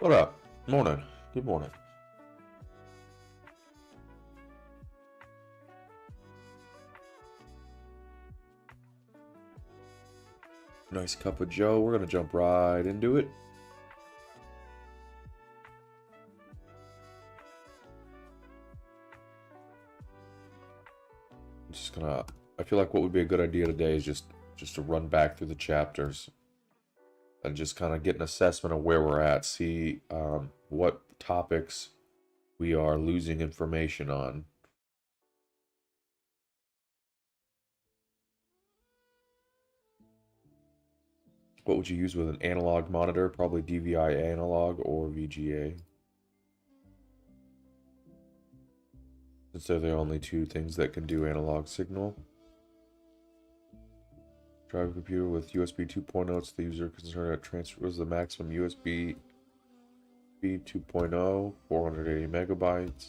What up? Morning. Good morning. Nice cup of Joe. We're going to jump right into it. I'm just gonna. I feel like what would be a good idea today is just to run back through the chapters and just kind of get an assessment of where we're at. See what topics we are losing information on. What would you use with an analog monitor? Probably DVI analog or VGA. Since they're the only two things that can do analog signal. Drive a computer with USB 2.0. It's the user concerned that transfers the maximum USB 2.0, 480 megabytes.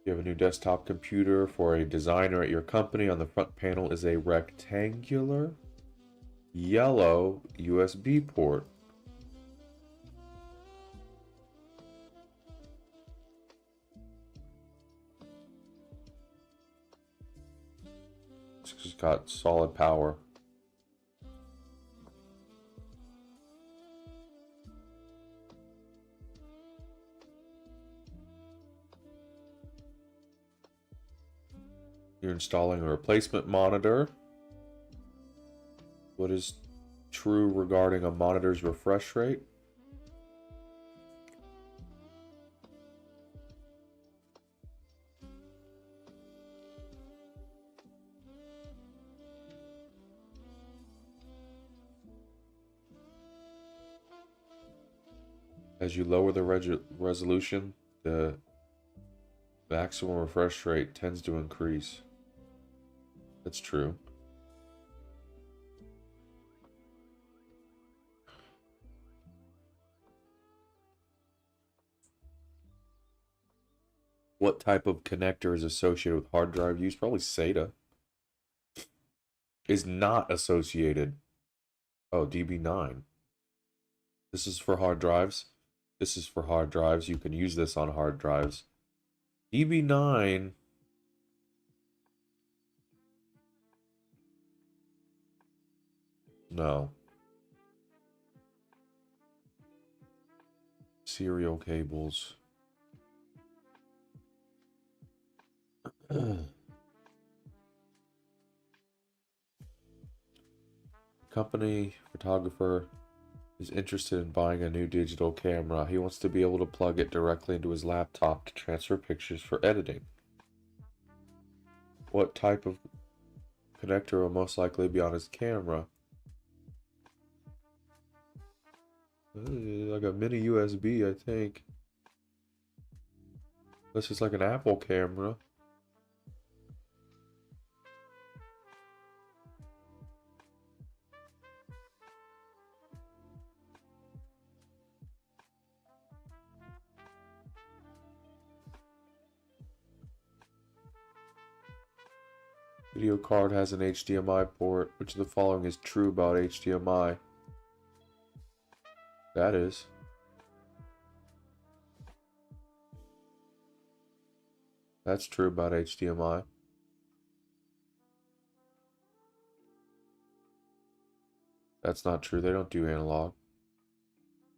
You have a new desktop computer for a designer at your company. On the front panel is a rectangular yellow USB port. It's just got solid power. You're installing a replacement monitor. What is true regarding a monitor's refresh rate? As you lower the resolution, the maximum refresh rate tends to increase. That's true. What type of connector is associated with hard drive use? Probably SATA. Is not associated. Oh, DB9. This is for hard drives. This is for hard drives. You can use this on hard drives. DB9. No. Serial cables. Company photographer is interested in buying a new digital camera. He wants to be able to plug it directly into his laptop to transfer pictures for editing. What type of connector will most likely be on his camera? Like a mini USB, I think. This is like an Apple camera. Video card has an HDMI port. Which of the following is true about HDMI? That is. That's true about HDMI. That's not true. They don't do analog.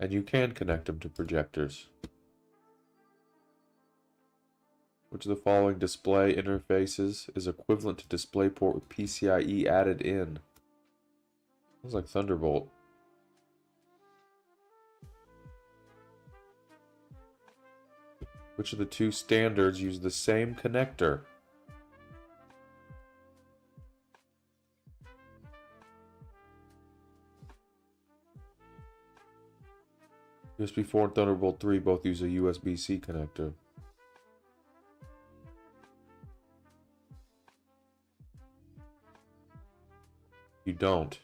And you can connect them to projectors. Which of the following display interfaces is equivalent to DisplayPort with PCIe added in? Sounds like Thunderbolt. Which of the two standards use the same connector? USB 4 and Thunderbolt 3 both use a USB-C connector. You don't.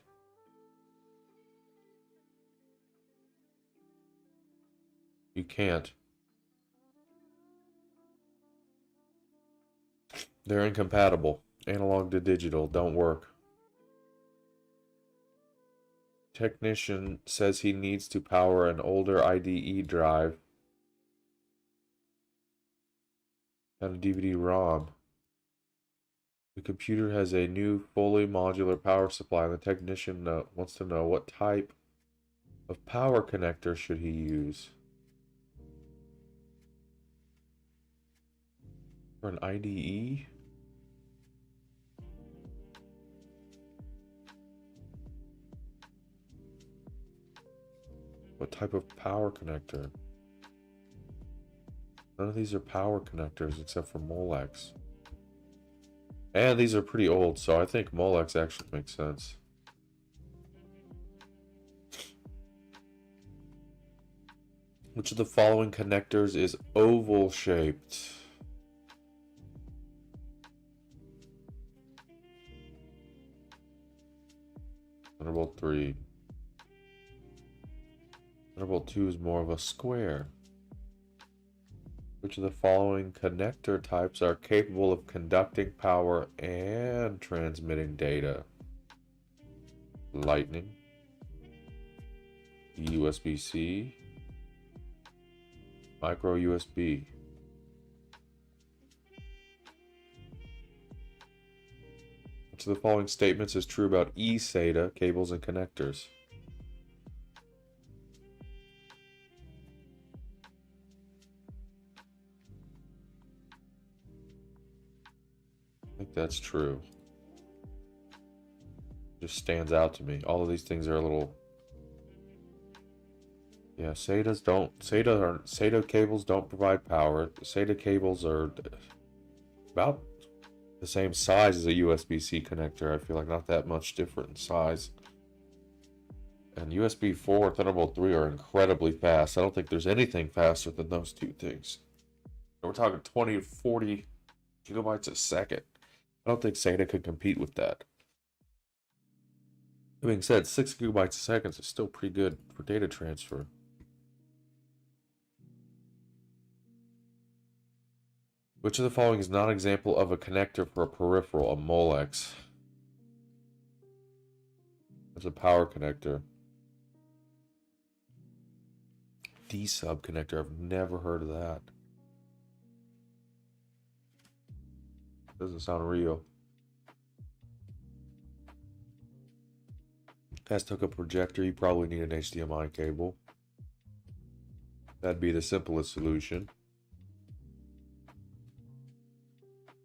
You can't. They're incompatible. Analog to digital don't work. technician says he needs to power an older IDE drive and a DVD-ROM. The computer has a new fully modular power supply, and the technician wants to know what type of power connector should he use. For an IDE? What type of power connector? None of these are power connectors except for Molex. And these are pretty old, so I think Molex actually makes sense. Which of the following connectors is oval shaped? Thunderbolt 3. Thunderbolt 2 is more of a square. Which of the following connector types are capable of conducting power and transmitting data? Lightning, USB-C, micro USB. Which of the following statements is true about eSATA cables and connectors? I think that's true. Just stands out to me. All of these things are a little... Yeah, SATA cables don't provide power. SATA cables are about the same size as a USB-C connector. I feel like not that much different in size. And USB 4 and Thunderbolt 3 are incredibly fast. I don't think there's anything faster than those two things. We're talking 20 to 40 gigabytes a second. I don't think SATA could compete with that. That being said, 6 gigabytes a second is still pretty good for data transfer. Which of the following is not an example of a connector for a peripheral, a Molex? It's a power connector. D-sub connector, I've never heard of that. Doesn't sound real. Has to hook up a projector, you probably need an HDMI cable. That'd be the simplest solution.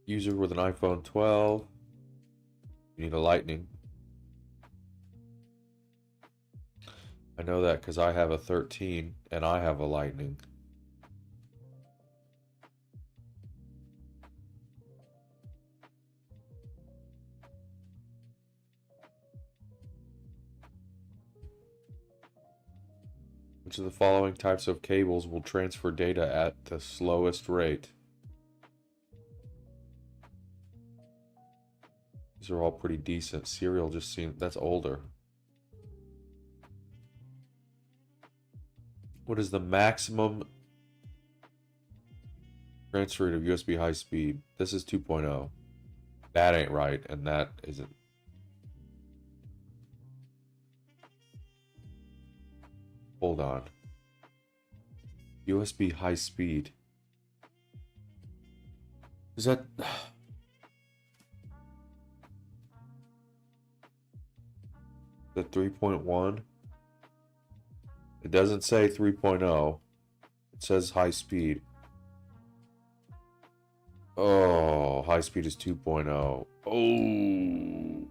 User with an iPhone 12. You need a Lightning. I know that because I have a 13 and I have a Lightning. Which of the following types of cables will transfer data at the slowest rate? These are all pretty decent. Serial just seems... that's older. What is the maximum transfer rate of USB high speed? This is 2.0. That ain't right, and that isn't. Hold on. USB high speed. Is that... the 3.1? It doesn't say 3.0. It says high speed. Oh, high speed is 2.0. Oh.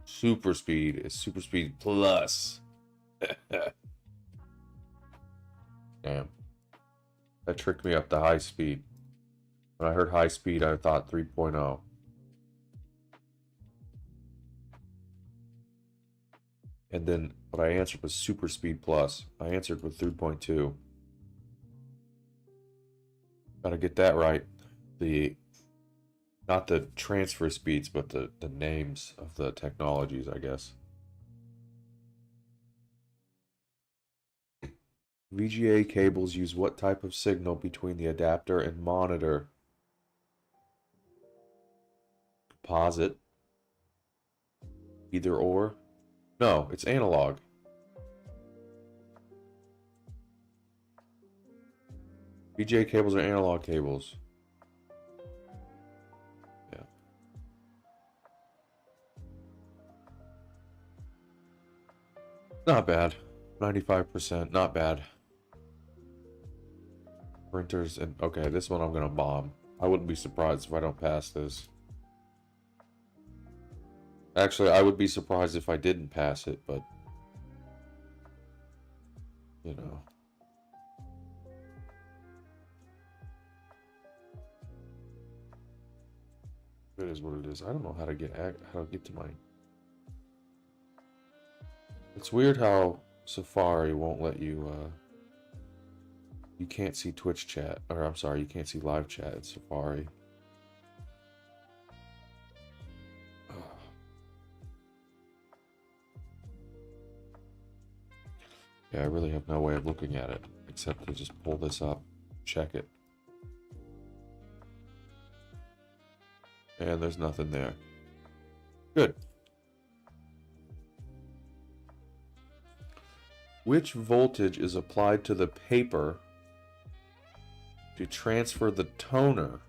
Super speed is super speed plus. Damn. That tricked me up to high speed. When I heard high speed, I thought 3.0. And then what I answered was super speed plus. I answered with 3.2. Gotta get that right. Not the transfer speeds, but the names of the technologies, I guess. VGA cables use what type of signal between the adapter and monitor? Composite. Either or. No, it's analog. VGA cables are analog cables. Yeah. Not bad. 95%, not bad. Printers and okay, this one I'm gonna bomb. I wouldn't be surprised if I don't pass this. Actually, I would be surprised if I didn't pass it, but you know. It is what it is. I don't know how to get to my. It's weird how Safari won't let you. You can't see Twitch chat, or I'm sorry, you can't see live chat in Safari. Yeah, I really have no way of looking at it except to just pull this up, check it. And there's nothing there. Good. Which voltage is applied to the paper to transfer the toner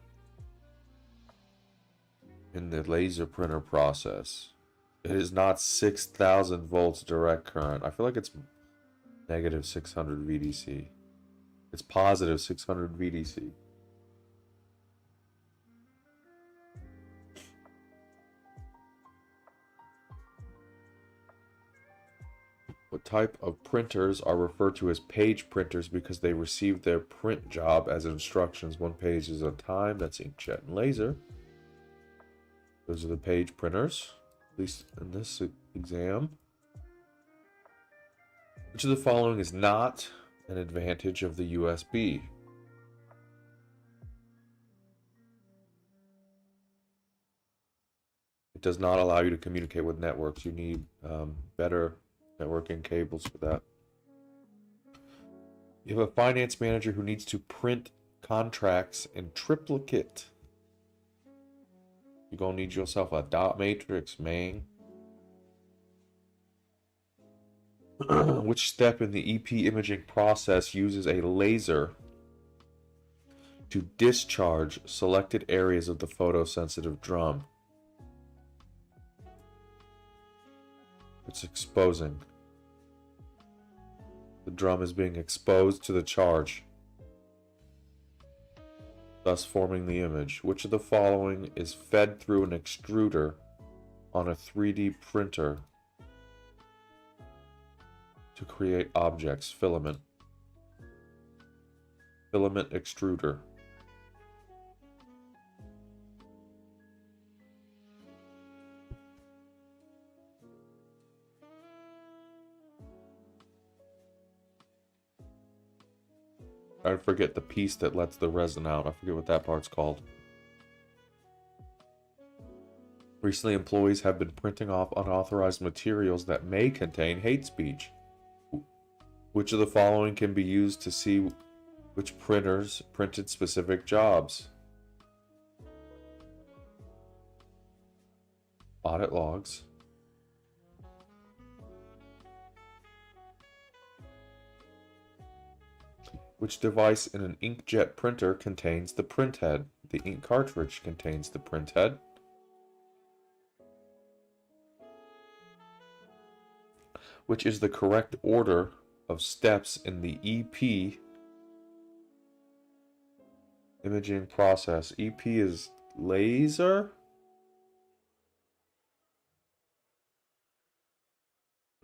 in the laser printer process? It is not 6,000 volts direct current. I feel like it's negative 600 VDC. It's positive 600 VDC. What type of printers are referred to as page printers because they receive their print job as instructions one page at a time? That's inkjet and laser. Those are the page printers, at least in this exam. Which of the following is not an advantage of the USB? It does not allow you to communicate with networks. You need better networking cables for that. You have a finance manager who needs to print contracts in triplicate. You're gonna need yourself a dot matrix, man. Which step in the EP imaging process uses a laser to discharge selected areas of the photosensitive drum? It's exposing. The drum is being exposed to the charge, thus forming the image. Which of the following is fed through an extruder on a 3D printer to create objects? Filament. Filament extruder. I forget the piece that lets the resin out. I forget what that part's called. Recently, employees have been printing off unauthorized materials that may contain hate speech. Which of the following can be used to see which printers printed specific jobs? Audit logs. Which device in an inkjet printer contains the printhead? The ink cartridge contains the printhead. Which is the correct order of steps in the EP imaging process? EP is laser?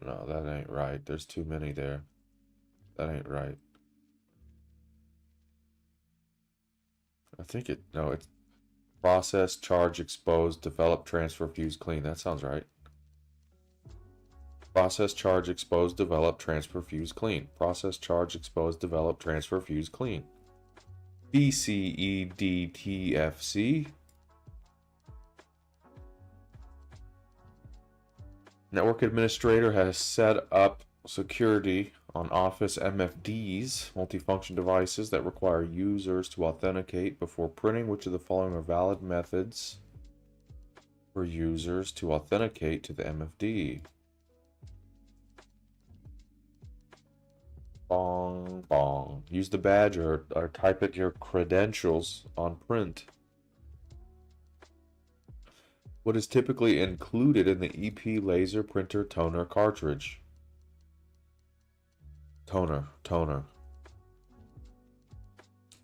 No, that ain't right. There's too many there. That ain't right. I think it's process, charge, expose, develop, transfer, fuse, clean. That sounds right. Process, charge, expose, develop, transfer, fuse, clean. Process, charge, expose, develop, transfer, fuse, clean. B, C, E, D, T, F, C. Network administrator has set up security on Office MFDs, multifunction devices that require users to authenticate before printing. Which of the following are valid methods for users to authenticate to the MFD? Bong, bong. Use the badge or type in your credentials on print. What is typically included in the EP laser printer toner cartridge? Toner.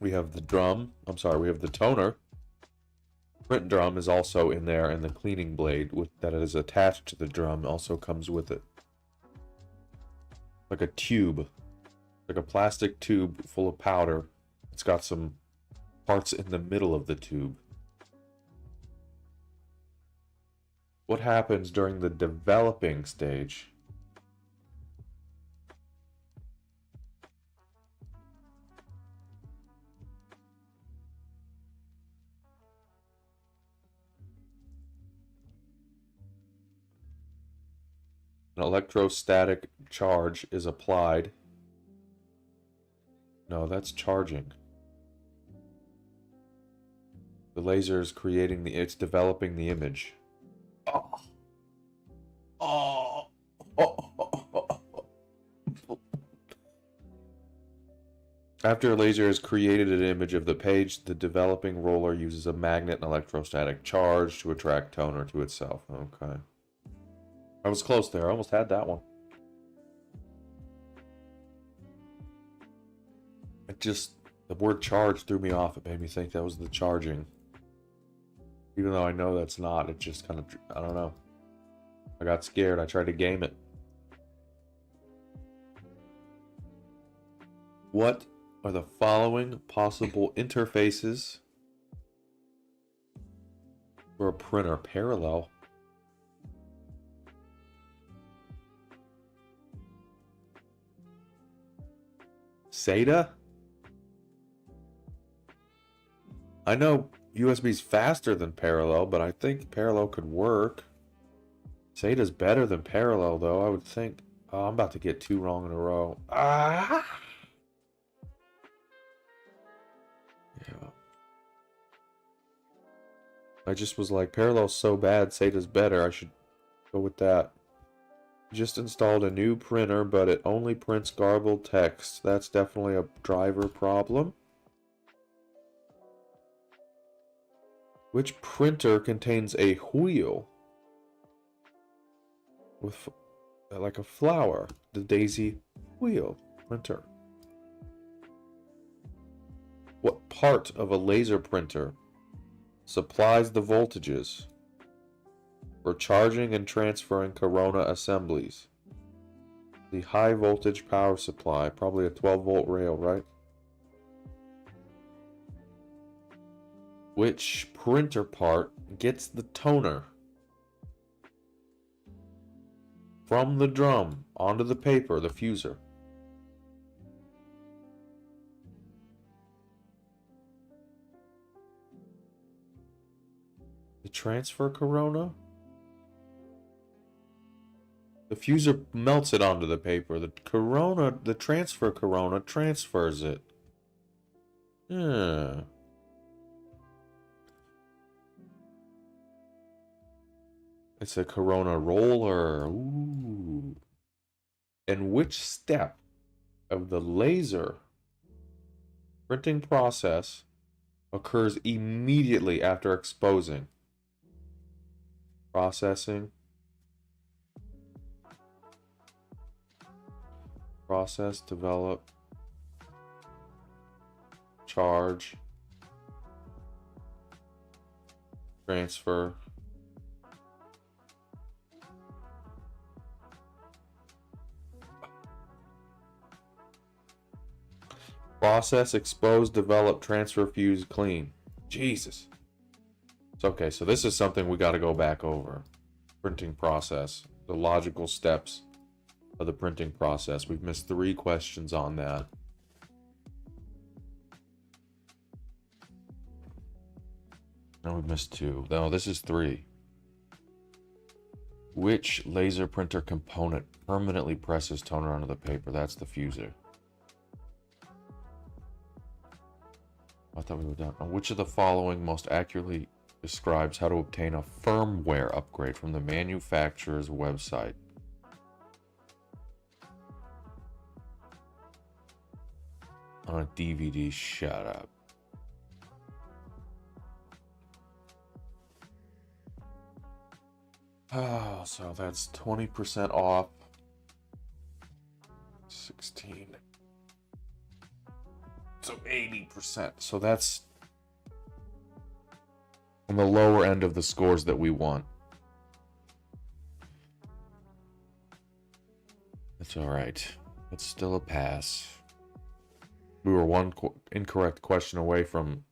We have the drum. We have the toner. Print drum is also in there, and the cleaning blade that is attached to the drum also comes with it. Like a tube. Like a plastic tube full of powder. It's got some parts in the middle of the tube. What happens during the developing stage? An electrostatic charge is applied. No, that's charging. The laser is it's developing the image. After a laser has created an image of the page, the developing roller uses a magnet and electrostatic charge to attract toner to itself. Okay. I was close there. I almost had that one. The word charge threw me off. It made me think that was the charging. Even though I know that's not. It just kind of, I don't know. I got scared. I tried to game it. What are the following possible interfaces for a printer? Parallel. SATA? I know USB's faster than parallel, but I think parallel could work. SATA's better than parallel, though, I would think. Oh, I'm about to get 2 wrong in a row. Ah! Yeah. I just was like, parallel's so bad, SATA's better. I should go with that. Just installed a new printer, but it only prints garbled text. That's definitely a driver problem. Which printer contains a wheel with like a flower? The Daisy wheel printer. What part of a laser printer supplies the voltages for charging and transferring Corona assemblies? The high voltage power supply, probably a 12-volt rail, right? Which printer part gets the toner from the drum onto the paper, the fuser? The transfer Corona? The fuser melts it onto the paper. The transfer Corona transfers it. Yeah. It's a Corona roller. Ooh. And which step of the laser printing process occurs immediately after exposing? Processing. Process, develop, charge, transfer. Process, expose, develop, transfer, fuse, clean. Jesus. Okay, so this is something we got to go back over. Printing process, the logical steps of the printing process. We've missed 3 questions on that. No, we've missed 2. No, this is 3. Which laser printer component permanently presses toner onto the paper? That's the fuser. I thought we were done. Which of the following most accurately describes how to obtain a firmware upgrade from the manufacturer's website? On a DVD, shut up. Oh, so that's 20% off. 16. So 80%. So that's on the lower end of the scores that we want. That's all right. It's still a pass. We were one incorrect question away from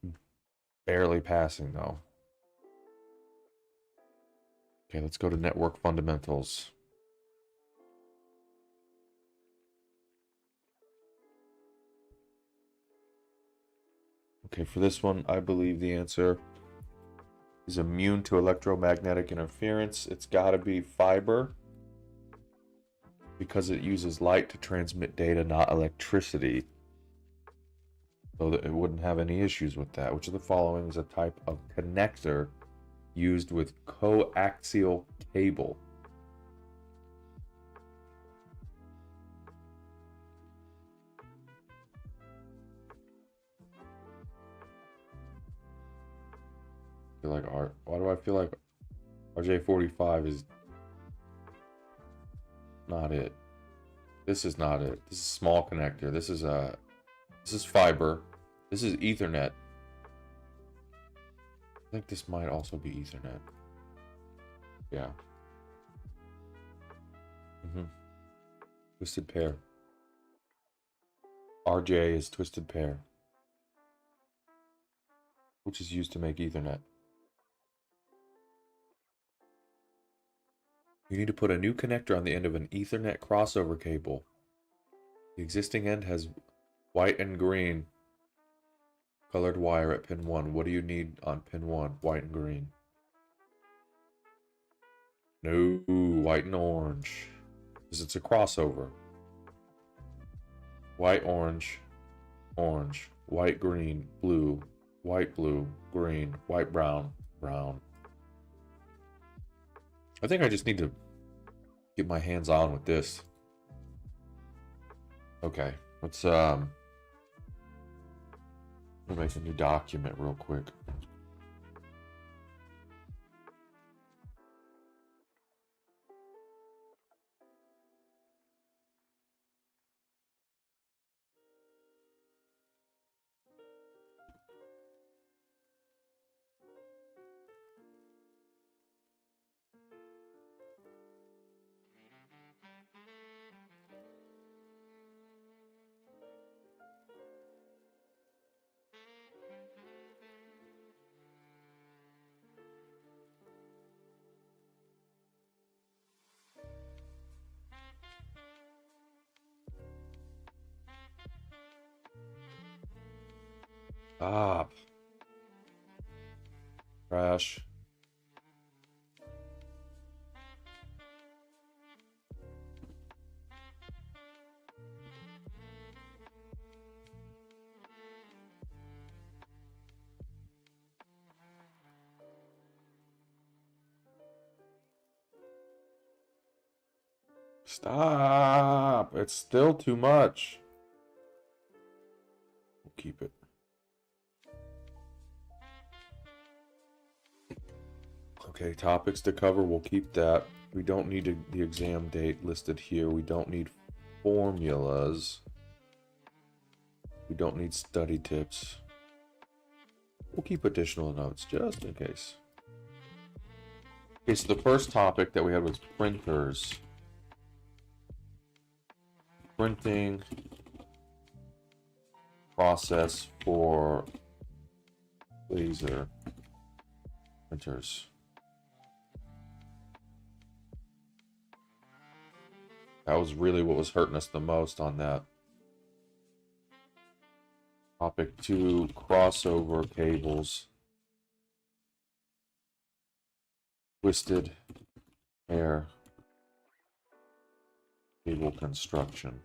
barely passing, though. Okay, let's go to network fundamentals. Okay, for this one, I believe the answer is immune to electromagnetic interference. It's got to be fiber because it uses light to transmit data, not electricity. So that it wouldn't have any issues with that. Which of the following is a type of connector used with coaxial cable? I feel like why do I feel like RJ45 is not it? This is not it. This is small connector. This is fiber. This is Ethernet. I think this might also be Ethernet. Yeah. Twisted pair. RJ is twisted pair, which is used to make Ethernet. You need to put a new connector on the end of an Ethernet crossover cable. The existing end has white and green colored wire at pin 1. What do you need on pin 1? White and green. No, white and orange. Because it's a crossover. White, orange, orange. White, green, blue. White, blue, green. White, brown, brown. I think I just need to get my hands on with this. Okay, let's make a new document real quick. Stop. Crash. Stop. It's still too much. We'll keep it. Okay, topics to cover, we'll keep that. We don't need the exam date listed here. We don't need formulas. We don't need study tips. We'll keep additional notes just in case. Okay, so the first topic that we had was printers. Printing process for laser printers. That was really what was hurting us the most on that. Topic 2, crossover cables. Twisted pair cable construction.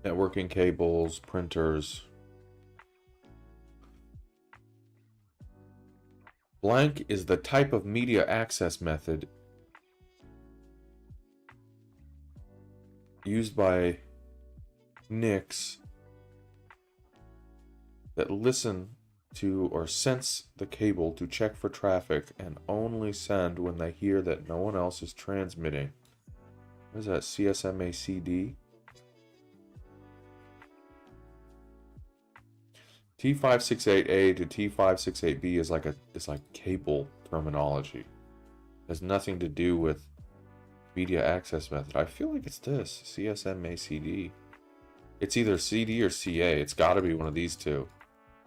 Networking cables, printers. Blank is the type of media access method used by NICs that listen to or sense the cable to check for traffic and only send when they hear that no one else is transmitting. What is that? CSMACD? T568A to T568B is like cable terminology. It has nothing to do with media access method. I feel like it's this CSMACD. It's either CD or CA. It's got to be one of these two.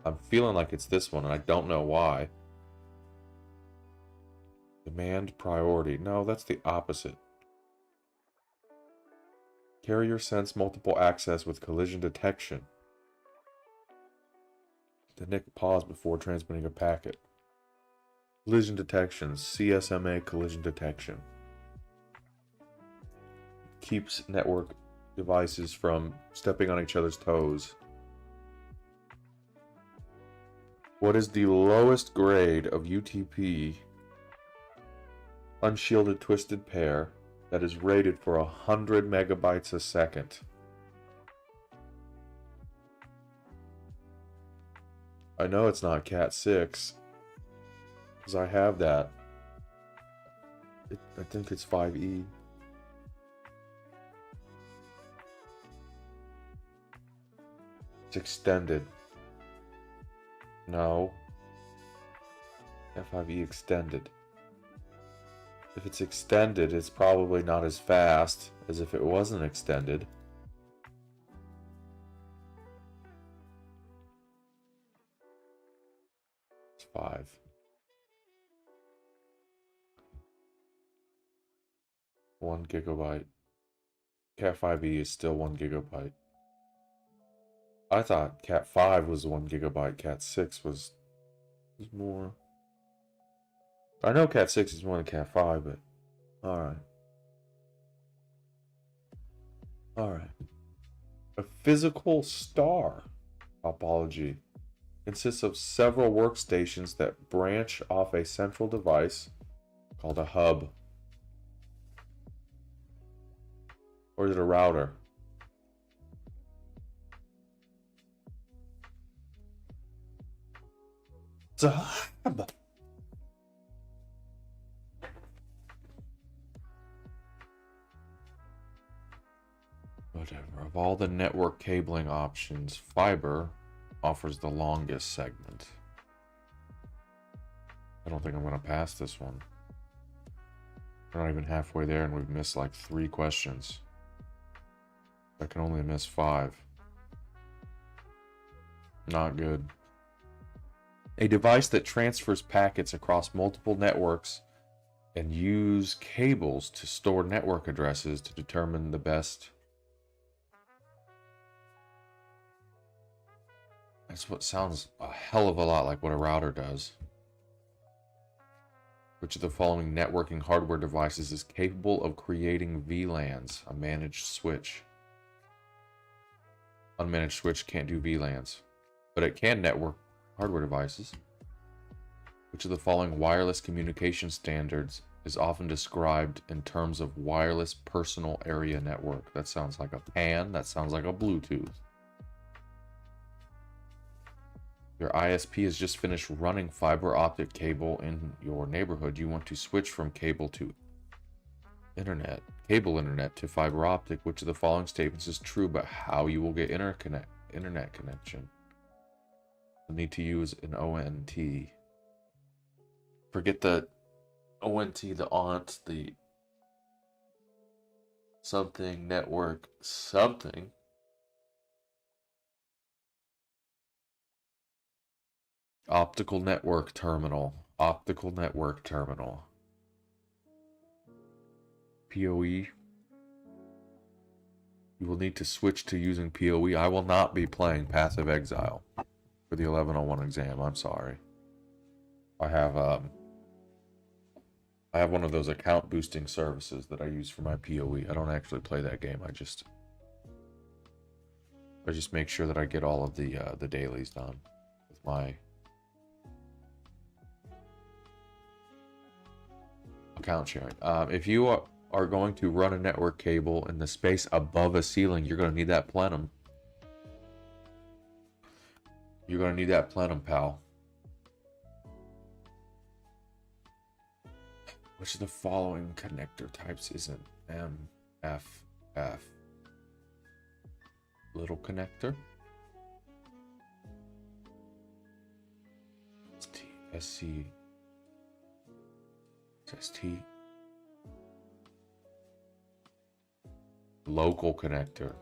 I'm feeling like it's this one, and I don't know why. Demand priority. No, that's the opposite. Carrier sense multiple access with collision detection. The NIC pause before transmitting a packet. Collision detection. CSMA collision detection. Keeps network devices from stepping on each other's toes. What is the lowest grade of UTP unshielded twisted pair that is rated for 100 megabytes a second? I know it's not Cat 6 because I have that. I think it's 5E. It's extended. No. F5E extended. If it's extended, it's probably not as fast as if it wasn't extended. It's 5. One gigabyte. Cat 5E is still 1 gigabyte. I thought Cat 5 was 1 gigabyte. Cat 6 was more. I know Cat 6 is more than Cat 5, but alright. Alright. A physical star topology consists of several workstations that branch off a central device called a hub. Or is it a router? It's a hub. Whatever. Of all the network cabling options, fiber offers the longest segment. I don't think I'm going to pass this one. We're not even halfway there and we've missed like 3 questions. I can only miss 5. Not good. A device that transfers packets across multiple networks and use cables to store network addresses to determine the best. That's what sounds a hell of a lot like what a router does. Which of the following networking hardware devices is capable of creating VLANs? A managed switch. Unmanaged switch can't do VLANs, but it can network hardware devices. Which of the following wireless communication standards is often described in terms of wireless personal area network? That sounds like a PAN. That sounds like a Bluetooth. Your ISP has just finished running fiber optic cable in your neighborhood. You want to switch from cable internet to fiber optic. Which of the following statements is true about how you will get internet connection? You'll need to use an ONT. Forget the ONT, the ONT, the something network something. Optical network terminal. Optical network terminal. PoE. You will need to switch to using PoE. I will not be playing Passive Exile for the 1101 exam. I'm sorry. I have one of those account boosting services that I use for my PoE. I don't actually play that game. I just make sure that I get all of the dailies done with my account sharing. If you are going to run a network cable in the space above a ceiling, you're going to need that plenum. You're going to need that plenum, pal. Which of the following connector types isn't MFF? Little connector. SC. ST. Local connector.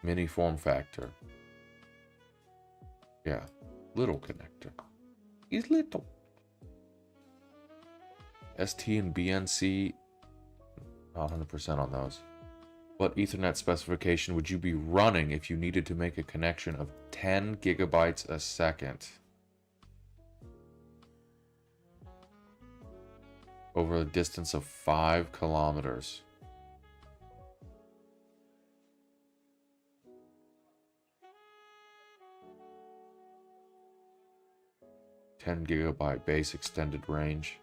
Mini form factor. Yeah. Little connector. He's little. ST and BNC. 100% on those. What Ethernet specification would you be running if you needed to make a connection of 10 gigabytes a second? Over a distance of 5 kilometers. $10 GB base extended range.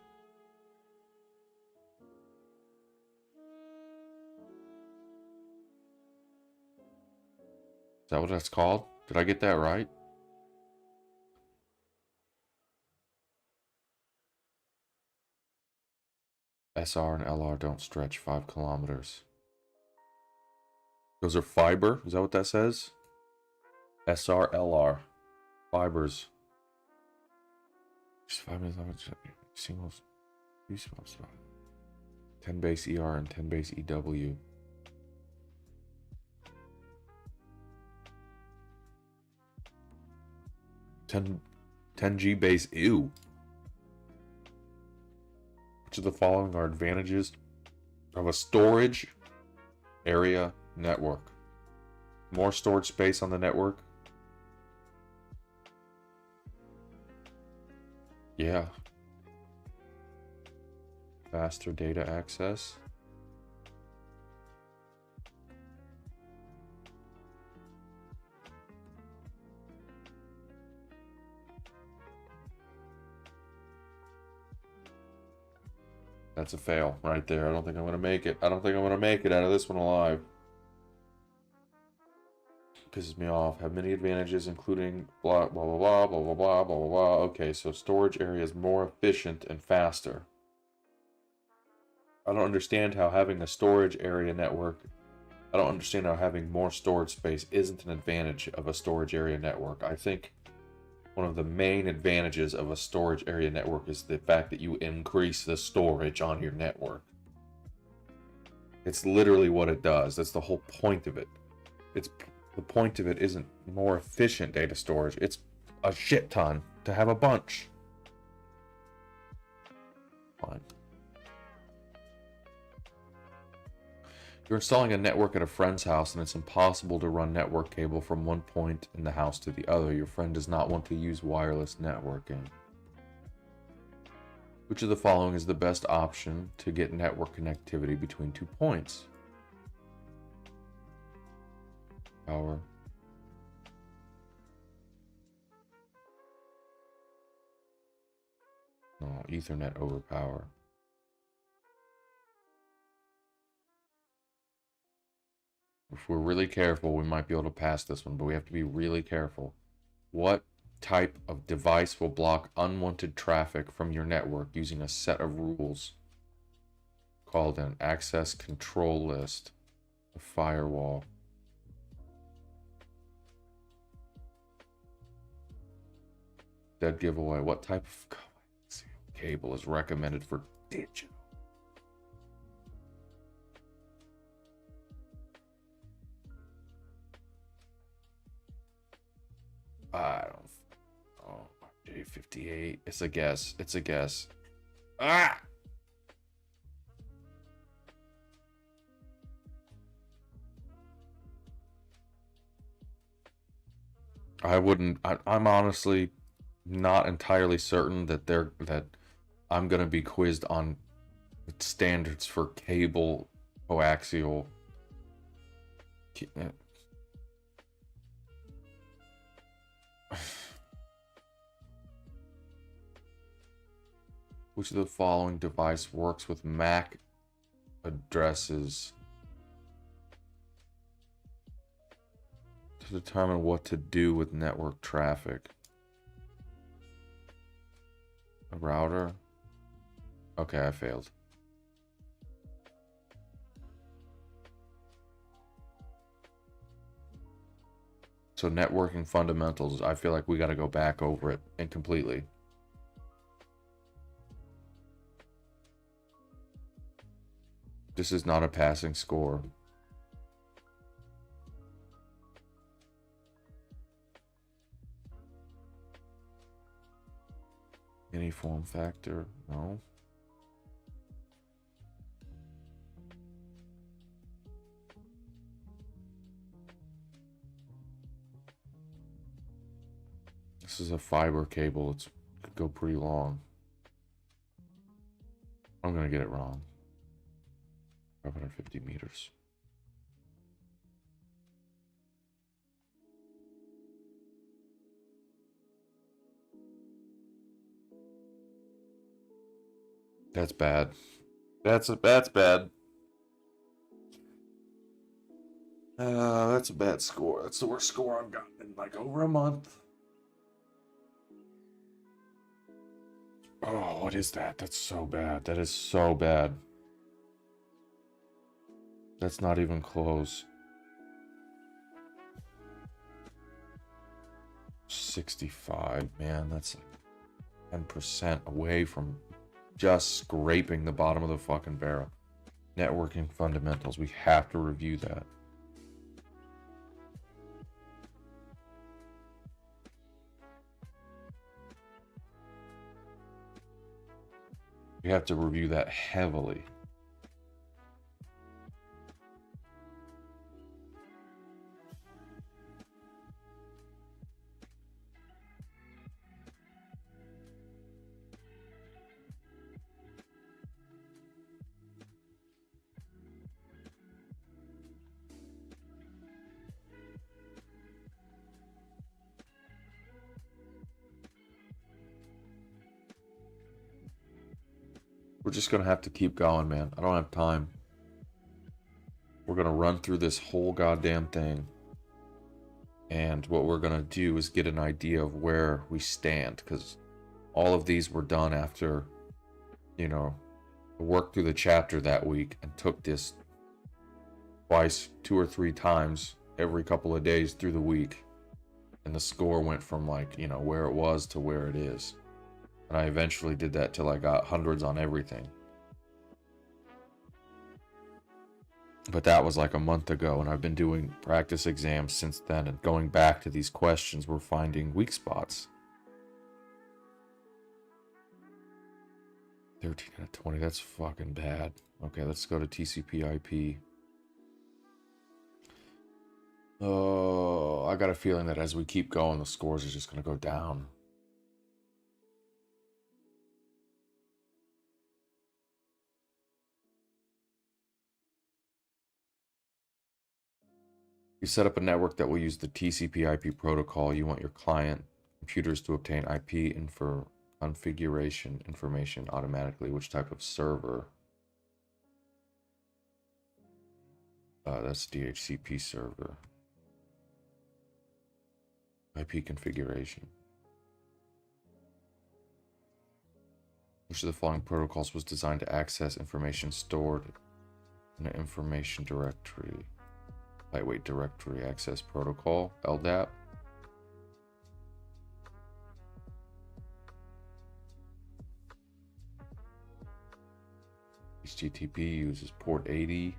Is that what that's called? Did I get that right? SR and LR don't stretch 5 kilometers. Those are fiber? Is that what that says? SR, LR. Fibers. 10 base ER and 10 base EW. 10G base, ew. Which of the following are advantages of a storage area network? More storage space on the network? Yeah. Faster data access? That's a fail right there. I don't think I'm going to make it. I don't think I'm going to make it out of this one alive. Pisses me off. Have many advantages, including blah, blah, blah, blah, blah, blah, blah, blah, blah, blah. Okay, so storage area is more efficient and faster. I don't understand how having a storage area network... I don't understand how having more storage space isn't an advantage of a storage area network. I think one of the main advantages of a storage area network is the fact that you increase the storage on your network. It's literally what it does. That's the whole point of it. The point of it isn't more efficient data storage. It's a shit ton to have a bunch. Fine. You're installing a network at a friend's house and it's impossible to run network cable from one point in the house to the other. Your friend does not want to use wireless networking. Which of the following is the best option to get network connectivity between 2 points? Power. No, Ethernet over power. If we're really careful, we might be able to pass this one, but we have to be really careful. What type of device will block unwanted traffic from your network using a set of rules called an access control list, a firewall? Dead giveaway. What type of cable is recommended for digital? I don't. Oh, J58. It's a guess. It's a guess. Ah! I wouldn't. I'm honestly not entirely certain that I'm gonna be quizzed on standards for cable coaxial. Which of the following device works with MAC addresses to determine what to do with network traffic? A router? Okay, I failed. So networking fundamentals, I feel like we got to go back over it incompletely. This is not a passing score. Any form factor? No. This is a fiber cable. It could go pretty long. I'm going to get it wrong. 550 meters. That's bad. That's bad. That's a bad score. That's the worst score I've gotten in like over a month. Oh, what is that? That's so bad. That is so bad. That's not even close. 65, man. That's like 10% away from just scraping the bottom of the fucking barrel. Networking fundamentals. We have to review that. We have to review that heavily. We're just going to have to keep going, man. I don't have time. We're going to run through this whole goddamn thing. And what we're going to do is get an idea of where we stand. Because all of these were done after, you know, I worked through the chapter that week and took this twice, 2 or 3 times every couple of days through the week. And the score went from like, you know, where it was to where it is. And I eventually did that till I got hundreds on everything. But that was like a month ago, and I've been doing practice exams since then, and going back to these questions, we're finding weak spots. 13 out of 20, that's fucking bad. Okay, let's go to TCP/IP. Oh, I got a feeling that as we keep going, the scores are just going to go down. You set up a network that will use the TCP/IP protocol. You want your client computers to obtain IP configuration information automatically. Which type of server? That's DHCP server. IP configuration. Which of the following protocols was designed to access information stored in an information directory? Lightweight Directory Access Protocol, LDAP. HTTP uses port 80.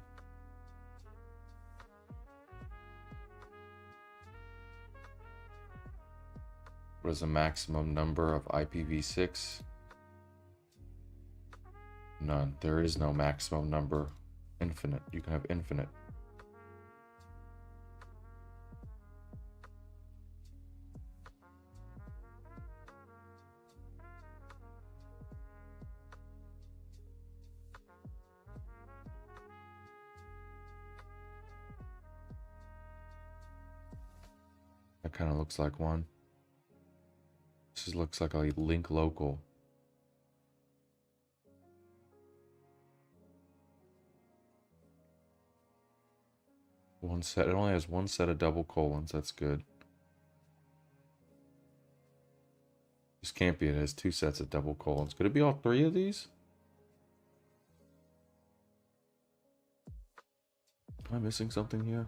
What is the maximum number of IPv6? None. There is no maximum number. Infinite. You can have infinite. That kind of looks like one. This looks like a link local. One set. It only has one set of double colons. That's good. This can't be. It has two sets of double colons. Could it be all three of these? Am I missing something here?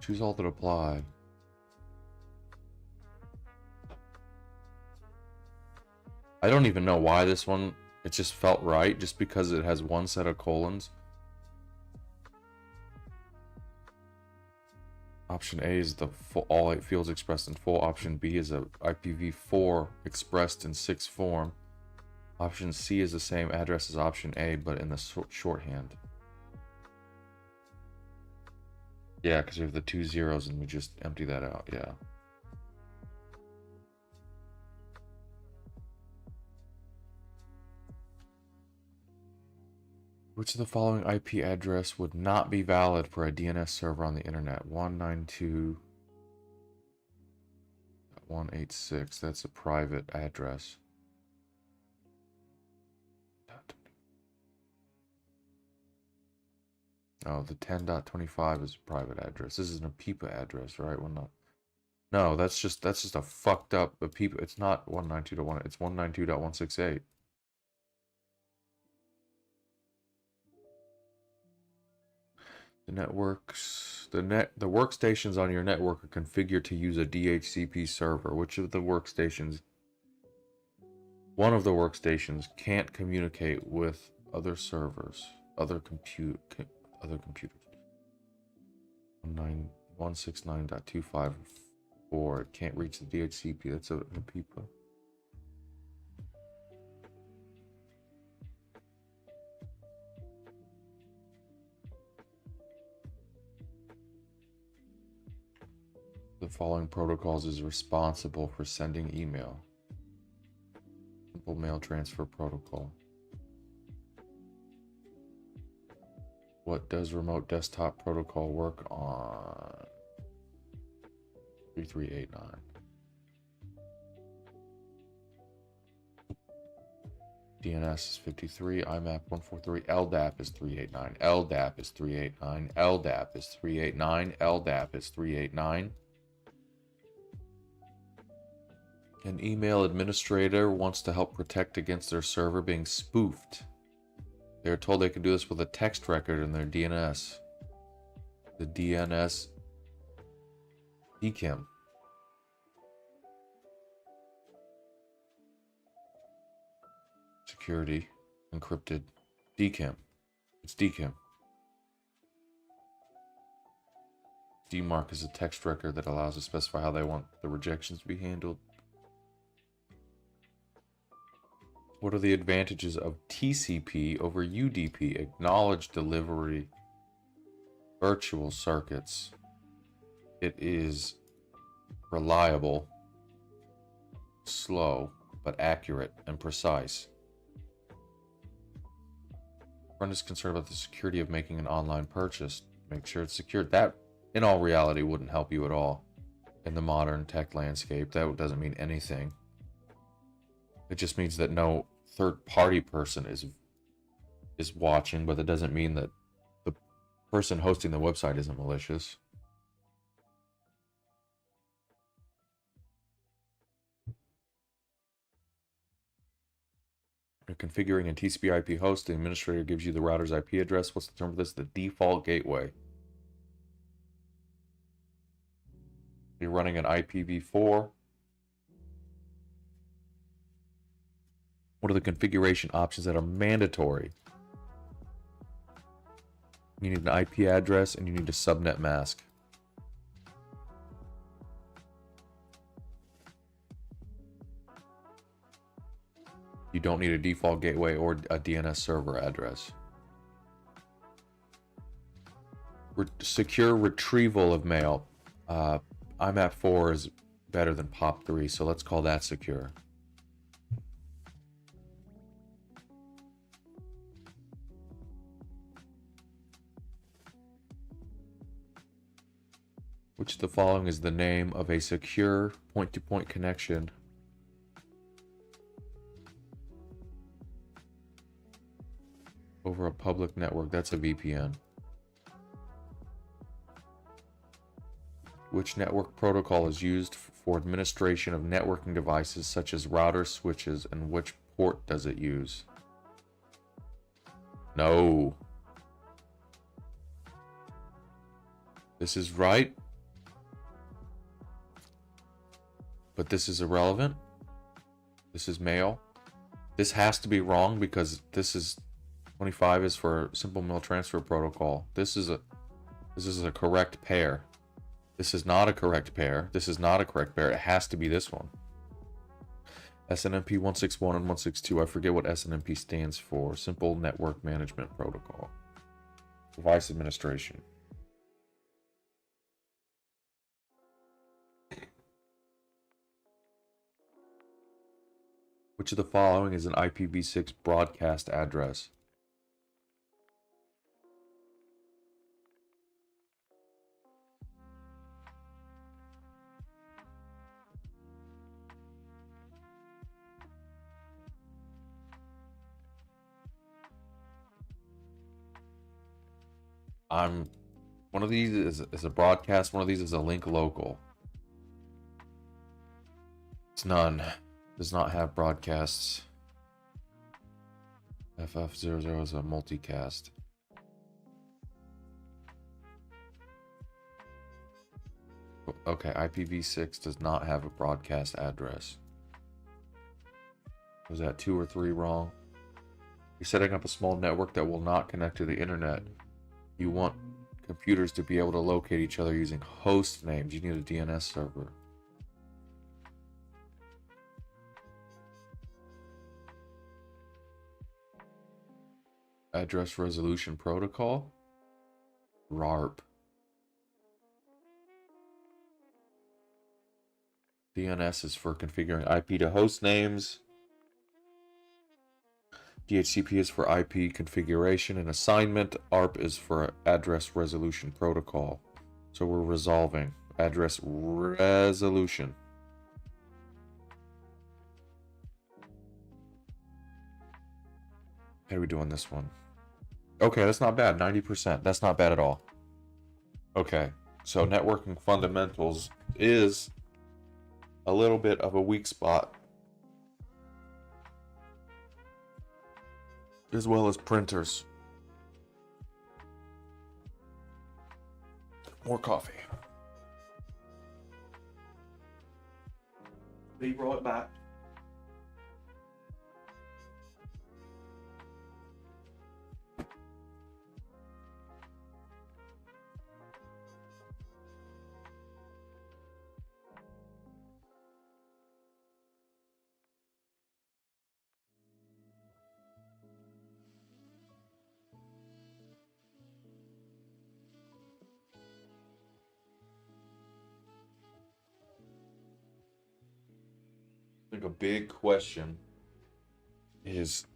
Choose all that apply. I don't even know why this one, it just felt right, just because it has one set of colons. Option A is the full, all 8 fields expressed in full. Option B is a IPv4 expressed in 6 form. Option C is the same address as option A, but in the shorthand. Yeah, because we have the 2 zeros and we just empty that out, yeah. Which of the following IP address would not be valid for a DNS server on the internet? 192.186, that's a private address. Oh, the 10.25 is a private address. This is an APIPA address, right? Well, not. No, that's just a fucked up APIPA. It's not 192.1. It's 192.168. The networks, the workstations on your network are configured to use a DHCP server. Which of the workstations? One of the workstations can't communicate with other servers, other computers. 169.254. It can't reach the DHCP. That's a APIPA. The following protocols is responsible for sending email. Simple mail transfer protocol. What does remote desktop protocol work on? 3389. DNS is 53, IMAP 143, LDAP is 389, LDAP is 389, LDAP is 389, LDAP is 389. An email administrator wants to help protect against their server being spoofed. They are told they can do this with a text record in their DNS. The DNS DKIM. Security encrypted DKIM. It's DKIM. DMARC is a text record that allows to specify how they want the rejections to be handled. What are the advantages of TCP over UDP? Acknowledged delivery virtual circuits. It is reliable, slow, but accurate and precise. Friend is concerned about the security of making an online purchase. Make sure it's secured. That, in all reality, wouldn't help you at all in the modern tech landscape. That doesn't mean anything. It just means that no third-party person is watching, but that doesn't mean that the person hosting the website isn't malicious. You're configuring a TCP/IP host. The administrator gives you the router's IP address. What's the term for this? The default gateway. You're running an IPv4. What are the configuration options that are mandatory? You need an IP address and you need a subnet mask. You don't need a default gateway or a DNS server address. Secure retrieval of mail. IMAP 4 is better than POP3, so let's call that secure. Which of the following is the name of a secure point-to-point connection over a public network? That's a VPN. Which network protocol is used for administration of networking devices such as routers, switches, and which port does it use? No. This is right. But this is irrelevant. This is male. This has to be wrong because this is 25 is for simple mail transfer protocol. This is a correct pair. This is not a correct pair. This is not a correct pair. It has to be this one. SNMP 161 and 162. I forget what SNMP stands for. Simple Network Management Protocol. Device Administration. Which of the following is an IPv6 broadcast address? One of these is a broadcast, one of these is a link local. It's none. Does not have broadcasts. FF00 is a multicast. Okay, IPv6 does not have a broadcast address. Was that 2 or 3 wrong? You're setting up a small network that will not connect to the internet. You want computers to be able to locate each other using host names. You need a DNS server. Address Resolution Protocol? RARP. DNS is for configuring IP to host names. DHCP is for IP configuration and assignment. ARP is for Address Resolution Protocol. So we're resolving. Address resolution. How are we doing this one? Okay, that's not bad. 90%. That's not bad at all. Okay, so networking fundamentals is a little bit of a weak spot, as well as printers. More coffee. Be right back. I think a big question is,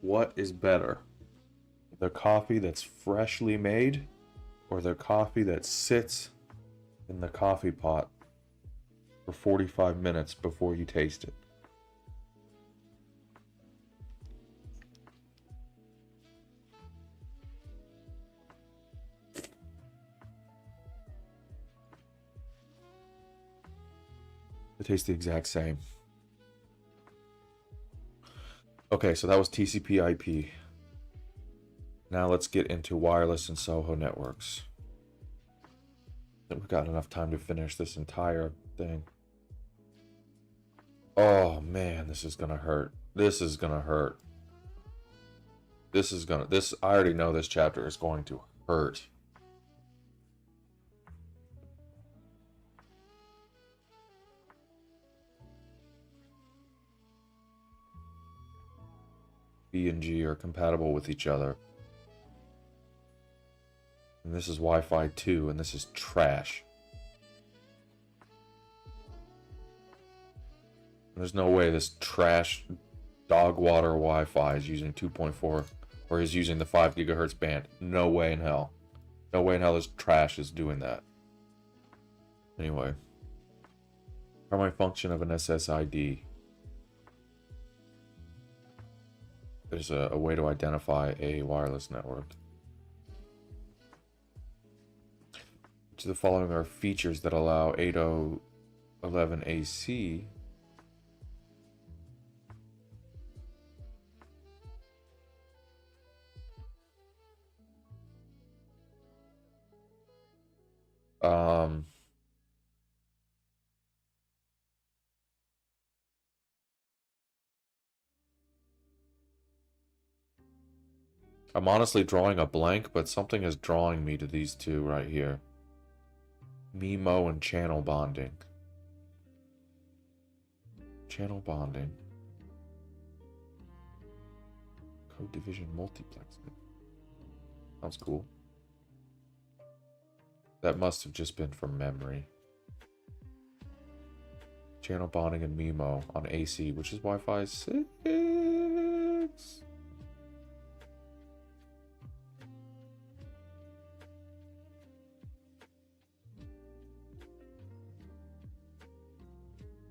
what is better? The coffee that's freshly made or the coffee that sits in the coffee pot for 45 minutes before you taste it? They taste the exact same. Okay, so that was TCP/IP. Now let's get into wireless and SOHO networks. I think we've got enough time to finish this entire thing. Oh man, this is gonna hurt. This is gonna hurt. I already know this chapter is going to hurt. B and G are compatible with each other. And this is Wi-Fi 2, and this is trash. There's no way this trash dog water Wi-Fi is using 2.4 or is using the 5 gigahertz band. No way in hell. No way in hell this trash is doing that. Anyway, primary function of an SSID. There's a way to identify a wireless network. Which of the following are features that allow 8011AC I'm honestly drawing a blank, but something is drawing me to these two right here. MIMO and channel bonding. Channel bonding. Code division multiplexing. Sounds cool. That must have just been from memory. Channel bonding and MIMO on AC, which is Wi-Fi 6.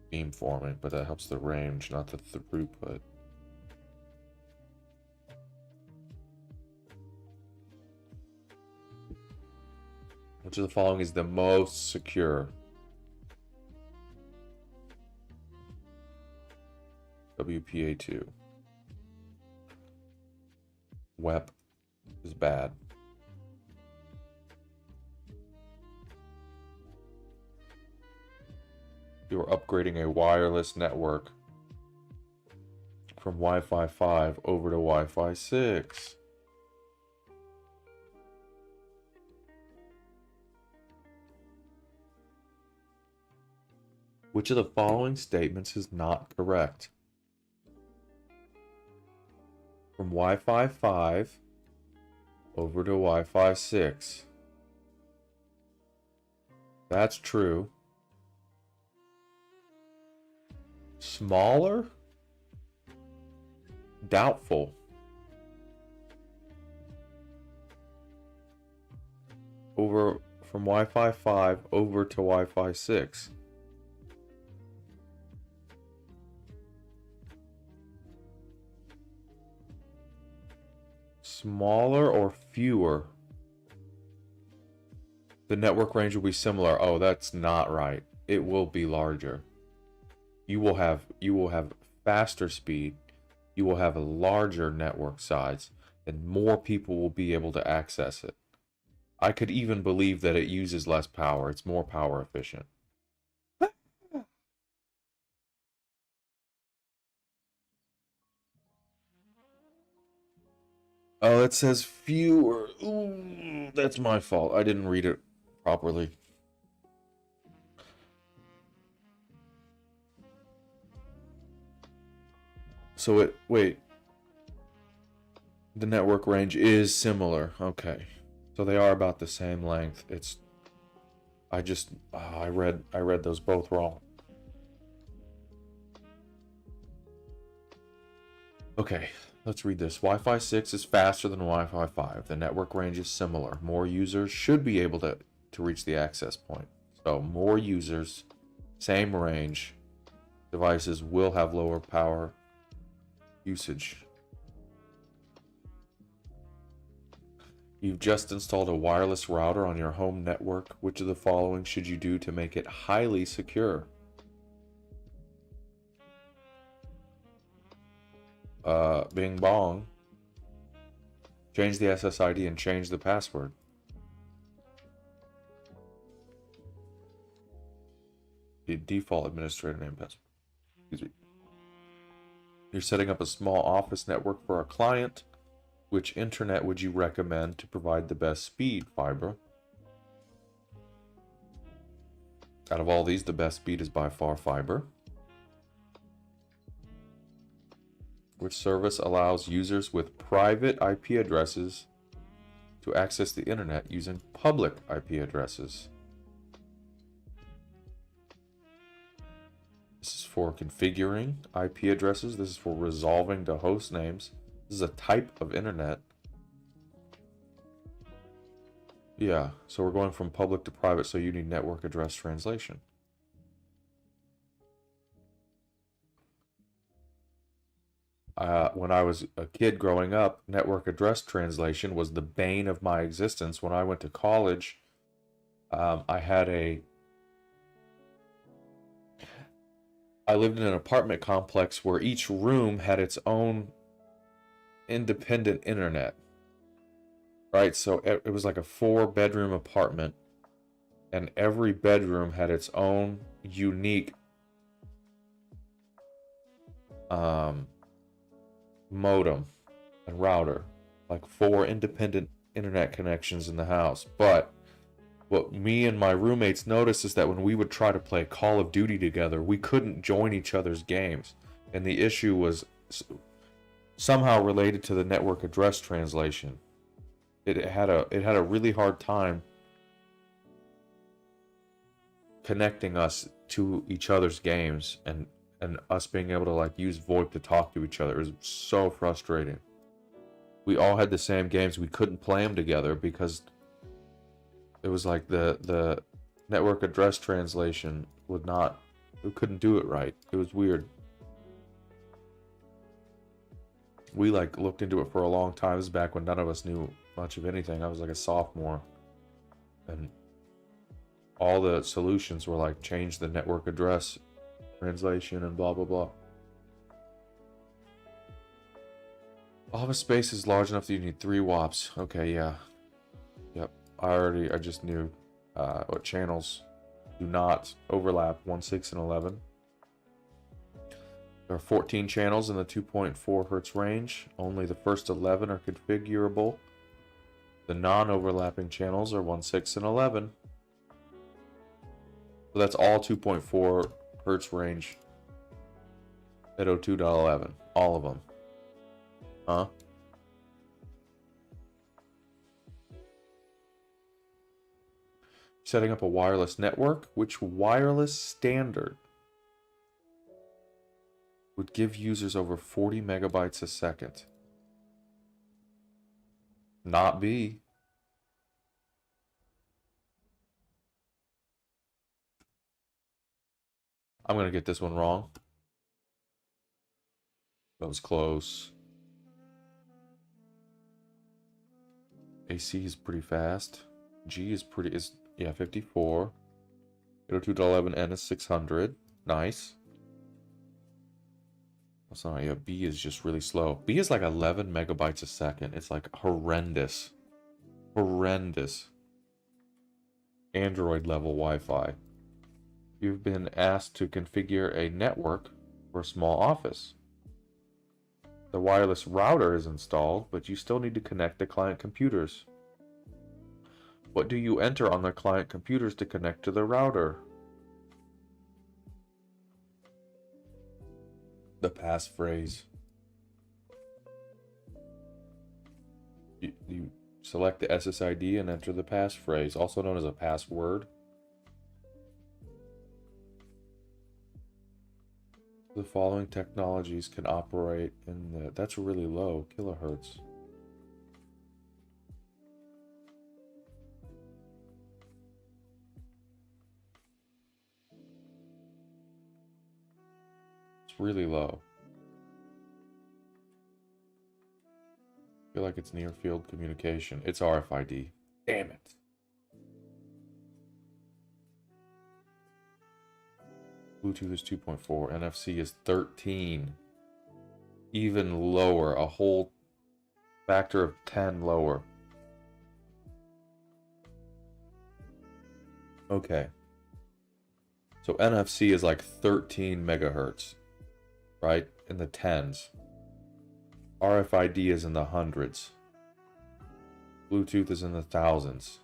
Beamforming, but that helps the range, not the throughput. Which of the following is the most secure? WPA2. WEP is bad. You are upgrading a wireless network from Wi-Fi 5 over to Wi-Fi 6. Which of the following statements is not correct? From Wi-Fi 5 over to Wi-Fi 6. That's true. Smaller? Doubtful. Over from Wi-Fi 5 over to Wi-Fi 6. Smaller or fewer? The network range will be similar. Oh, that's not right. It will be larger. You will have faster speed. You will have a larger network size, and more people will be able to access it. I could even believe that it uses less power. It's more power efficient. Oh, it says fewer. Ooh, that's my fault. I didn't read it properly. So wait. The network range is similar. Okay. So they are about the same length. I read those both wrong. Okay, let's read this. Wi-Fi 6 is faster than Wi-Fi 5. The network range is similar. More users should be able to reach the access point. So more users, same range, devices will have lower power usage. You've just installed a wireless router on your home network. Which of the following should you do to make it highly secure? Bing bong. Change the SSID and change the password. The default administrator name password. Excuse me. You're setting up a small office network for a client. Which internet would you recommend to provide the best speed? Fiber. Out of all these, the best speed is by far fiber. Which service allows users with private IP addresses to access the internet using public IP addresses? This is for configuring IP addresses. This is for resolving the host names. This is a type of internet. Yeah, so we're going from public to private, so you need network address translation. When I was a kid growing up, network address translation was the bane of my existence. When I went to college, I lived in an apartment complex where each room had its own independent internet, right? So it was like a 4-bedroom apartment, and every bedroom had its own unique modem and router, like 4 independent internet connections in the house. But what me and my roommates noticed is that when we would try to play Call of Duty together, we couldn't join each other's games. And the issue was somehow related to the network address translation. It had a really hard time connecting us to each other's games, and us being able to like use VoIP to talk to each other. It was so frustrating. We all had the same games. We couldn't play them together because it was like the network address translation would not, we couldn't do it right. It was weird. We like looked into it for a long time. This is back when none of us knew much of anything. I was like a sophomore, and all the solutions were like change the network address translation and blah blah blah. Office space is large enough that you need 3 WAPs. Okay, yeah. Yep. I just knew what channels do not overlap 1, 6, and 11. There are 14 channels in the 2.4 hertz range. Only the first 11 are configurable. The non-overlapping channels are 1, 6, and 11. So that's all 2.4 hertz range at 02.11. All of them. Huh? Setting up a wireless network. Which wireless standard would give users over 40 megabytes a second? Not B. I'm going to get this one wrong. That was close. AC is pretty fast. G is yeah, 54. 802.11n is 600. Nice. That's not, yeah, B is just really slow. B is like 11 megabytes a second. It's like horrendous. Horrendous. Android level Wi-Fi. You've been asked to configure a network for a small office. The wireless router is installed, but you still need to connect the client computers. What do you enter on the client computers to connect to the router? The passphrase. You select the SSID and enter the passphrase, also known as a password. The following technologies can operate in the... That's really low, kilohertz. It's really low. I feel like it's near field communication. It's RFID. Damn it. Bluetooth is 2.4. NFC is 13. Even lower. A whole factor of 10 lower. Okay. So NFC is like 13 megahertz, right? In the tens. RFID is in the hundreds. Bluetooth is in the thousands.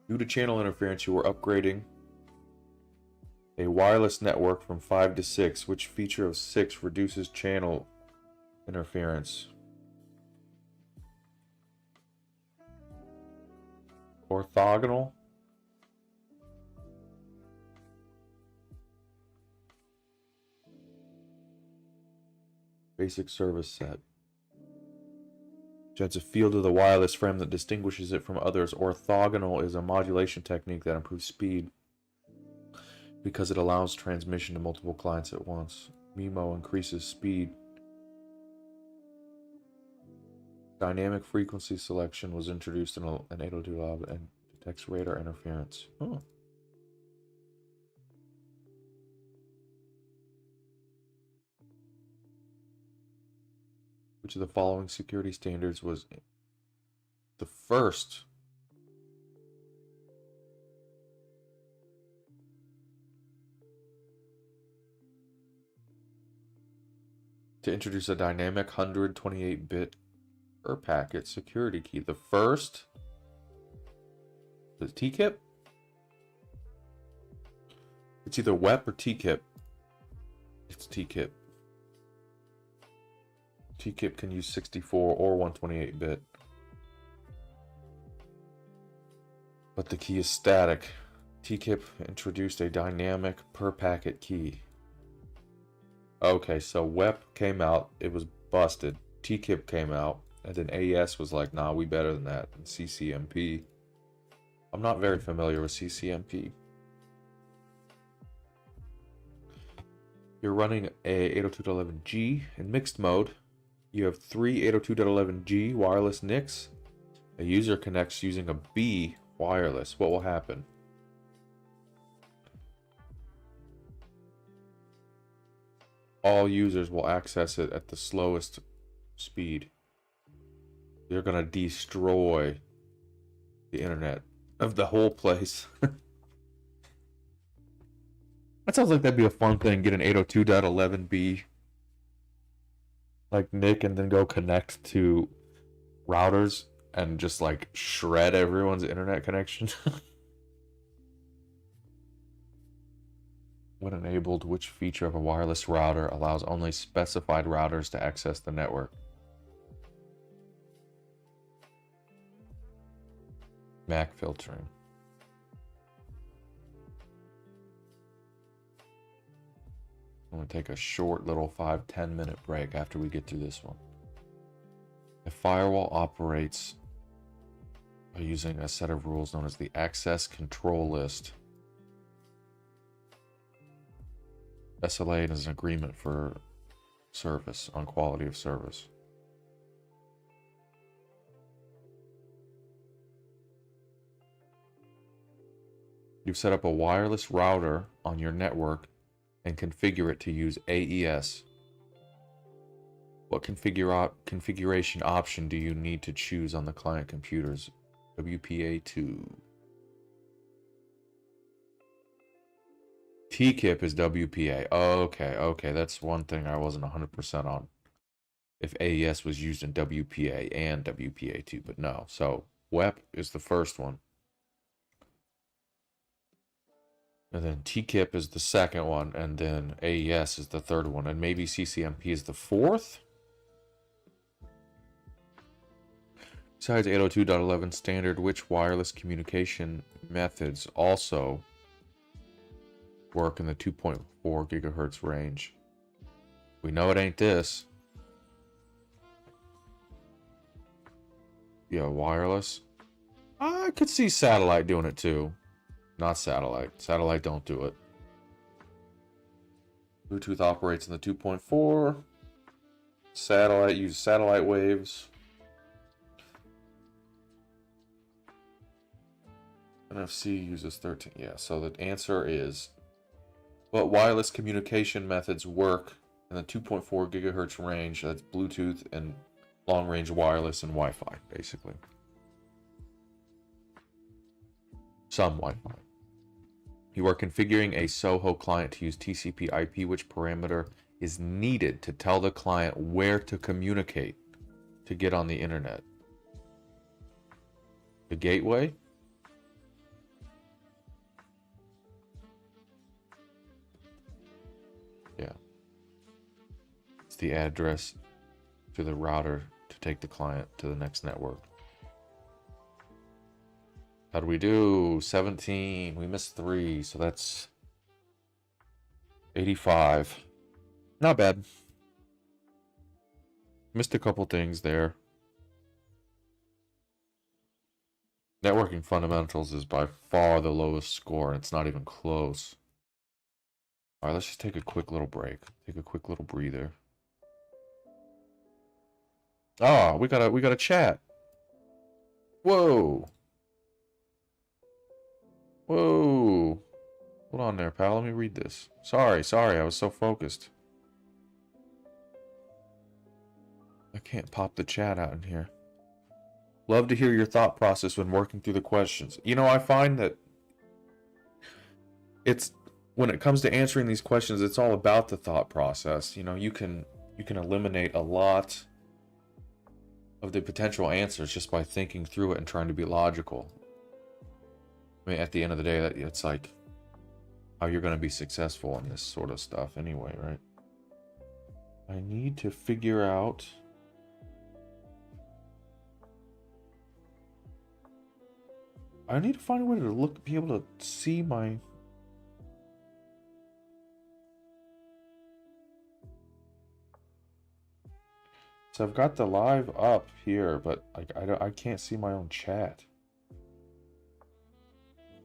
Due to channel interference, you are upgrading a wireless network from 5 to 6. Which feature of 6 reduces channel interference? Orthogonal? Basic service set. Which adds a field to the wireless frame that distinguishes it from others. Orthogonal is a modulation technique that improves speed because it allows transmission to multiple clients at once. MIMO increases speed. Dynamic frequency selection was introduced in an 802 lab and detects radar interference. Oh. Which of the following security standards was the first to introduce a dynamic 128-bit per packet security key? The first? The TKIP? It's either WEP or TKIP. It's TKIP. TKIP can use 64 or 128-bit. But the key is static. TKIP introduced a dynamic per packet key. Okay, so WEP came out, it was busted. TKIP came out, and then AES was like, nah, we better than that. And CCMP. I'm not very familiar with CCMP. You're running a 802.11g in mixed mode. You have 3 802.11g wireless NICs. A user connects using a B wireless. What will happen? All users will access it at the slowest speed. You're gonna destroy the internet of the whole place. That sounds like that'd be a fun thing. Get an 802.11b like NIC and then go connect to routers and just like shred everyone's internet connection. When enabled, which feature of a wireless router allows only specified routers to access the network? MAC filtering. I'm going to take a short little 5-10 minute break after we get through this one. A firewall operates by using a set of rules known as the access control list. SLA is an agreement for service on quality of service. You've set up a wireless router on your network and configure it to use AES. What configuration option do you need to choose on the client computers? WPA2. TKIP is WPA. Okay, that's one thing I wasn't 100% on. If AES was used in WPA and WPA2, but no. So WEP is the first one. And then TKIP is the second one, and then AES is the third one, and maybe CCMP is the fourth? Besides 802.11 standard, which wireless communication methods also work in the 2.4 gigahertz range? We know it ain't this. Yeah, wireless. I could see satellite doing it too. Not satellite. Satellite don't do it. Bluetooth operates in the 2.4. Satellite uses satellite waves. NFC uses 13. Yeah, so the answer is, what wireless communication methods work in the 2.4 gigahertz range? That's Bluetooth and long-range wireless and Wi-Fi, basically. Some Wi-Fi. You are configuring a SOHO client to use TCP IP. Which parameter is needed to tell the client where to communicate to get on the internet? The gateway? Yeah. It's the address to the router to take the client to the next network. How do we do? 17. We missed 3, so that's 85. Not bad. Missed a couple things there. Networking fundamentals is by far the lowest score, and it's not even close. All right, let's just take a quick little break. Take a quick little breather. Ah, we got a chat. Whoa. Whoa. Hold on there, pal. Let me read this. Sorry, I was so focused. I can't pop the chat out in here. Love to hear your thought process when working through the questions. You know, I find that it's when it comes to answering these questions, it's all about the thought process. You know, you can eliminate a lot of the potential answers just by thinking through it and trying to be logical. I mean, at the end of the day, it's like how you're going to be successful in this sort of stuff anyway, right? I need to figure out... I need to find a way to be able to see my... So I've got the live up here, but I can't see my own chat.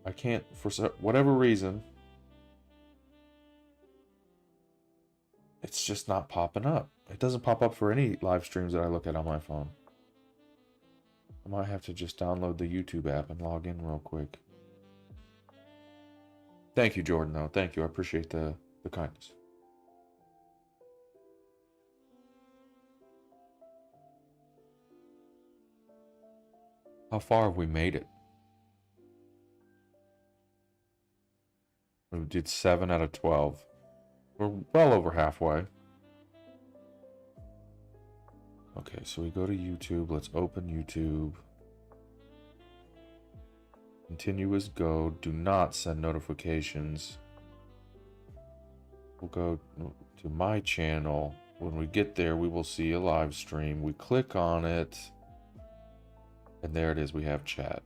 I can't, for whatever reason, it's just not popping up. It doesn't pop up for any live streams that I look at on my phone. I might have to just download the YouTube app and log in real quick. Thank you, Jordan, though. Thank you. I appreciate the kindness. How far have we made it? We did 7 out of 12. We're well over halfway. Okay, so we go to YouTube. Let's open YouTube. Continue as go. Do not send notifications. We'll go to my channel. When we get there, we will see a live stream. We click on it. And there it is. We have chat.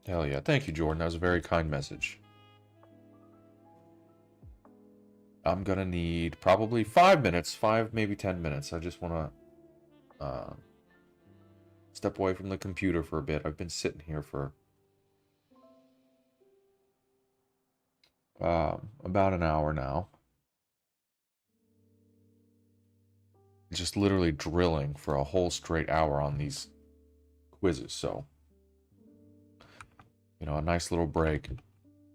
Hell yeah. Thank you, Jordan. That was a very kind message. I'm going to need probably 5 minutes. 5, maybe 10 minutes. I just want to step away from the computer for a bit. I've been sitting here for about an hour now. Just literally drilling for a whole straight hour on these quizzes. So, you know, a nice little break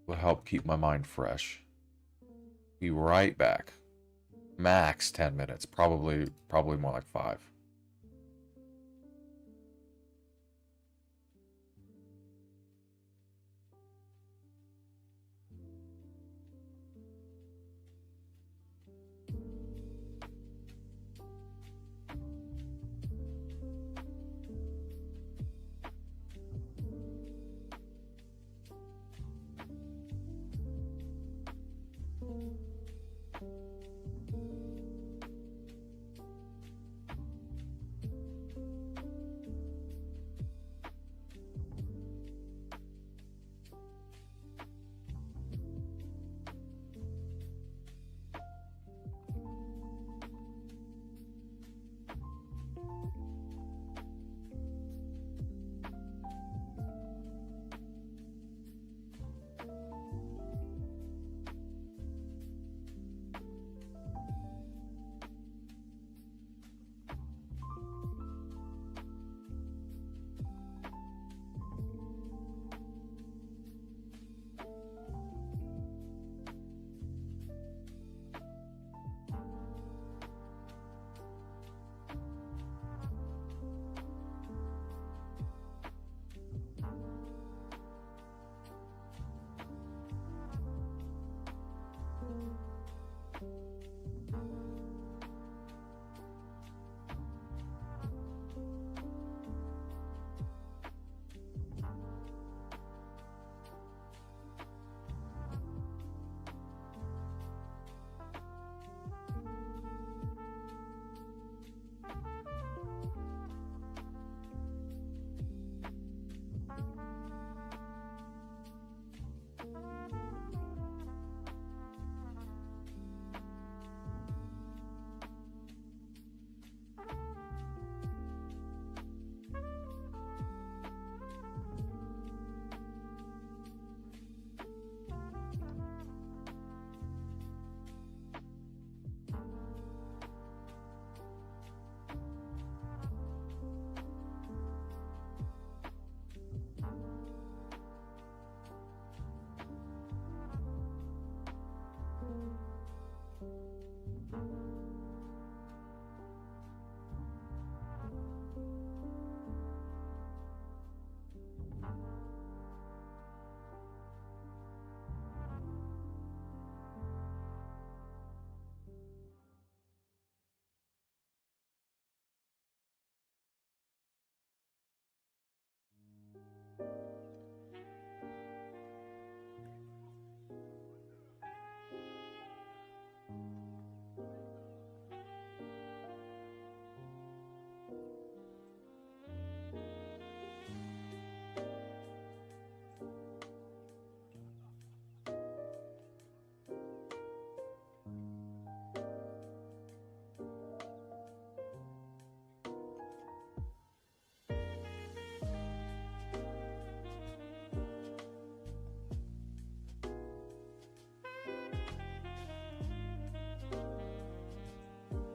will help keep my mind fresh. Be right back. Max 10 minutes. Probably more like 5.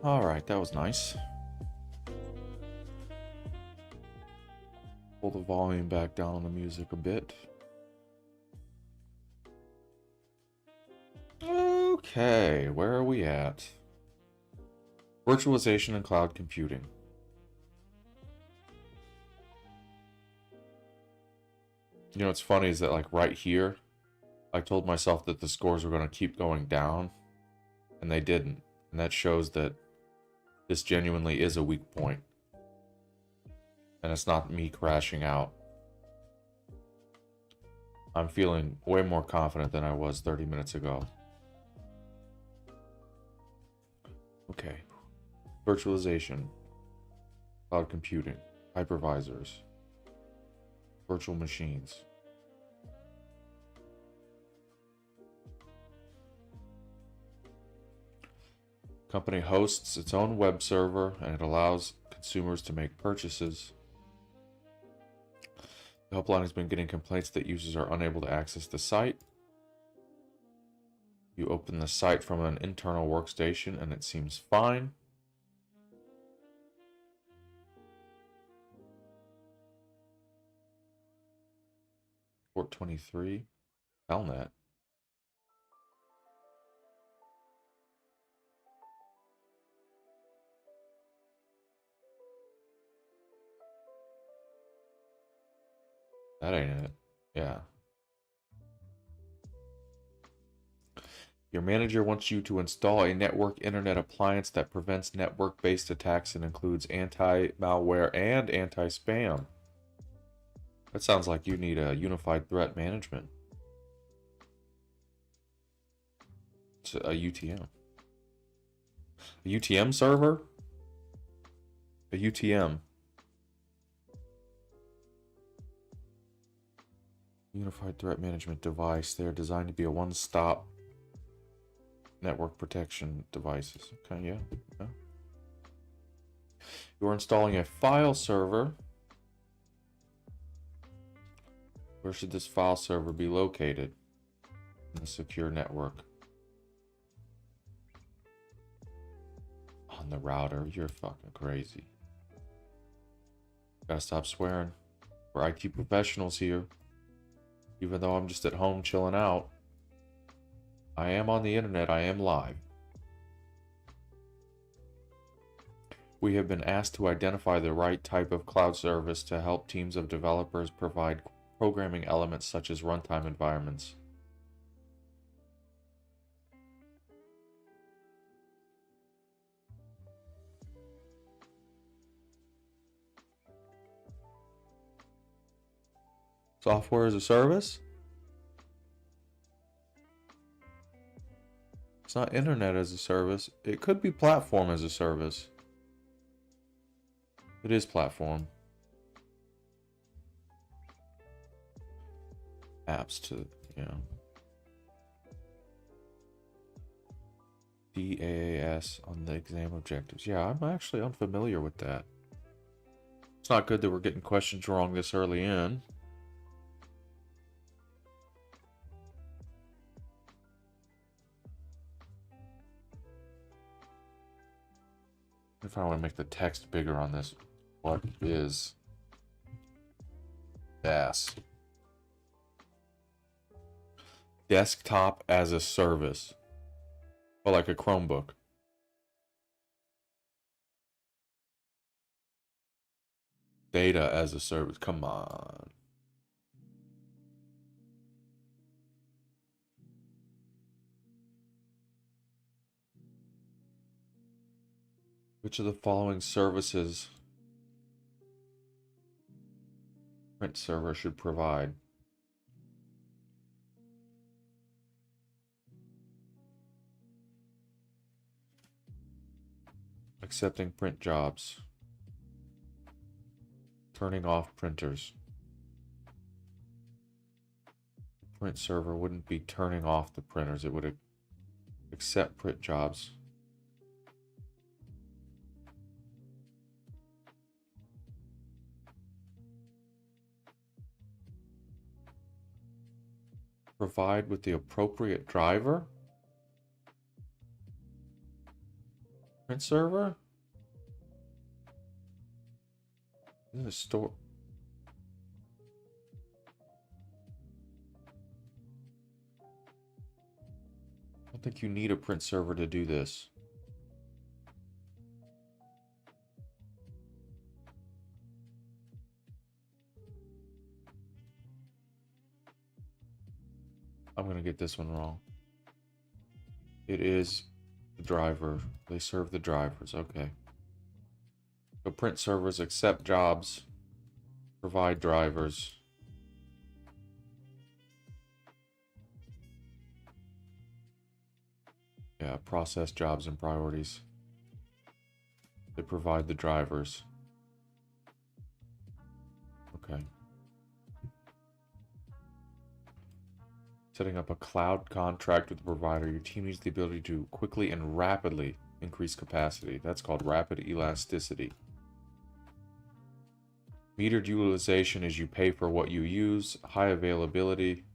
Alright, that was nice. Pull the volume back down on the music a bit. Okay, where are we at? Virtualization and cloud computing. You know what's funny is that, like, right here, I told myself that the scores were going to keep going down, and they didn't. And that shows that this genuinely is a weak point. And it's not me crashing out. I'm feeling way more confident than I was 30 minutes ago. Okay. Virtualization. Cloud computing. Hypervisors. Virtual machines. Company hosts its own web server and it allows consumers to make purchases. The helpline has been getting complaints that users are unable to access the site. You open the site from an internal workstation and it seems fine. Port 23. Telnet. That ain't it. Yeah. Your manager wants you to install a network internet appliance that prevents network-based attacks and includes anti-malware and anti-spam. That sounds like you need a unified threat management. It's a UTM. A UTM server? A UTM. Unified threat management device. They're designed to be a one-stop network protection devices. Okay, yeah. You're installing a file server. Where should this file server be located in the secure network? On the router. You're fucking crazy. Gotta stop swearing. We're IT professionals here. Even though I'm just at home chilling out, I am on the internet. I am live. We have been asked to identify the right type of cloud service to help teams of developers provide programming elements such as runtime environments. Software as a service? It's not internet as a service. It could be platform as a service. It is platform. Apps to, yeah. DAAS on the exam objectives. Yeah, I'm actually unfamiliar with that. It's not good that we're getting questions wrong this early in. If I want to make the text bigger on this, what is DAS? Desktop as a service. Or like a Chromebook. Data as a service. Come on. Which of the following services print server should provide? Accepting print jobs. Turning off printers. Print server wouldn't be turning off the printers. It would accept print jobs. Provide with the appropriate driver. Print server? In the store. I don't think you need a print server to do this. I'm gonna get this one wrong. It is the driver. They serve the drivers. Okay. So print servers accept jobs, provide drivers. Yeah, process jobs and priorities. They provide the drivers. Okay. Setting up a cloud contract with the provider. Your team needs the ability to quickly and rapidly increase capacity. That's called rapid elasticity. Metered utilization is you pay for what you use. High availability.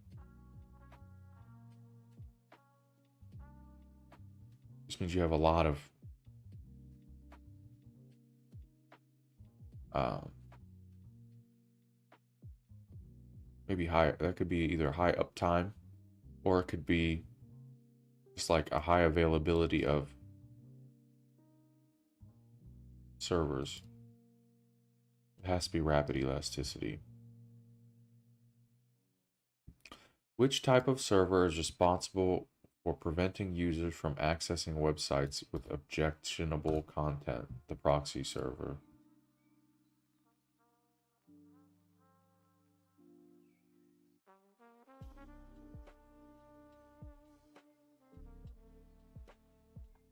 This means you have a lot of maybe high. That could be either high uptime, or it could be just like a high availability of servers. It has to be rapid elasticity. Which type of server is responsible for preventing users from accessing websites with objectionable content? The proxy server.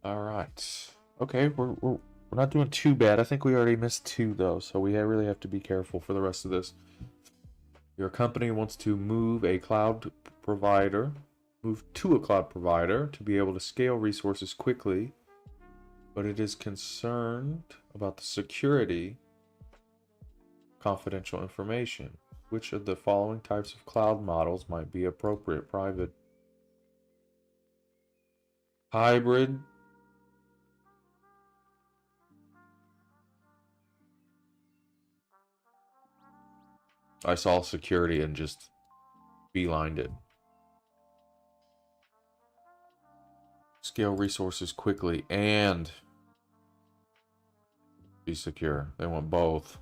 All right. Okay, we're not doing too bad. I think we already missed 2 though, so we really have to be careful for the rest of this. Your company wants to move to a cloud provider to be able to scale resources quickly, but it is concerned about the security, confidential information. Which of the following types of cloud models might be appropriate? Private, hybrid, I saw security and just beelined it. Scale resources quickly and be secure. They want both.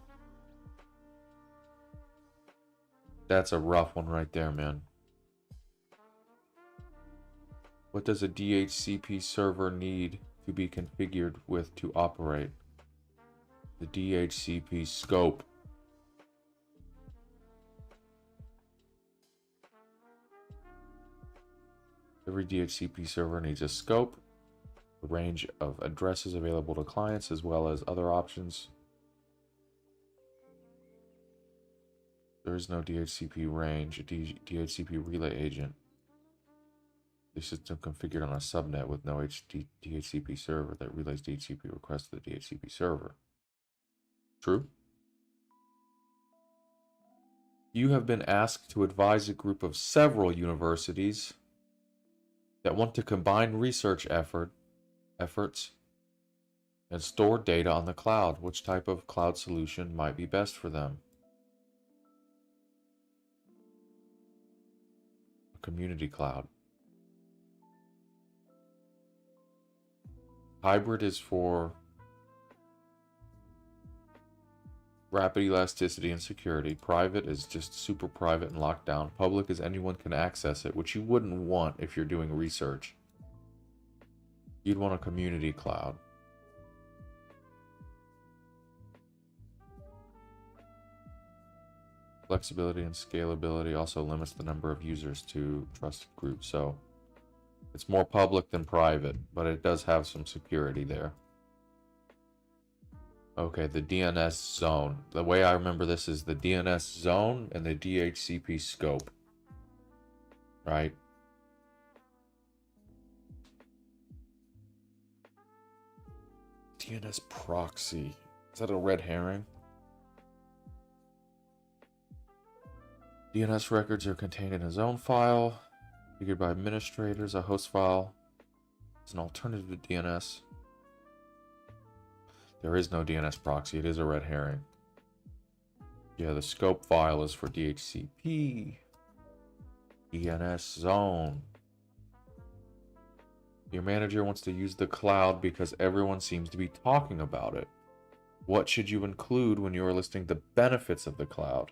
That's a rough one right there, man. What does a DHCP server need to be configured with to operate? The DHCP scope. Every DHCP server needs a scope, a range of addresses available to clients, as well as other options. There is no DHCP range, a DHCP relay agent. The system configured on a subnet with no DHCP server that relays DHCP requests to the DHCP server. True. You have been asked to advise a group of several universities that want to combine research efforts and store data on the cloud. Which type of cloud solution might be best for them? A community cloud. Hybrid is for rapid elasticity and security. Private is just super private and locked down. Public is anyone can access it, which you wouldn't want if you're doing research. You'd want a community cloud. Flexibility and scalability also limits the number of users to trusted groups. So it's more public than private, but it does have some security there. Okay, the DNS zone. The way I remember this is the DNS zone and the DHCP scope. Right? DNS proxy. Is that a red herring? DNS records are contained in a zone file, configured by administrators. A host file is an alternative to DNS. There is no DNS proxy. It is a red herring. Yeah, the scope file is for DHCP. DNS zone. Your manager wants to use the cloud because everyone seems to be talking about it. What should you include when you are listing the benefits of the cloud?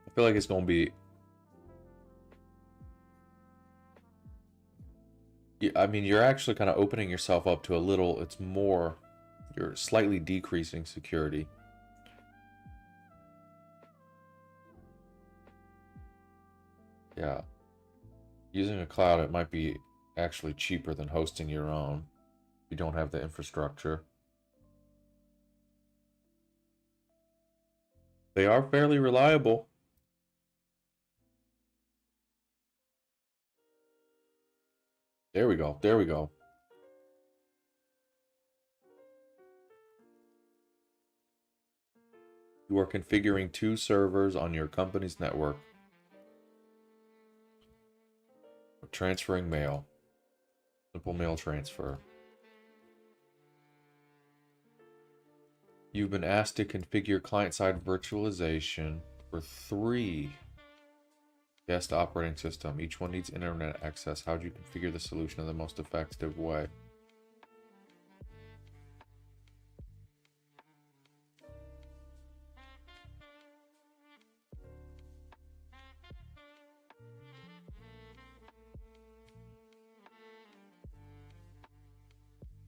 I feel like it's going to be... I mean, you're actually kind of opening yourself up to a little... It's more... You're slightly decreasing security. Yeah. Using a cloud, it might be actually cheaper than hosting your own. You don't have the infrastructure. They are fairly reliable. There we go. There we go. You are configuring 2 servers on your company's network. Transferring mail. Simple mail transfer. You've been asked to configure client-side virtualization for 3 guest operating system. Each one needs internet access. How do you configure the solution in the most effective way?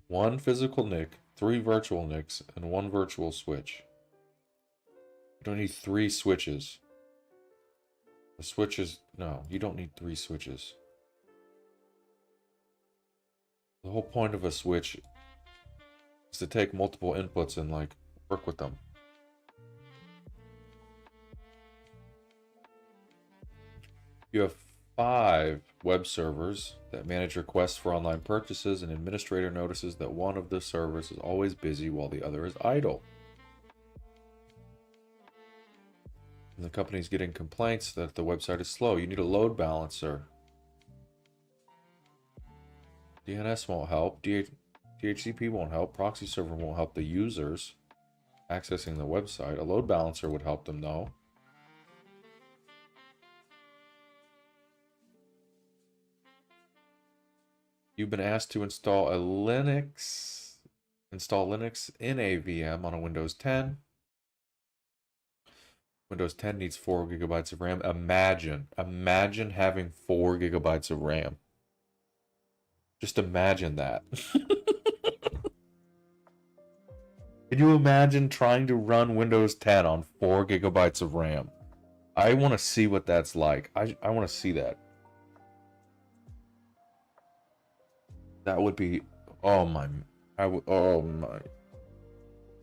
One physical NIC, 3 virtual NICs, and 1 virtual switch. You don't need 3 switches. The switches... No, you don't need 3 switches. The whole point of a switch is to take multiple inputs and, like, work with them. You have 5 web servers that manage requests for online purchases. An administrator notices that one of the servers is always busy while the other is idle. And the company's getting complaints that the website is slow. You need a load balancer. DNS won't help. DHCP won't help. Proxy server won't help the users accessing the website. A load balancer would help them though. You've been asked to install Linux in a VM on a Windows 10. Windows 10 needs 4 gigabytes of RAM. Imagine having 4 gigabytes of RAM. Just imagine that. Can you imagine trying to run Windows 10 on 4 gigabytes of RAM? I want to see what that's like. I want to see that. That would be, oh my, oh my.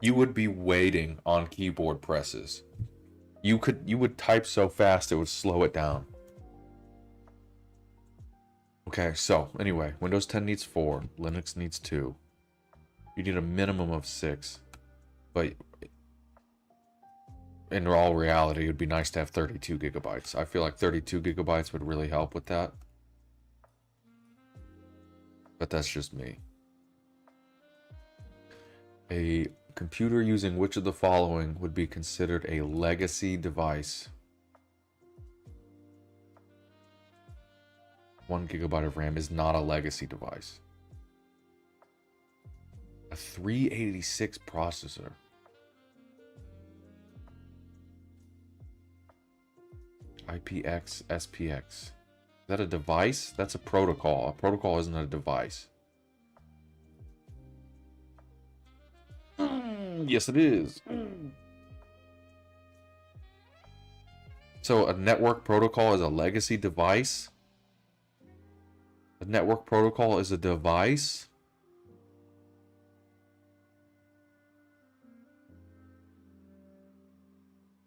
You would be waiting on keyboard presses. You would type so fast it would slow it down. Okay, so anyway, Windows 10 needs 4, Linux needs 2. You need a minimum of 6. But in all reality, it would be nice to have 32 gigabytes. I feel like 32 gigabytes would really help with that. But that's just me. A computer using which of the following would be considered a legacy device? 1 gigabyte of RAM is not a legacy device. A 386 processor. IPX, SPX. Is that a device? That's a protocol. A protocol isn't a device. Yes, it is. So a network protocol is a legacy device? A network protocol is a device?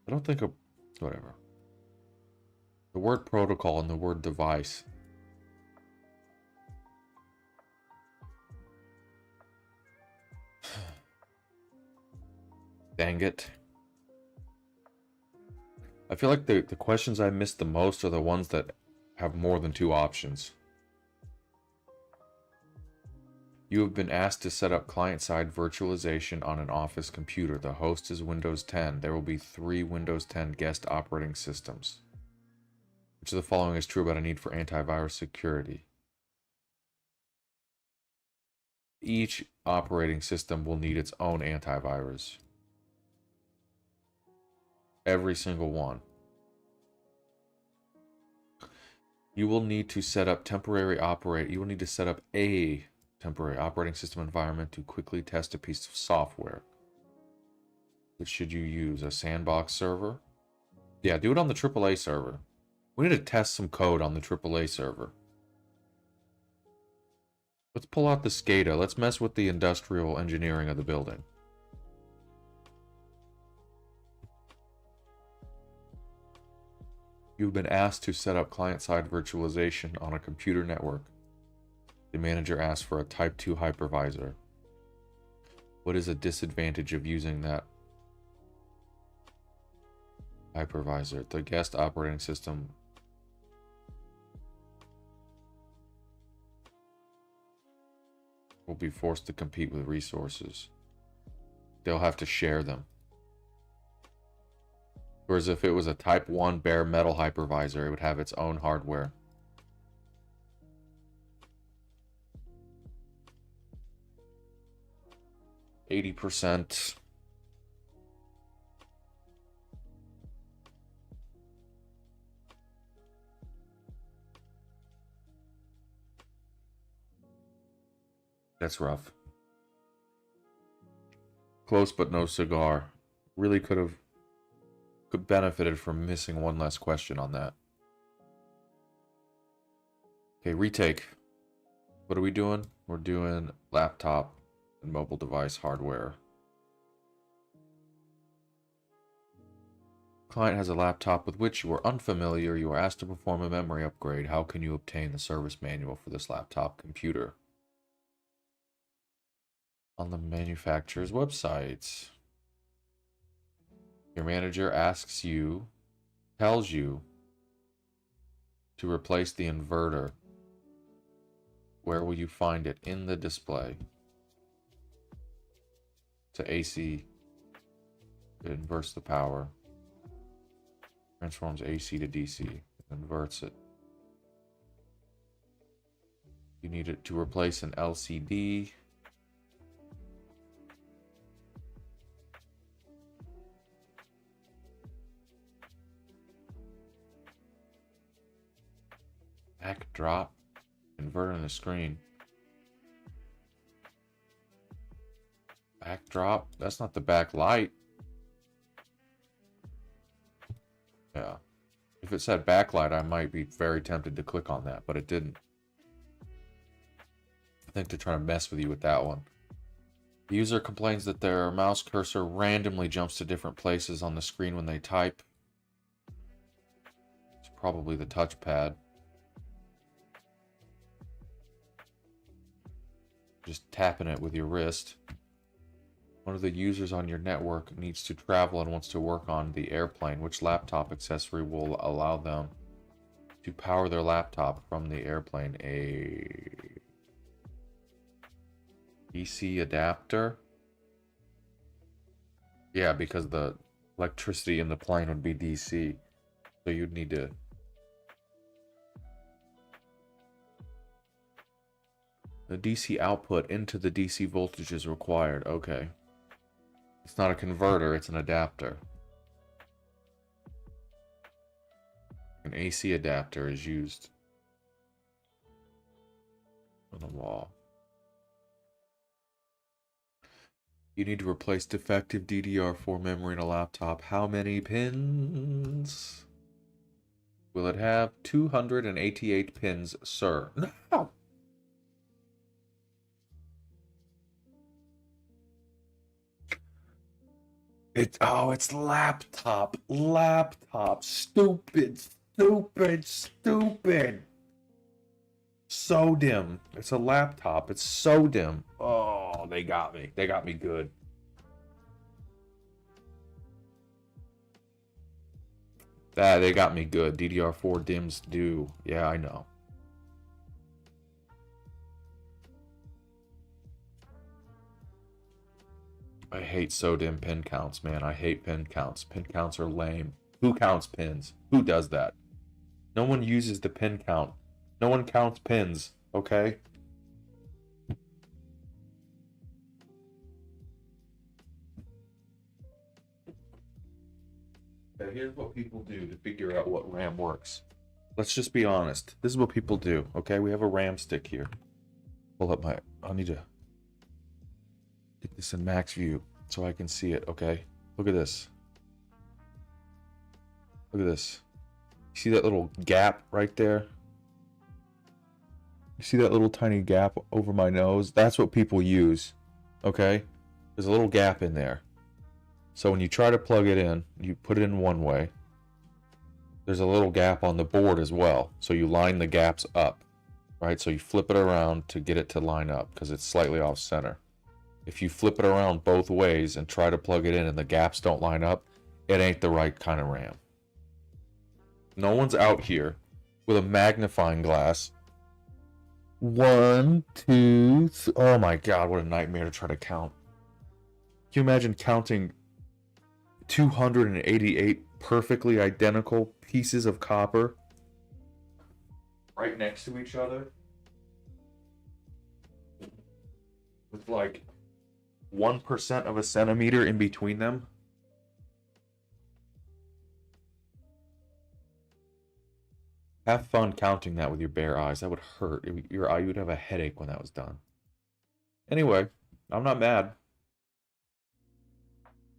I don't think whatever. The word protocol and the word device. Dang it. I feel like the questions I missed the most are the ones that have more than 2 options. You have been asked to set up client-side virtualization on an Office computer. The host is Windows 10. There will be 3 Windows 10 guest operating systems. Which of the following is true about a need for antivirus security? Each operating system will need its own antivirus. Every single one. You will need to set up you will need to set up a temporary operating system environment to quickly test a piece of software. Which should you use? A sandbox server? Yeah, do it on the AAA server. We need to test some code on the AAA server. Let's pull out the SCADA. Let's mess with the industrial engineering of the building. You've been asked to set up client-side virtualization on a computer network. The manager asked for a Type 2 hypervisor. What is a disadvantage of using that hypervisor? The guest operating system will be forced to compete with resources. They'll have to share them. Whereas if it was a Type 1 bare metal hypervisor, it would have its own hardware. %. That's rough. Close but no cigar. Really could benefited from missing one less question on that. Okay, retake. What are we doing? We're doing laptop and mobile device hardware. Client has a laptop with which you are unfamiliar. You are asked to perform a memory upgrade. How can you obtain the service manual for this laptop computer? On the manufacturer's website. Your manager tells you to replace the inverter. Where will you find it? In the display. To AC. It inverts the power. Transforms AC to DC. Inverts it. You need it to replace an LCD. Backdrop. Inverting the screen. Backdrop? That's not the backlight. Yeah. If it said backlight, I might be very tempted to click on that, but it didn't. I think they're trying to mess with you with that one. The user complains that their mouse cursor randomly jumps to different places on the screen when they type. It's probably the touchpad. Just tapping it with your wrist. One of the users on your network needs to travel and wants to work on the airplane. Which laptop accessory will allow them to power their laptop from the airplane? A DC adapter? Yeah, because the electricity in the plane would be DC. So you'd need to... The DC output into the DC voltage is required. Okay. It's not a converter, it's an adapter. An AC adapter is used on the wall. You need to replace defective DDR4 memory in a laptop. How many pins? Will it have? 288 pins, sir. No! It's laptop. Stupid. So dim. It's a laptop. It's so dim. Oh, they got me. They got me good. They got me good. DDR4 dims do. Yeah, I know. I hate SODIMM pin counts, man. I hate pin counts. Pin counts are lame. Who counts pins? Who does that? No one uses the pin count. No one counts pins, okay? Okay, here's what people do to figure out what RAM works. Let's just be honest. This is what people do, okay? We have a RAM stick here. Pull up my... I need to get this in max view so I can see it, okay? Look at this. Look at this. You see that little gap right there? You see that little tiny gap over my nose? That's what people use, okay? There's a little gap in there. So when you try to plug it in, you put it in one way. There's a little gap on the board as well. So you line the gaps up, right? So you flip it around to get it to line up because it's slightly off center. If you flip it around both ways and try to plug it in and the gaps don't line up, it ain't the right kind of RAM. No one's out here with a magnifying glass. 1, 2, oh my god, what a nightmare to try to count. Can you imagine counting 288 perfectly identical pieces of copper right next to each other with like 1% of a centimeter in between them? Have fun counting that with your bare eyes. That would hurt. Your eye, you'd have a headache when that was done. Anyway, I'm not mad.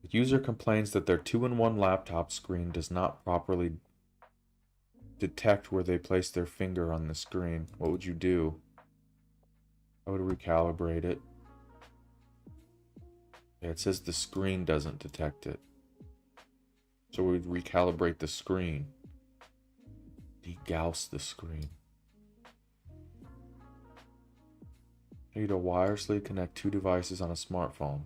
The user complains that their 2-in-1 laptop screen does not properly detect where they place their finger on the screen. What would you do? I would recalibrate it. Yeah, it says the screen doesn't detect it. So we'd recalibrate the screen. Degauss the screen. You need to wirelessly connect 2 devices on a smartphone.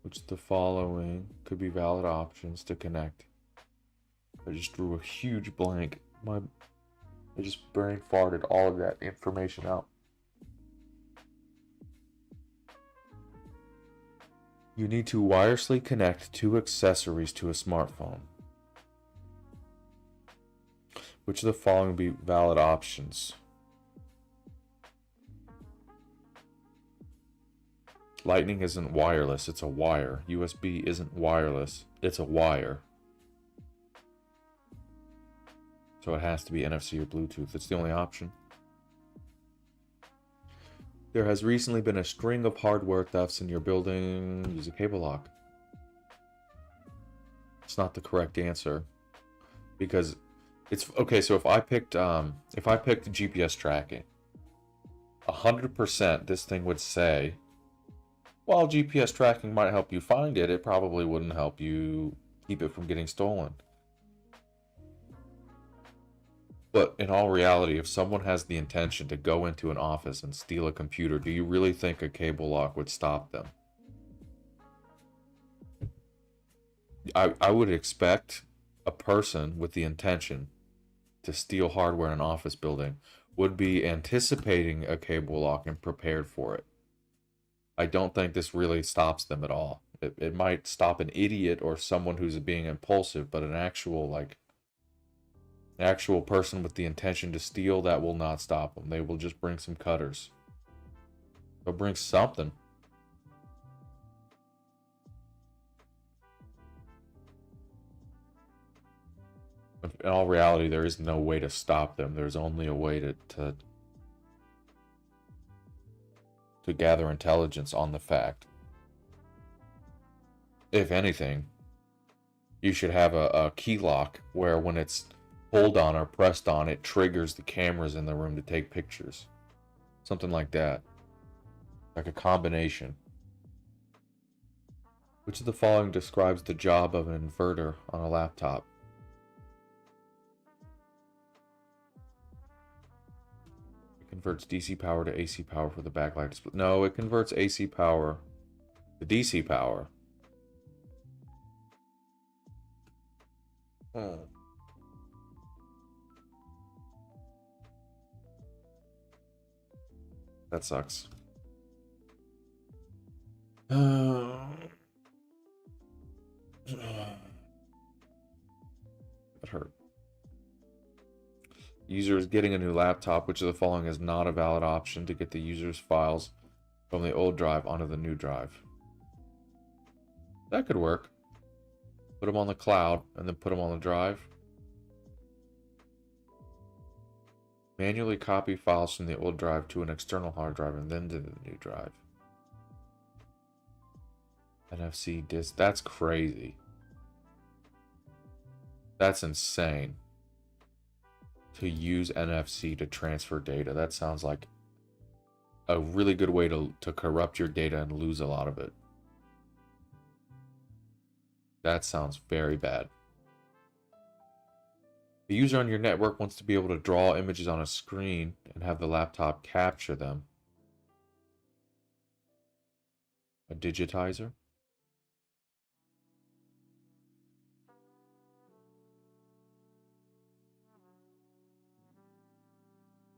Which the following could be valid options to connect. I just drew a huge blank. I just brain farted all of that information out. You need to wirelessly connect 2 accessories to a smartphone. Which of the following would be valid options? Lightning isn't wireless, it's a wire. USB isn't wireless, it's a wire. So it has to be NFC or Bluetooth. It's the only option. There has recently been a string of hardware thefts in your building. Use a cable lock. It's not the correct answer. Because it's okay, so if I picked GPS tracking, 100% this thing would say, while GPS tracking might help you find it, it probably wouldn't help you keep it from getting stolen. But in all reality, if someone has the intention to go into an office and steal a computer, do you really think a cable lock would stop them? I would expect a person with the intention to steal hardware in an office building would be anticipating a cable lock and prepared for it. I don't think this really stops them at all. It might stop an idiot or someone who's being impulsive, but an actual person with the intention to steal, that will not stop them. They will just bring some cutters. They'll bring something. In all reality, there is no way to stop them. There's only a way to gather intelligence on the fact. If anything, you should have a key lock where when it's pulled on or pressed on, it triggers the cameras in the room to take pictures. Something like that. Like a combination. Which of the following describes the job of an inverter on a laptop? It converts DC power to AC power for the backlight display. No, it converts AC power to DC power. That sucks. That hurt. User is getting a new laptop. Which of the following is not a valid option to get the user's files from the old drive onto the new drive? That could work. Put them on the cloud and then put them on the drive. Manually copy files from the old drive to an external hard drive and then to the new drive. NFC disk. That's crazy. That's insane. To use NFC to transfer data. That sounds like a really good way to corrupt your data and lose a lot of it. That sounds very bad. The user on your network wants to be able to draw images on a screen and have the laptop capture them. A digitizer?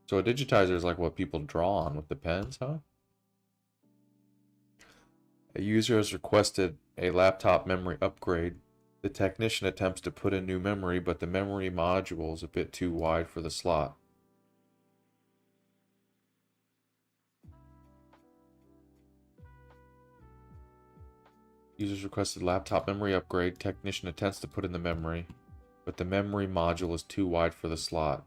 So a digitizer is like what people draw on with the pens, huh? A user has requested a laptop memory upgrade. The technician attempts to put in new memory, but the memory module is a bit too wide for the slot. User's requested laptop memory upgrade. Technician attempts to put in the memory, but the memory module is too wide for the slot.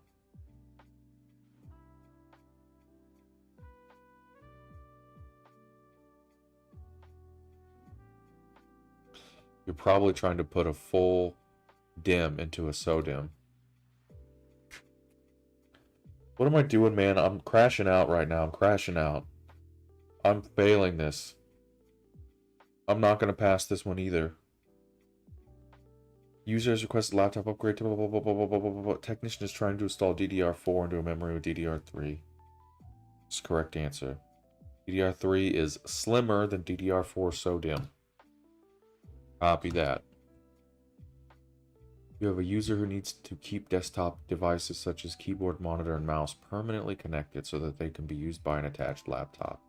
You're probably trying to put a full DIMM into a SODIMM. What am I doing, man? I'm crashing out right now. I'm crashing out. I'm failing this. I'm not going to pass this one either. User has requested laptop upgrade to blah, blah, blah, blah, blah, blah, blah, blah. Technician is trying to install DDR4 into a memory with DDR3. That's the correct answer. DDR3 is slimmer than DDR4 SODIMM. Copy that. You have a user who needs to keep desktop devices such as keyboard, monitor, and mouse permanently connected so that they can be used by an attached laptop.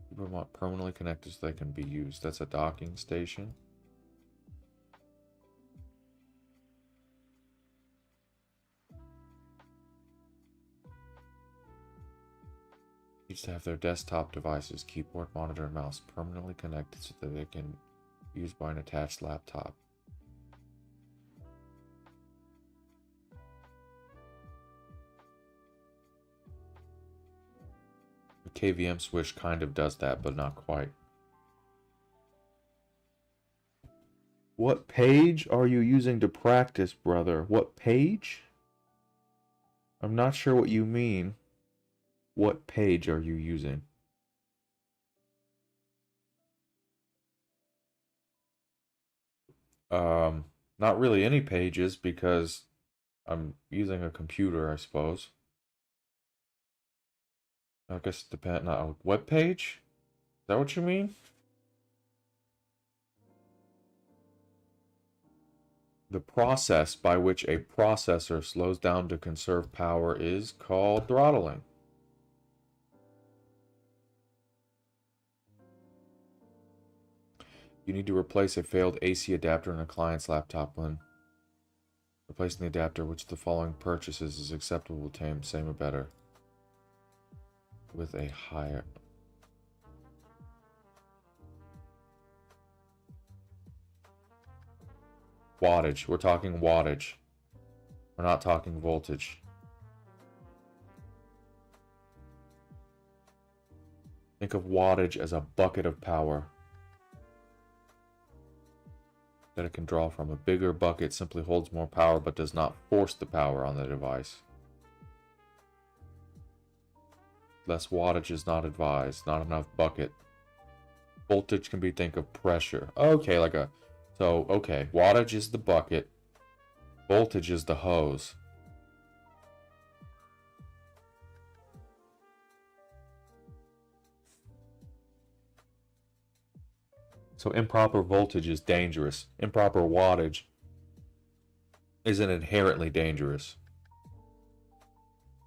Keyboard permanently connected so they can be used. That's a docking station. Needs to have their desktop devices, keyboard, monitor, and mouse permanently connected so that they can be used by an attached laptop. The KVM switch kind of does that, but not quite. What page are you using to practice, brother? What page? I'm not sure what you mean. What page are you using? Not really any pages because I'm using a computer, I suppose. I guess it depends. Not a web page? Is that what you mean? The process by which a processor slows down to conserve power is called throttling. You need to replace a failed AC adapter in a client's laptop. When replacing the adapter, which of the following purchases is acceptable to obtain same or better with a higher wattage. We're talking wattage. We're not talking voltage. Think of wattage as a bucket of power that it can draw from. A bigger bucket simply holds more power but does not force the power on the device. Less wattage is not advised. Not enough bucket. Voltage can be, think of pressure. Okay, like a... So, okay. Wattage is the bucket. Voltage is the hose. So improper voltage is dangerous. Improper wattage isn't inherently dangerous.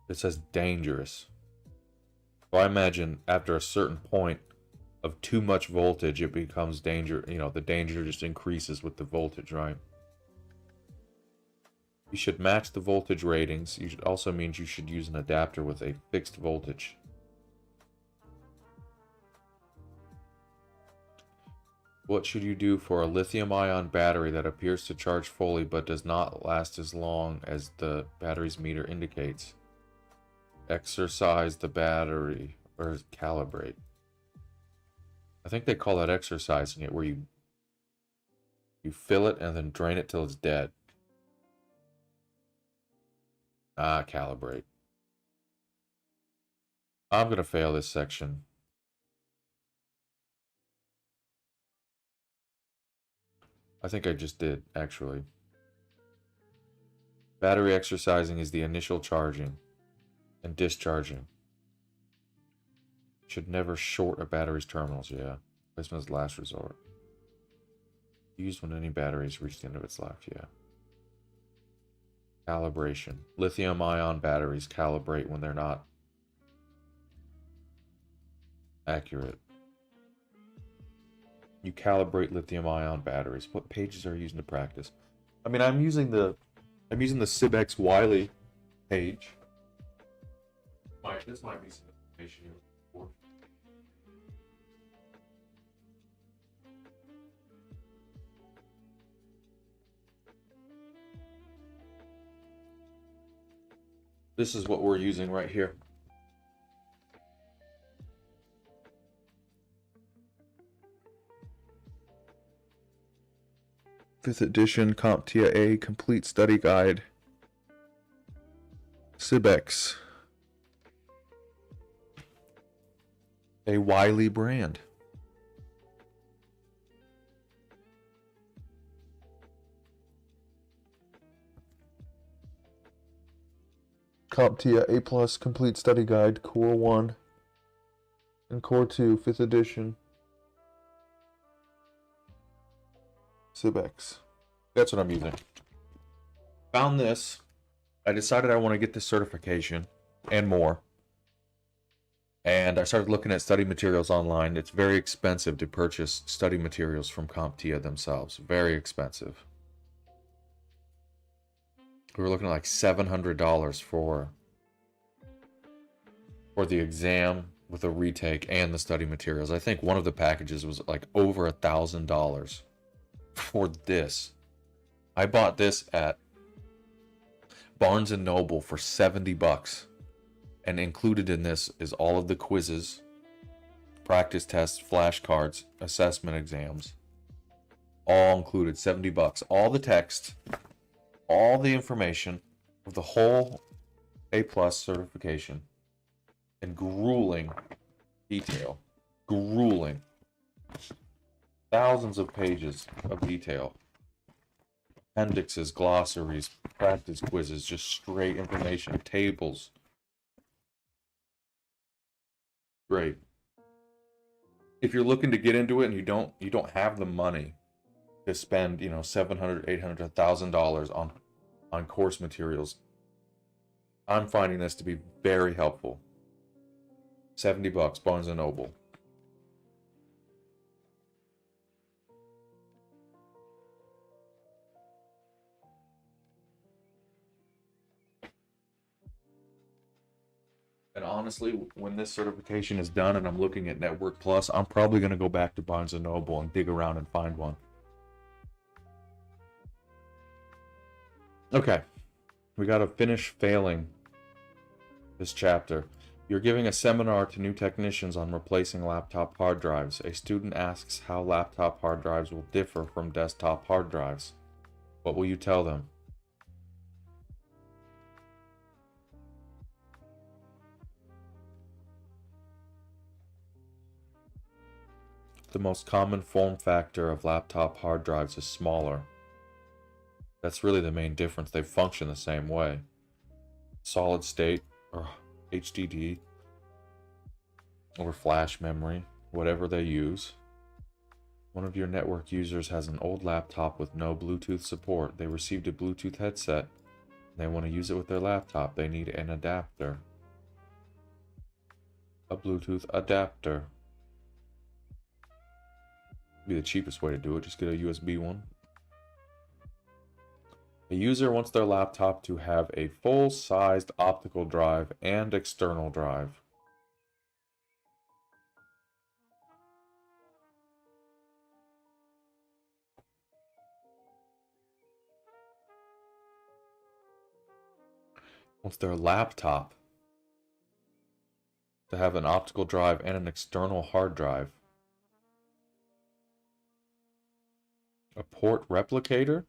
It says dangerous. So I imagine after a certain point of too much voltage, it becomes danger. You know, the danger just increases with the voltage, right? You should match the voltage ratings. You should also means you should use an adapter with a fixed voltage. What should you do for a lithium-ion battery that appears to charge fully but does not last as long as the battery's meter indicates? Exercise the battery or calibrate. I think they call that exercising it, where you fill it and then drain it till it's dead. Calibrate. I'm gonna fail this section. I think I just did, actually. Battery exercising is the initial charging and discharging. Should never short a battery's terminals, yeah. Placement is last resort. Used when any batteries reach the end of its life, yeah. Calibration. Lithium-ion batteries calibrate when they're not accurate. You calibrate lithium-ion batteries. What pages are you using to practice? I mean, I'm using the Cibex Wiley page. This might be some information you're looking for. This is what we're using right here. Fifth edition CompTIA Complete Study Guide. Cibex. A Wiley brand. CompTIA A+ Complete Study Guide, Core 1 and Core 2, 5th edition. Cibex. That's what I'm using. Found this. I decided I want to get this certification and more. And I started looking at study materials online. It's very expensive to purchase study materials from CompTIA themselves. Very expensive. We were looking at like $700 for the exam with a retake and the study materials. I think one of the packages was like over $1,000 for this. I bought this at Barnes & Noble for $70. And included in this is all of the quizzes, practice tests, flashcards, assessment exams. All included, $70. All the text, all the information of the whole A+ certification, and grueling detail. Grueling. Thousands of pages of detail. Appendixes, glossaries, practice quizzes, just straight information, tables. Great. If you're looking to get into it and you don't have the money to spend, you know, $700, $800, $1,000 on course materials, I'm finding this to be very helpful. $70, Barnes & Noble. And honestly, when this certification is done and I'm looking at Network Plus, I'm probably going to go back to Barnes & Noble and dig around and find one. Okay. We got to finish failing this chapter. You're giving a seminar to new technicians on replacing laptop hard drives. A student asks how laptop hard drives will differ from desktop hard drives. What will you tell them? The most common form factor of laptop hard drives is smaller. That's really the main difference. They function the same way. Solid state or HDD or flash memory, whatever they use. One of your network users has an old laptop with no Bluetooth support. They received a Bluetooth headset. They want to use it with their laptop. They need an adapter. a Bluetooth adapter. Be the cheapest way to do it. Just get a USB one. A user wants their laptop to have a full-sized optical drive and external drive. Wants their laptop to have an optical drive and an external hard drive. A port replicator?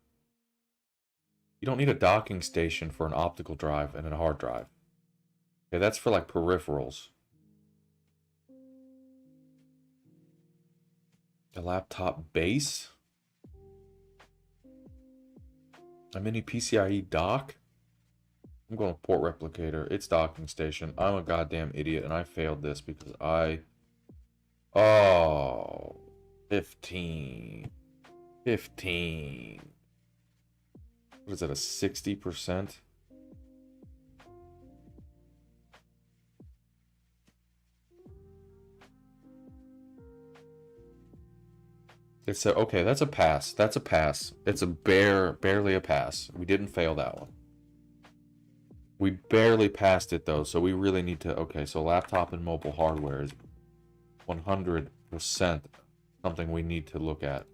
You don't need a docking station for an optical drive and a hard drive. Okay, that's for like peripherals. A laptop base? A mini PCIe dock? I'm going with port replicator. It's docking station. I'm a goddamn idiot and I failed this because Oh, 15. 15. What is that, a 60%? It's a, okay, that's a pass. That's a pass. It's a barely a pass. We didn't fail that one. We barely passed it though, so we really need to, okay, so laptop and mobile hardware is 100% something we need to look at.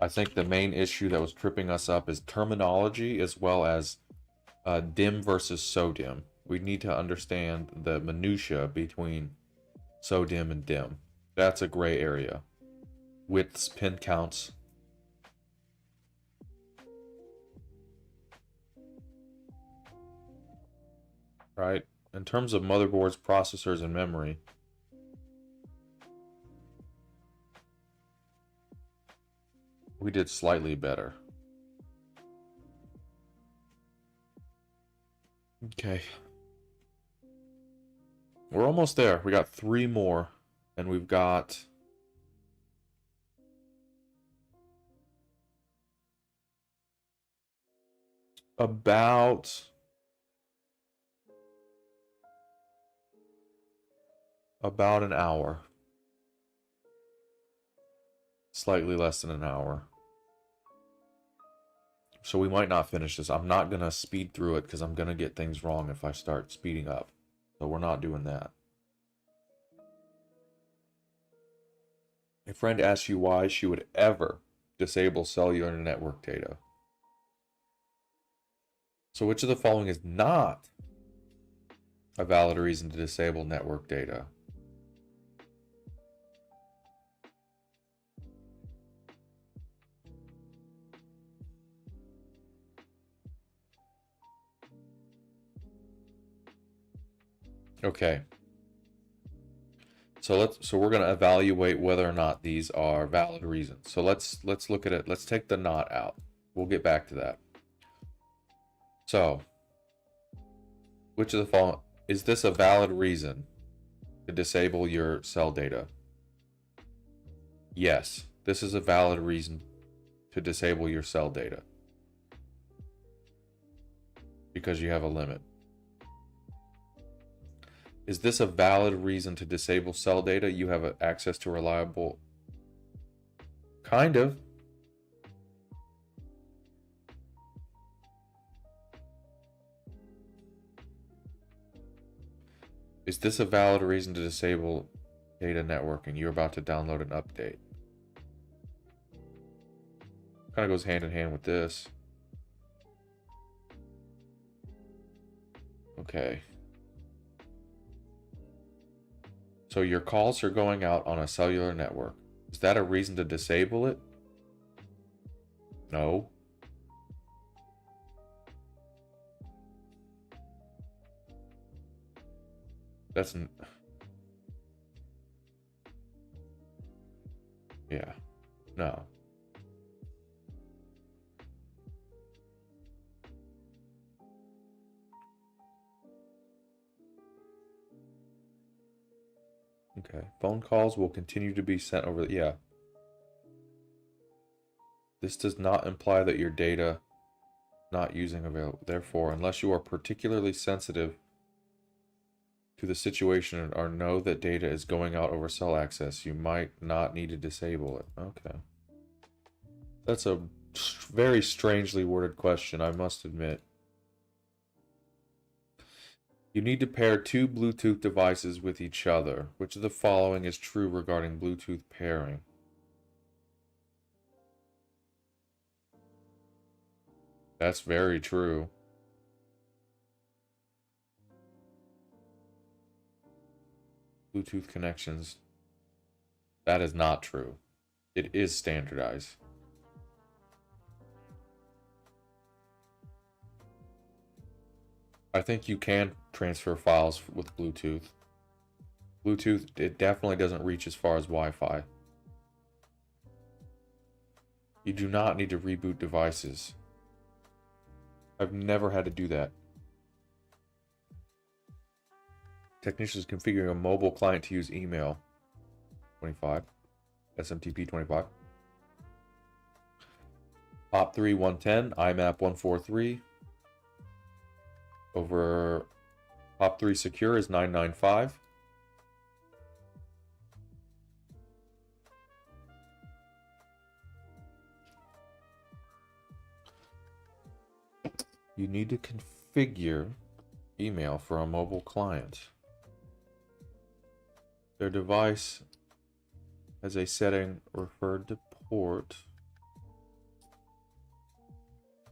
I think the main issue that was tripping us up is terminology as well as DIM versus SODIMM. We need to understand the minutia between SODIMM and DIM. That's a gray area. Widths, pin counts. Right? In terms of motherboards, processors, and memory, we did slightly better. Okay. We're almost there. We got 3 more, and we've got about an hour. Slightly less than an hour. So we might not finish this. I'm not going to speed through it because I'm going to get things wrong if I start speeding up. So we're not doing that. A friend asks you why she would ever disable cellular network data. So which of the following is not a valid reason to disable network data? Okay. So we're going to evaluate whether or not these are valid reasons. So let's look at it. Let's take the not out. We'll get back to that. So, which of the following is this a valid reason to disable your cell data? Yes, this is a valid reason to disable your cell data because you have a limit. Is this a valid reason to disable cell data? You have access to reliable... Kind of. Is this a valid reason to disable data networking? You're about to download an update. Kind of goes hand in hand with this. Okay. So your calls are going out on a cellular network. Is that a reason to disable it? No. That's... Yeah. No. Okay. Phone calls will continue to be sent over... Yeah. This does not imply that your data not using available. Therefore, unless you are particularly sensitive to the situation or know that data is going out over cell access, you might not need to disable it. Okay. That's a very strangely worded question, I must admit. You need to pair two Bluetooth devices with each other. Which of the following is true regarding Bluetooth pairing? That's very true. Bluetooth connections. That is not true. It is standardized. I think you can transfer files with Bluetooth. Bluetooth, it definitely doesn't reach as far as Wi-Fi. You do not need to reboot devices. I've never had to do that. Technicians configuring a mobile client to use email. 25. SMTP 25. POP3 110, IMAP 143. Over POP3 secure is 995. You need to configure email for a mobile client. Their device has a setting referred to port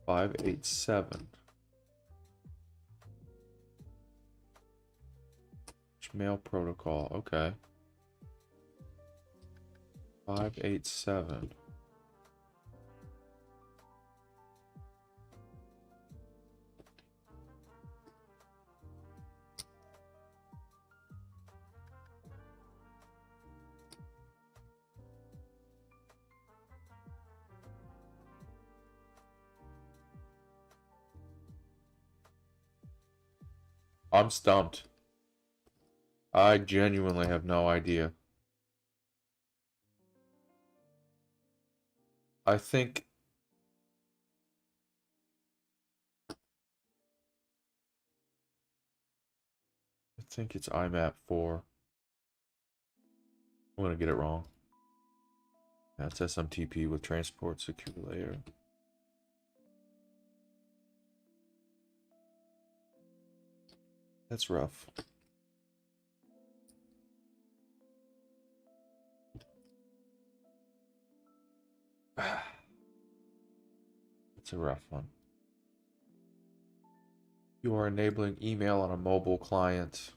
587. Mail protocol, okay. 587. I'm stumped. I genuinely have no idea. I think it's IMAP 4. I'm gonna get it wrong. That's SMTP with transport secure layer. That's rough. It's a rough one. You are enabling email on a mobile client.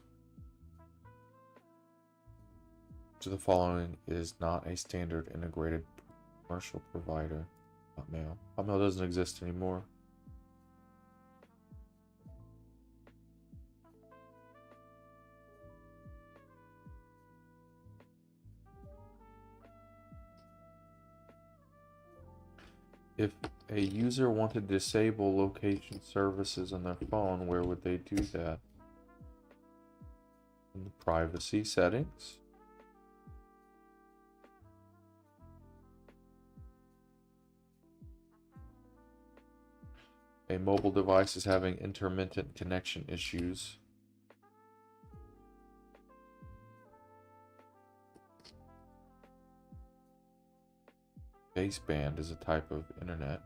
Which of the following is not a standard integrated commercial provider? Hotmail. Hotmail doesn't exist anymore. If a user wanted to disable location services on their phone, where would they do that? In the privacy settings. A mobile device is having intermittent connection issues. Baseband is a type of internet.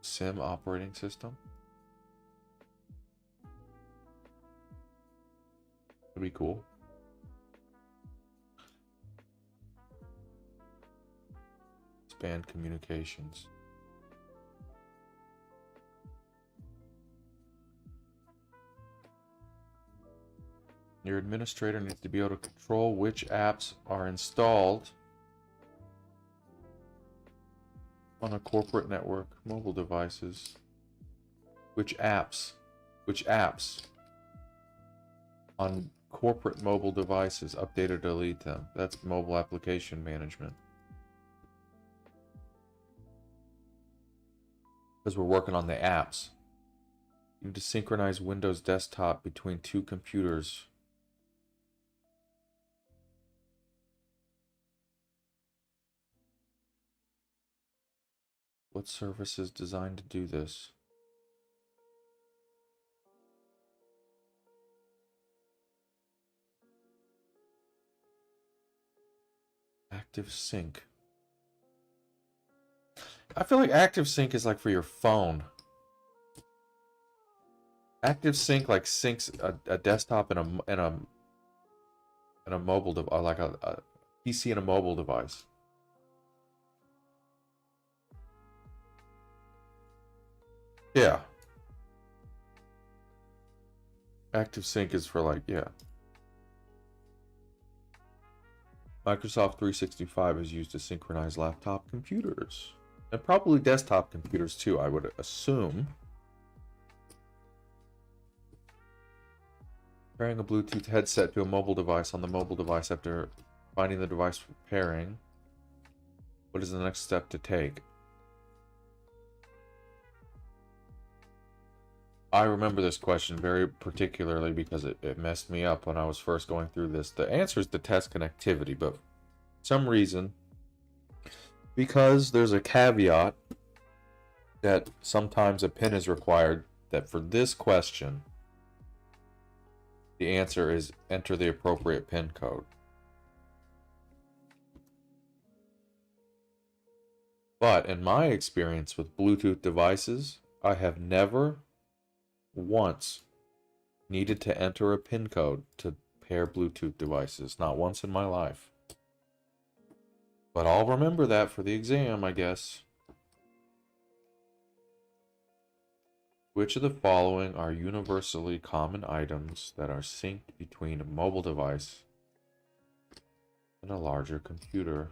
SIM operating system. That'd be cool. Band communications. Your administrator needs to be able to control which apps are installed on a corporate network, mobile devices. Which apps on corporate mobile devices, update or delete them. That's mobile application management. Because we're working on the apps. You need to synchronize Windows desktop between two computers. What service is designed to do this? Active Sync. I feel like Active Sync is like for your phone. Active Sync like syncs a desktop and a mobile device, like a PC and a mobile device. Yeah. Active Sync is for like, yeah. Microsoft 365 is used to synchronize laptop computers. And probably desktop computers too, I would assume. Pairing a Bluetooth headset to a mobile device on the mobile device after finding the device for pairing. What is the next step to take? I remember this question very particularly because it messed me up when I was first going through this. The answer is to test connectivity, but for some reason, because there's a caveat that sometimes a PIN is required, that for this question, the answer is enter the appropriate PIN code. But in my experience with Bluetooth devices, I have never once needed to enter a PIN code to pair Bluetooth devices. Not once in my life. But I'll remember that for the exam, I guess. Which of the following are universally common items that are synced between a mobile device and a larger computer?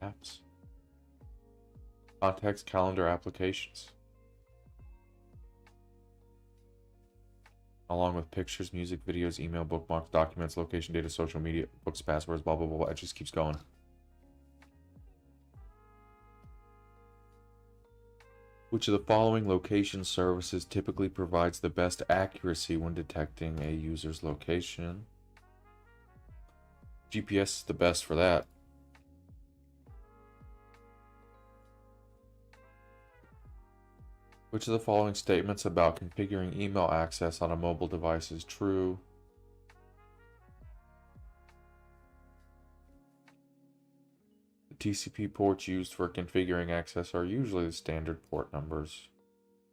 Apps. Contacts, calendar, applications. Along with pictures, music, videos, email, bookmarks, documents, location data, social media, books, passwords, blah, blah, blah, blah. It just keeps going. Which of the following location services typically provides the best accuracy when detecting a user's location? GPS is the best for that. Which of the following statements about configuring email access on a mobile device is true? The TCP ports used for configuring access are usually the standard port numbers.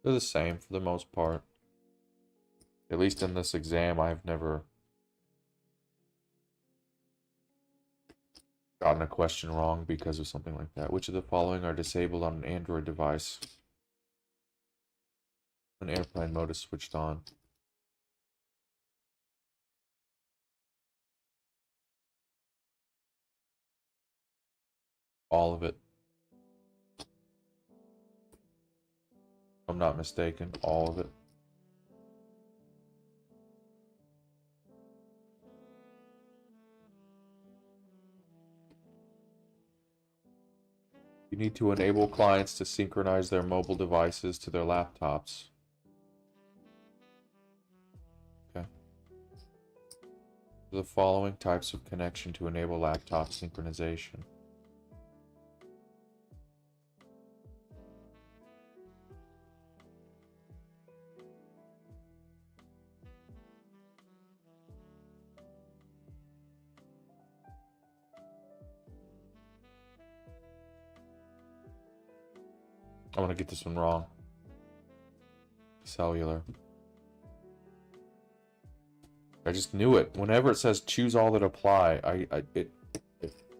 They're the same for the most part. At least in this exam, I've never gotten a question wrong because of something like that. Which of the following are disabled on an Android device when airplane mode is switched on? All of it. If I'm not mistaken, all of it. You need to enable clients to synchronize their mobile devices to their laptops. Okay. The following types of connection to enable laptop synchronization. I'm gonna get this one wrong. Cellular. I just knew it. Whenever it says choose all that apply, it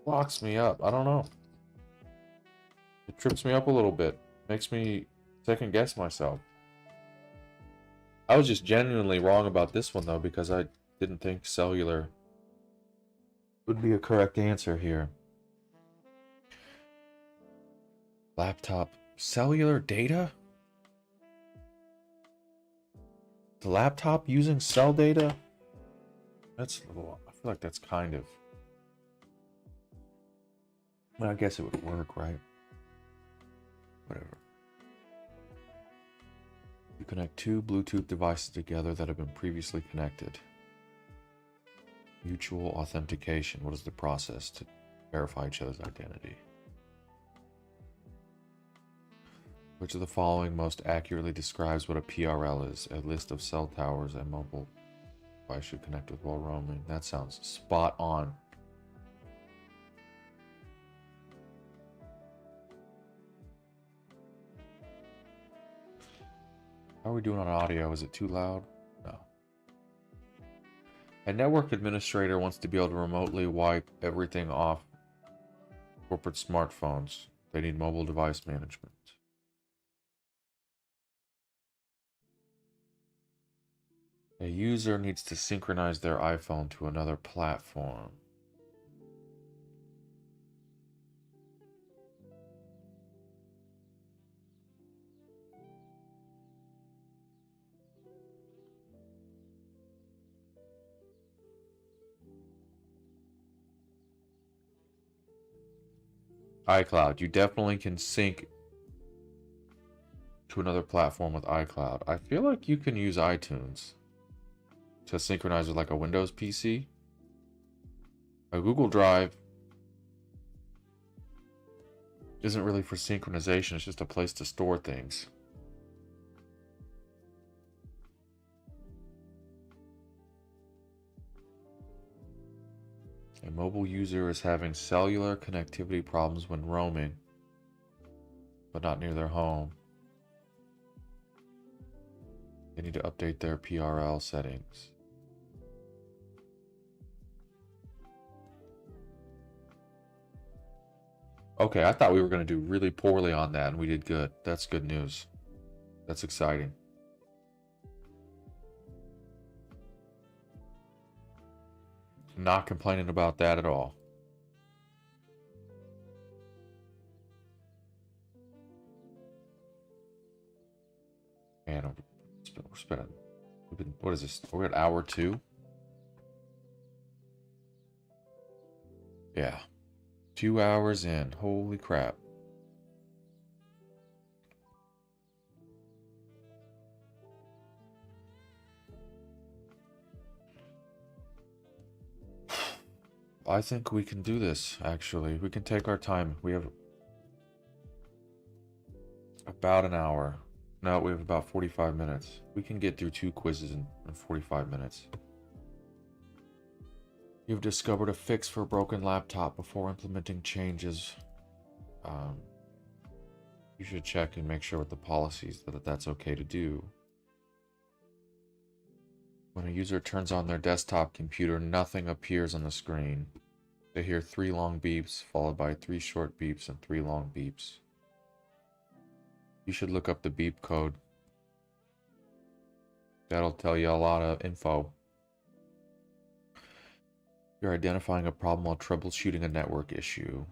locks me up. I don't know. It trips me up a little bit. Makes me second guess myself. I was just genuinely wrong about this one though, because I didn't think cellular would be a correct answer here. Laptop. Cellular data? The laptop using cell data? That's, well, I feel like that's kind of... Well, I guess it would work, right? Whatever. You connect two Bluetooth devices together that have been previously connected. Mutual authentication. What is the process to verify each other's identity? Which of the following most accurately describes what a PRL is? A list of cell towers and mobile device should connect with while roaming. That sounds spot on. How are we doing on audio? Is it too loud? No. A network administrator wants to be able to remotely wipe everything off corporate smartphones. They need mobile device management. A user needs to synchronize their iPhone to another platform. iCloud. You definitely can sync to another platform with iCloud. I feel like you can use iTunes to synchronize with like a Windows PC. A Google Drive isn't really for synchronization, it's just a place to store things. A mobile user is having cellular connectivity problems when roaming, but not near their home. They need to update their PRL settings. Okay, I thought we were going to do really poorly on that, and we did good. That's good news. That's exciting. Not complaining about that at all. Man, we're spending. What is this? We're at hour 2. Yeah, 2 hours in. Holy crap! I think we can do this. Actually, we can take our time. We have about an hour. No, we have about 45 minutes. We can get through 2 quizzes in 45 minutes. You've discovered a fix for a broken laptop. Before implementing changes, you should check and make sure with the policies that that's okay to do. When a user turns on their desktop computer, nothing appears on the screen. They hear 3 long beeps, followed by 3 short beeps and 3 long beeps. You should look up the beep code. That'll tell you a lot of info. You're identifying a problem while troubleshooting a network issue.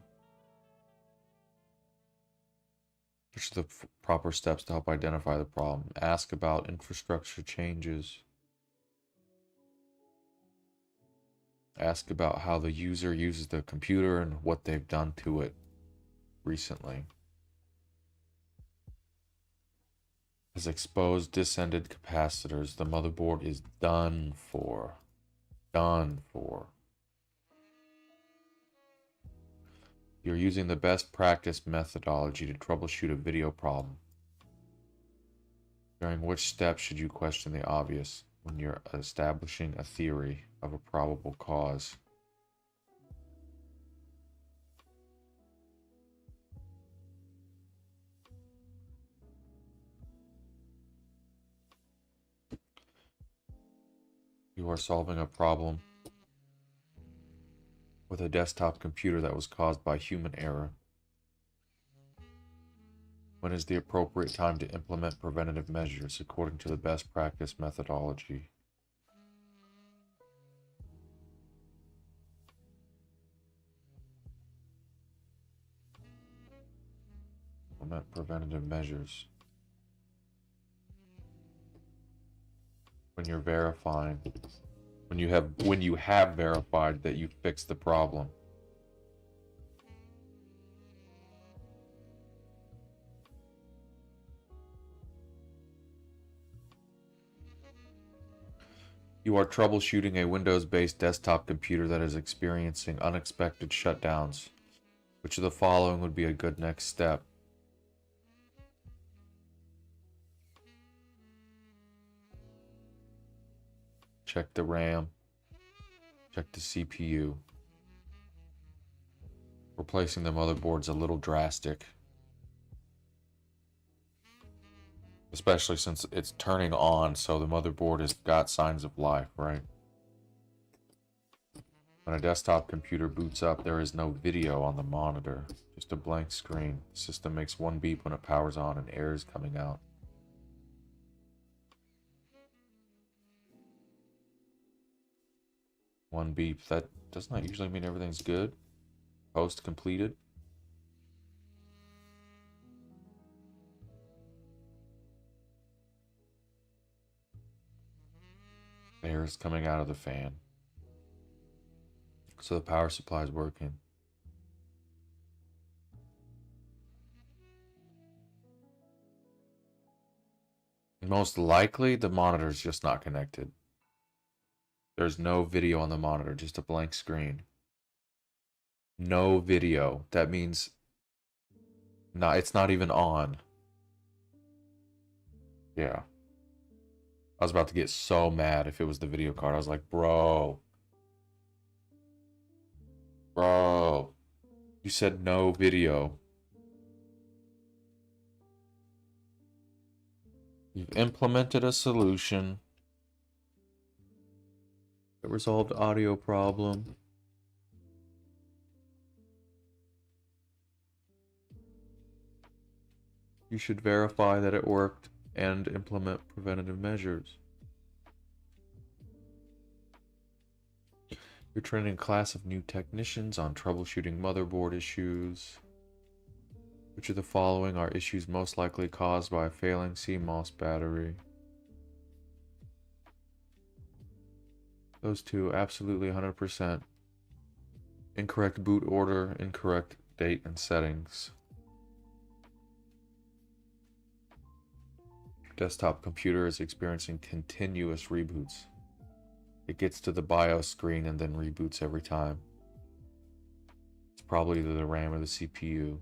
Which are the proper steps to help identify the problem? Ask about infrastructure changes. Ask about how the user uses the computer and what they've done to it recently. Has exposed disended capacitors. The motherboard is done for. Done for. You're using the best practice methodology to troubleshoot a video problem. During which step should you question the obvious? When you're establishing a theory of a probable cause. You are solving a problem with a desktop computer that was caused by human error. When is the appropriate time to implement preventative measures according to the best practice methodology? Implement preventative measures. When you're verifying, when you have verified that you fixed the problem. You are troubleshooting a Windows-based desktop computer that is experiencing unexpected shutdowns. Which of the following would be a good next step? Check the RAM. Check the CPU. Replacing the motherboard's a little drastic. Especially since it's turning on, so the motherboard has got signs of life, right? When a desktop computer boots up, there is no video on the monitor, just a blank screen. The system makes one beep when it powers on and air is coming out. One beep. That does not usually mean everything's good. Post completed. Air is coming out of the fan. So the power supply is working. Most likely, the monitor is just not connected. There's no video on the monitor, just a blank screen. No video. That means it's not even on. Yeah. I was about to get so mad if it was the video card. I was like, bro, you said no video. You've implemented a solution that resolved audio problem. You should verify that it worked and implement preventative measures. You're training a class of new technicians on troubleshooting motherboard issues. Which of the following are issues most likely caused by a failing CMOS battery? Those two, absolutely 100%. Incorrect boot order, incorrect date and settings. Desktop computer is experiencing continuous reboots. It gets to the BIOS screen and then reboots every time. It's probably either the RAM or the CPU.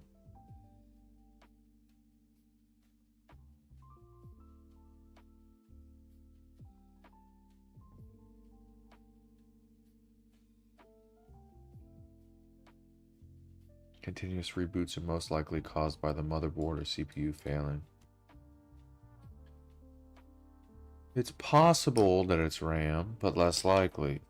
Continuous reboots are most likely caused by the motherboard or CPU failing. It's possible that it's RAM, but less likely.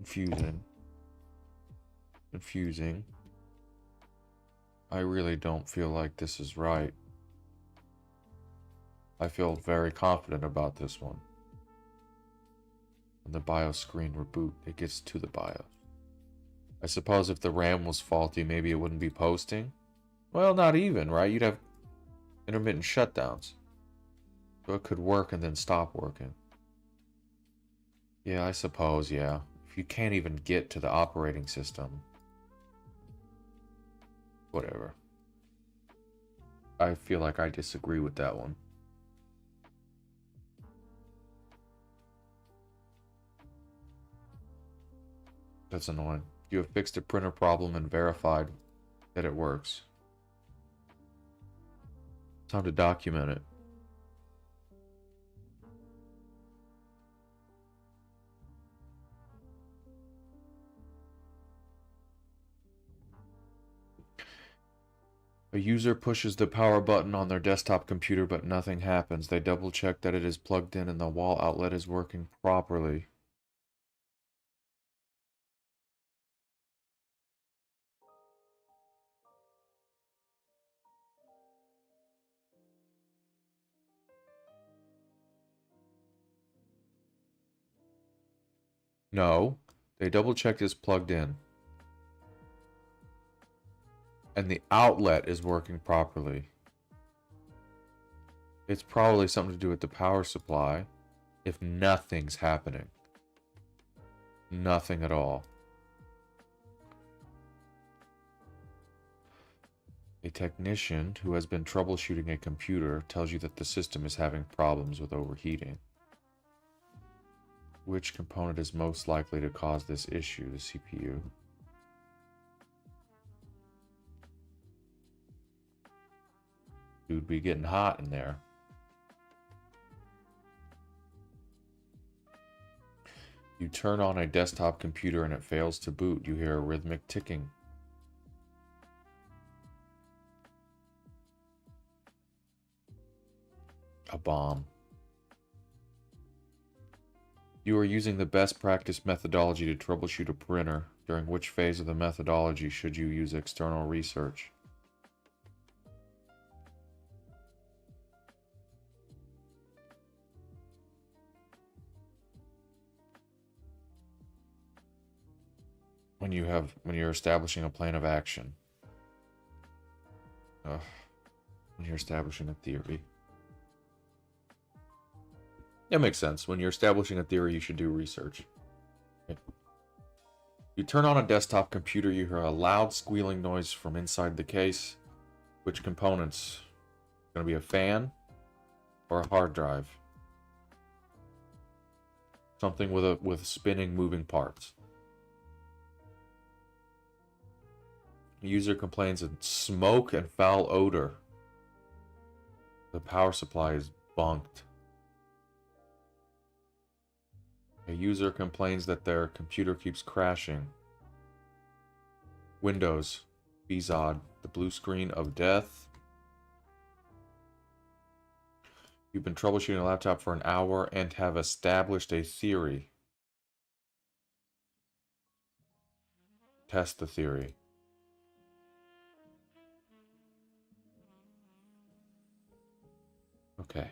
Confusing. I really don't feel like this is right. I feel very confident about this one. When the BIOS screen reboot, it gets to the BIOS. I suppose if the RAM was faulty, maybe it wouldn't be posting. Well, not even, right? You'd have intermittent shutdowns. So it could work and then stop working. Yeah, I suppose, yeah. If you can't even get to the operating system. Whatever. I feel like I disagree with that one. That's annoying. You have fixed a printer problem and verified that it works. Time to document it. A user pushes the power button on their desktop computer, but nothing happens. They double check that it is plugged in and the wall outlet is working properly. No, they double checked it's plugged in. And the outlet is working properly. It's probably something to do with the power supply. If nothing's happening. Nothing at all. A technician who has been troubleshooting a computer tells you that the system is having problems with overheating. Which component is most likely to cause this issue? The CPU. Dude, be getting hot in there. You turn on a desktop computer and it fails to boot. You hear a rhythmic ticking. A bomb. You are using the best practice methodology to troubleshoot a printer. During which phase of the methodology should you use external research? When you're establishing a plan of action. When you're establishing a theory. That makes sense. When you're establishing a theory, you should do research. Okay. You turn on a desktop computer, you hear a loud squealing noise from inside the case. Which components? Going to be a fan or a hard drive? Something with spinning, moving parts. The user complains of smoke and foul odor. The power supply is bunked. A user complains that their computer keeps crashing. Windows. BZOD. The blue screen of death. You've been troubleshooting a laptop for an hour and have established a theory. Test the theory. Okay.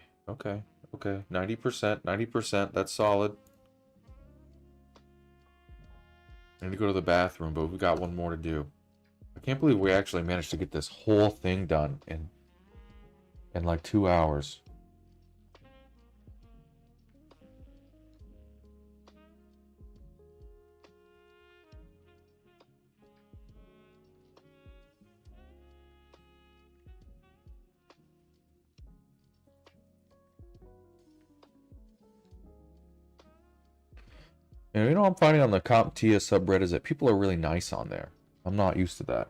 90%, that's solid. I need to go to the bathroom, but we've got one more to do. I can't believe we actually managed to get this whole thing done in like 2 hours. And you know what I'm finding on the CompTIA subreddit is that people are really nice on there. I'm not used to that.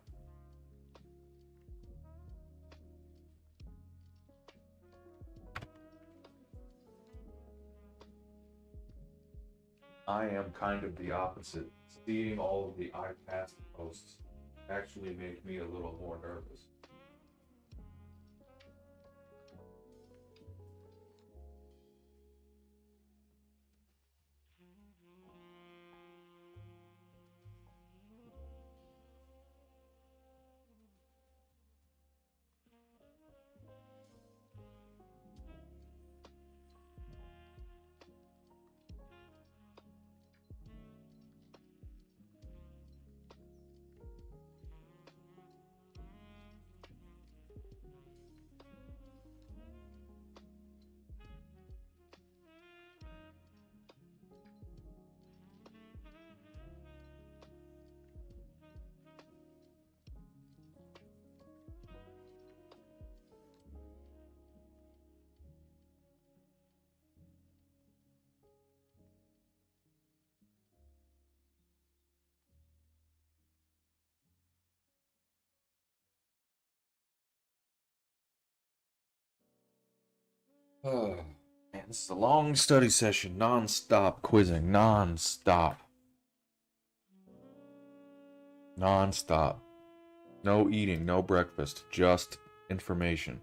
I am kind of the opposite. Seeing all of the iPad posts actually make me a little more nervous. Oh, man, this is a long study session, non-stop quizzing, non-stop. Non-stop. No eating, no breakfast, just information.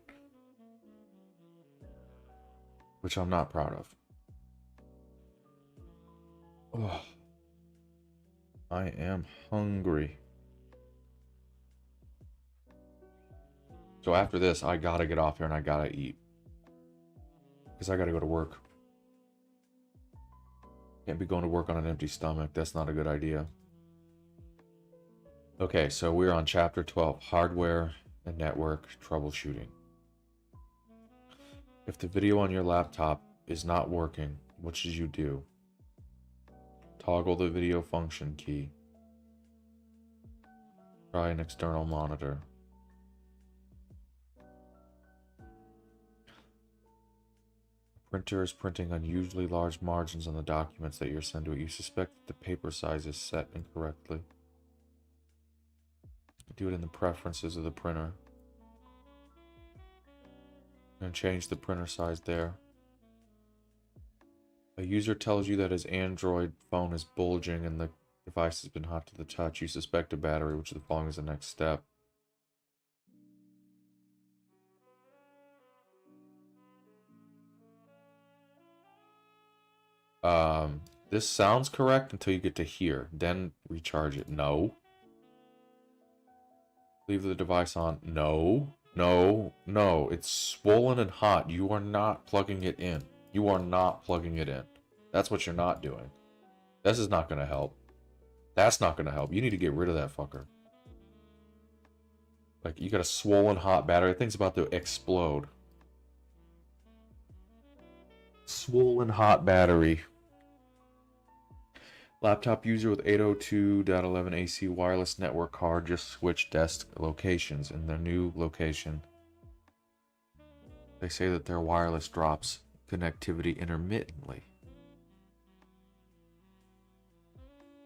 Which I'm not proud of. Oh, I am hungry. So after this, I gotta get off here and I gotta eat. Because I gotta go to work. Can't be going to work on an empty stomach. That's not a good idea. Okay, so we're on chapter 12, hardware and network troubleshooting. If the video on your laptop is not working, what should you do? Toggle the video function key. Try an external monitor. Printer is printing unusually large margins on the documents that you're sent to it. You suspect that the paper size is set incorrectly. Do it in the preferences of the printer. And change the printer size there. A user tells you that his Android phone is bulging and the device has been hot to the touch. You suspect a battery, which the following is the next step. This sounds correct until you get to here. Then recharge it. No. Leave the device on. No. No. No. It's swollen and hot. You are not plugging it in. You are not plugging it in. That's what you're not doing. This is not going to help. That's not going to help. You need to get rid of that fucker. Like, you got a swollen hot battery. That thing's about to explode. Swollen hot battery. Laptop user with 802.11 AC wireless network card just switched desk locations in their new location. They say that their wireless drops connectivity intermittently.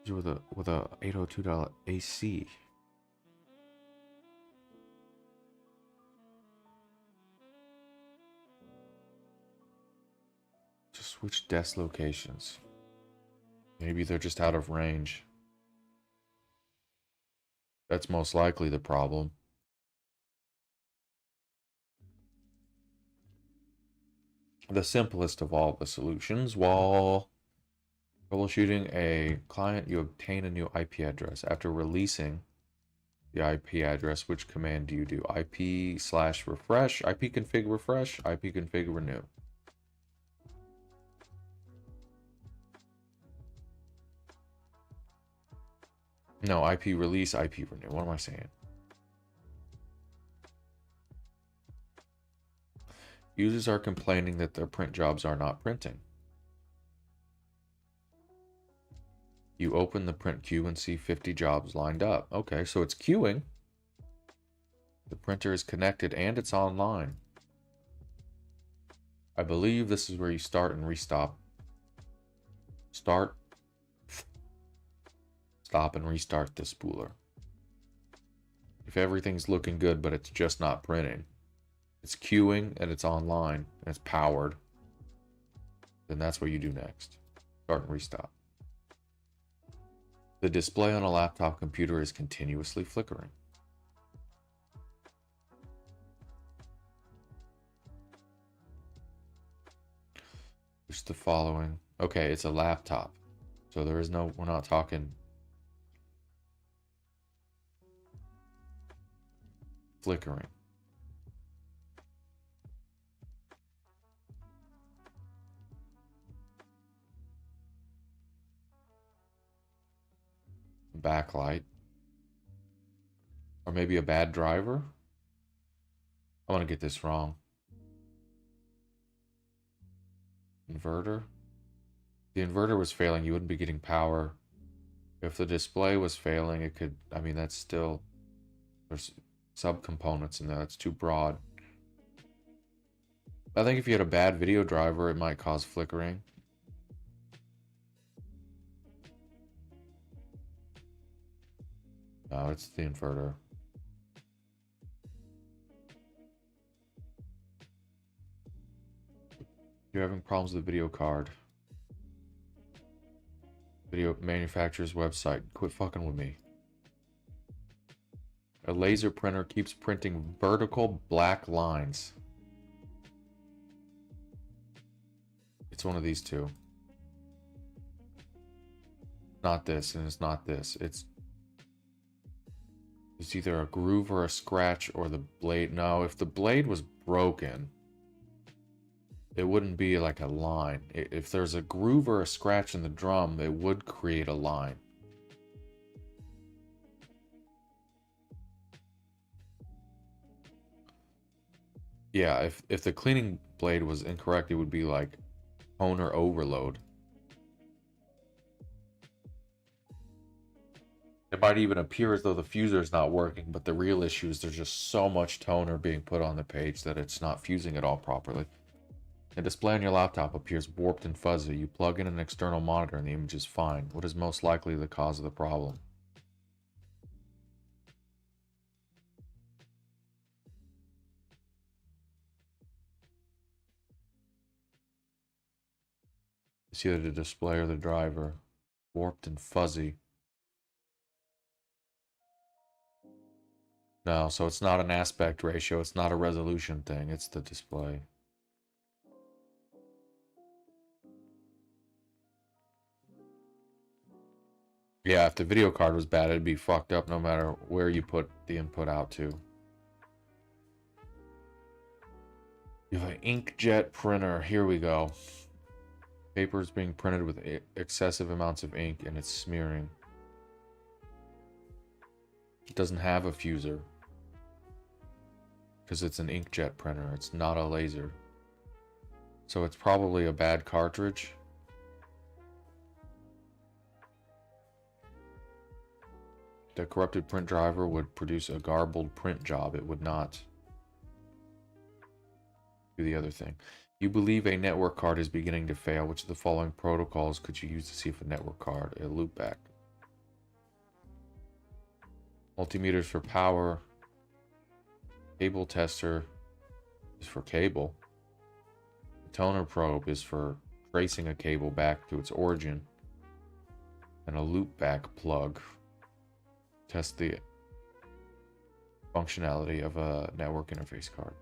With a 802 AC. Just switch desk locations. Maybe they're just out of range. That's most likely the problem. The simplest of all the solutions, while troubleshooting a client, you obtain a new IP address. After releasing the IP address, which command do you do? IP/refresh, ipconfig refresh, ipconfig renew. No, IP release, IP renew. What am I saying? Users are complaining that their print jobs are not printing. You open the print queue and see 50 jobs lined up. Okay, so it's queuing. The printer is connected and it's online. I believe this is where you start and restop. Start. Stop and restart the spooler. If everything's looking good, but it's just not printing, it's queuing and it's online and it's powered, then that's what you do next. Start and restop. The display on a laptop computer is continuously flickering. Just the following. Okay, it's a laptop. So there is no, we're not talking flickering. Backlight. Or maybe a bad driver? I want to get this wrong. Inverter? The inverter was failing, you wouldn't be getting power. If the display was failing, it could, I mean, that's still, there's subcomponents in there, that's too broad. I think if you had a bad video driver, it might cause flickering. No, it's the inverter. You're having problems with the video card. Video manufacturer's website. Quit fucking with me. A laser printer keeps printing vertical black lines. It's one of these two. Not this, and it's not this. It's either a groove or a scratch or the blade. No, if the blade was broken, it wouldn't be like a line. If there's a groove or a scratch in the drum, it would create a line. Yeah, if the cleaning blade was incorrect, it would be like toner overload. It might even appear as though the fuser is not working, but the real issue is there's just so much toner being put on the page that it's not fusing it all properly. The display on your laptop appears warped and fuzzy. You plug in an external monitor and the image is fine. What is most likely the cause of the problem? It's either the display or the driver. Warped and fuzzy. No, so it's not an aspect ratio. It's not a resolution thing. It's the display. Yeah, if the video card was bad, it'd be fucked up no matter where you put the input out to. You have an inkjet printer. Here we go. Paper is being printed with excessive amounts of ink and it's smearing. It doesn't have a fuser. Because it's an inkjet printer. It's not a laser. So it's probably a bad cartridge. The corrupted print driver would produce a garbled print job. It would not do the other thing. You believe a network card is beginning to fail. Which of the following protocols could you use to see if a network card, a loopback? Multimeters for power. Cable tester is for cable. The toner probe is for tracing a cable back to its origin. And a loopback plug. Test the functionality of a network interface card.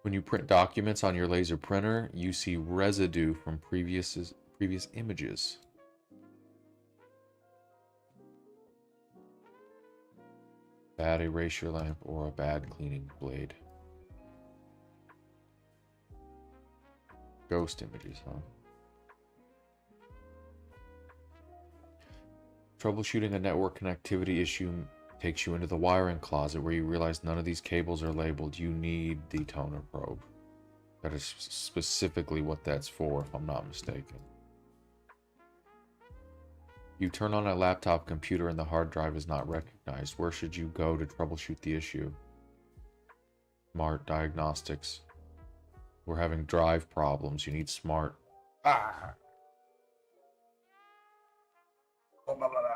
When you print documents on your laser printer, you see residue from previous images. Bad erasure lamp or a bad cleaning blade. Ghost images, huh? Troubleshooting a network connectivity issue takes you into the wiring closet where you realize none of these cables are labeled. You need the toner probe. That is specifically what that's for, if I'm not mistaken. You turn on a laptop computer and the hard drive is not recognized. Where should you go to troubleshoot the issue? Smart diagnostics. We're having drive problems. You need smart. Ah! Blah, blah, blah, blah.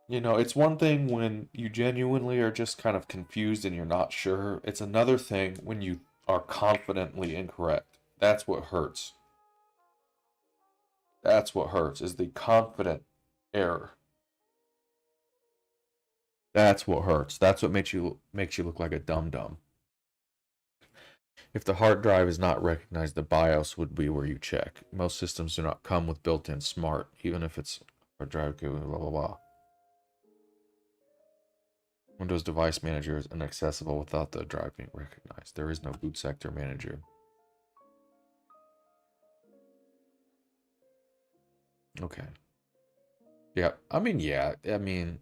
You know, it's one thing when you genuinely are just kind of confused and you're not sure. It's another thing when you are confidently incorrect. That's what hurts. That's what hurts, is the confident error. That's what hurts. That's what makes you look like a dum-dum. If the hard drive is not recognized, the BIOS would be where you check. Most systems do not come with built-in smart, even if it's hard drive, blah, blah, blah. Windows Device Manager is inaccessible without the drive being recognized. There is no boot sector manager. Okay. Yeah, I mean,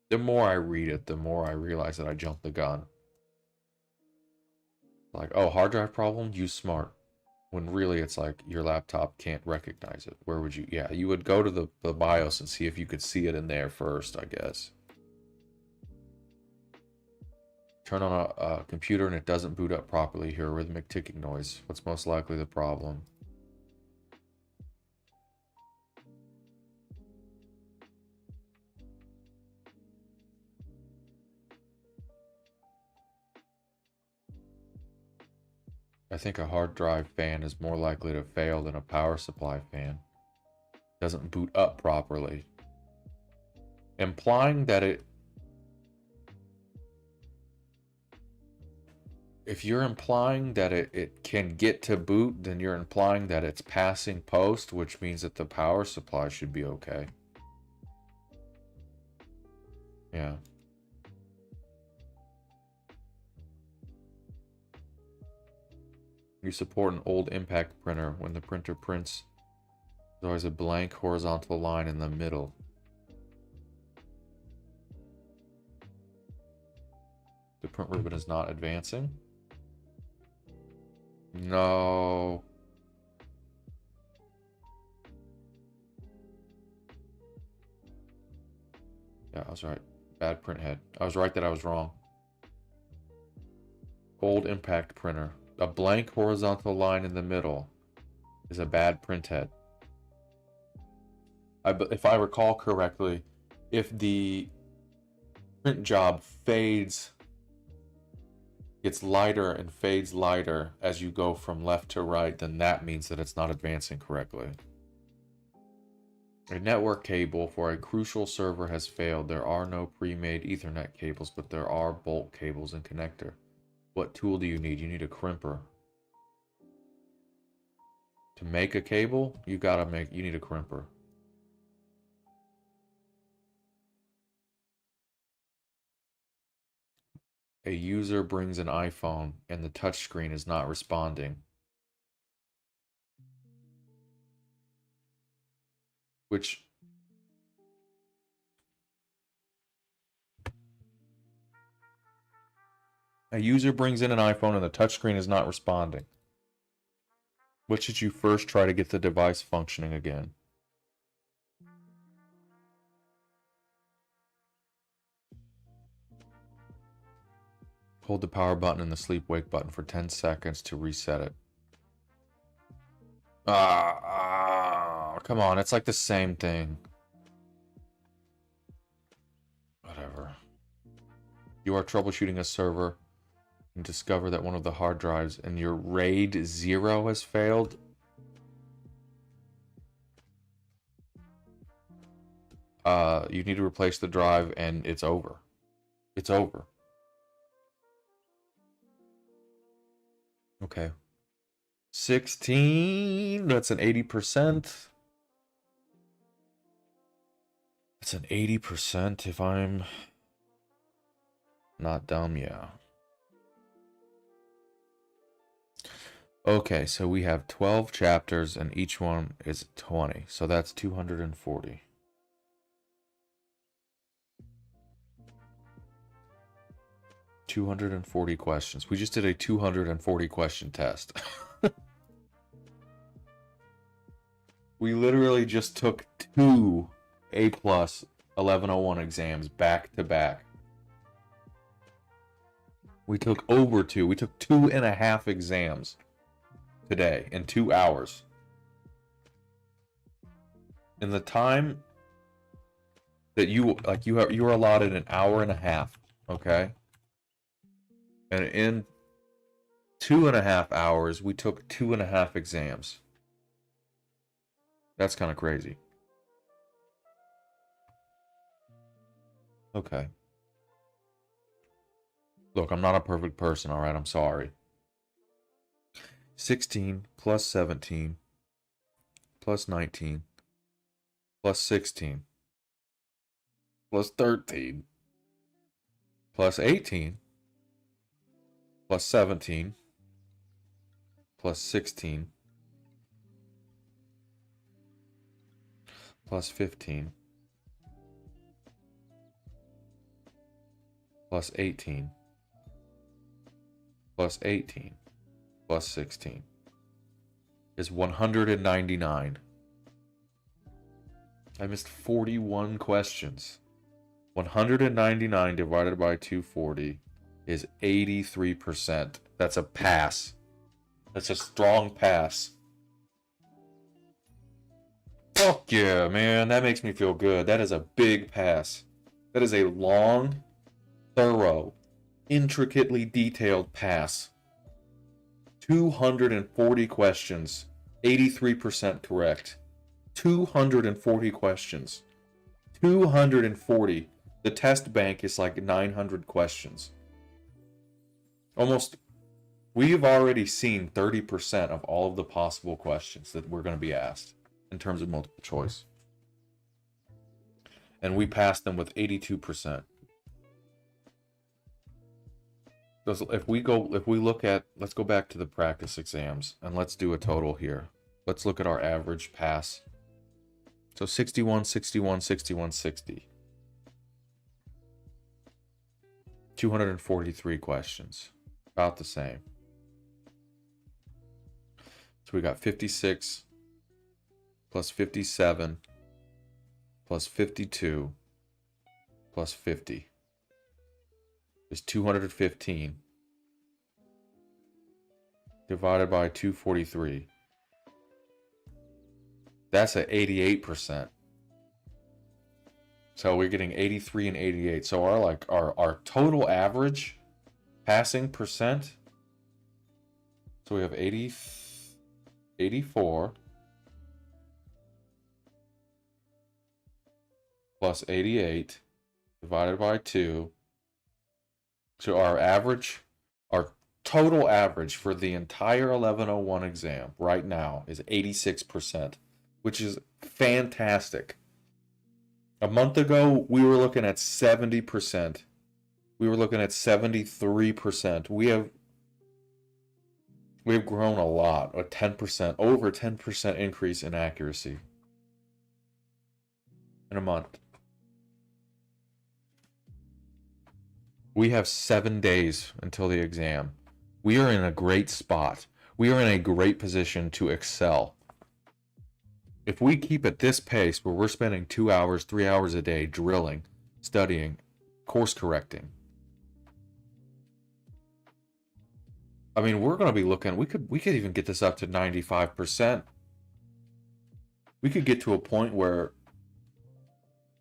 the more I read it, the more I realize that I jumped the gun. Like, oh, hard drive problem? Use smart. When really it's like your laptop can't recognize it. Where would you? Yeah, you would go to the BIOS and see if you could see it in there first, I guess. Turn on a computer and it doesn't boot up properly. Hear a rhythmic ticking noise. What's most likely the problem? I think a hard drive fan is more likely to fail than a power supply fan. It doesn't boot up properly. Implying that it... If you're implying that it can get to boot, then you're implying that it's passing post, which means that the power supply should be okay. Yeah. You support an old impact printer. When the printer prints, there's always a blank horizontal line in the middle. The print ribbon is not advancing. No. Yeah, I was right. Bad print head. I was right that I was wrong. Gold impact printer. A blank horizontal line in the middle is a bad print head. If I recall correctly, if the print job fades, gets lighter and fades lighter as you go from left to right, then that means that it's not advancing correctly. A network cable for a crucial server has failed. There are no pre-made Ethernet cables, but there are bolt cables and connector. What tool do you need? You need a crimper. To make a cable, you need a crimper. A user brings an iPhone and the touchscreen is not responding. Which a user brings in an iPhone and the touchscreen is not responding. What should you first try to get the device functioning again? Hold the power button and the sleep-wake button for 10 seconds to reset it. Come on, it's like the same thing. Whatever. You are troubleshooting a server and discover that one of the hard drives in your RAID 0 has failed. You need to replace the drive and it's over. It's over. Okay. 16. That's an 80%. That's an 80% if I'm not dumb, yeah. Okay, so we have 12 chapters and each one is 20. So that's 240. $240 questions. We just did a 240 question test. We literally just took 2 A+ 1101 exams back to back. We took over 2. We took 2.5 exams today in 2 hours. In the time that you were allotted an hour and a half, okay? And in 2.5 hours, we took 2.5 exams. That's kind of crazy. Okay. Look, I'm not a perfect person, all right? I'm sorry. 16 plus 17 plus 19 plus 16 plus 13 plus 18 plus 17 plus 16 plus 15 plus 18 plus 18 plus 16 is 199. I missed 41 questions. 199 divided by 240 is 83%. That's a pass. That's a strong pass. Fuck yeah, man. That makes me feel good. That is a big pass. That is a long, thorough, intricately detailed pass. 240 questions. 83% correct. 240 questions. 240. The test bank is like 900 questions. Almost. We've already seen 30% of all of the possible questions that we're going to be asked in terms of multiple choice. And we passed them with 82%. If we look at, let's go back to the practice exams and let's do a total here. Let's look at our average pass. So 61, 61, 61, 60. 243 questions. About the same. So we got 56 plus 57 plus 52 plus 50 is 215 divided by 243. That's at 88%. So we're getting 83 and 88. So our total average passing percent. So we have 84 plus 88 divided by 2. So our total average for the entire 1101 exam right now is 86%, which is fantastic. A month ago, we were looking at 70%. We were looking at 73%. We've grown a lot, a 10%, over 10% increase in accuracy in a month. We have 7 days until the exam. We are in a great spot. We are in a great position to excel. If we keep at this pace where we're spending 2 hours, 3 hours a day drilling, studying, course correcting, I mean, we're going to be looking, we could even get this up to 95%. We could get to a point where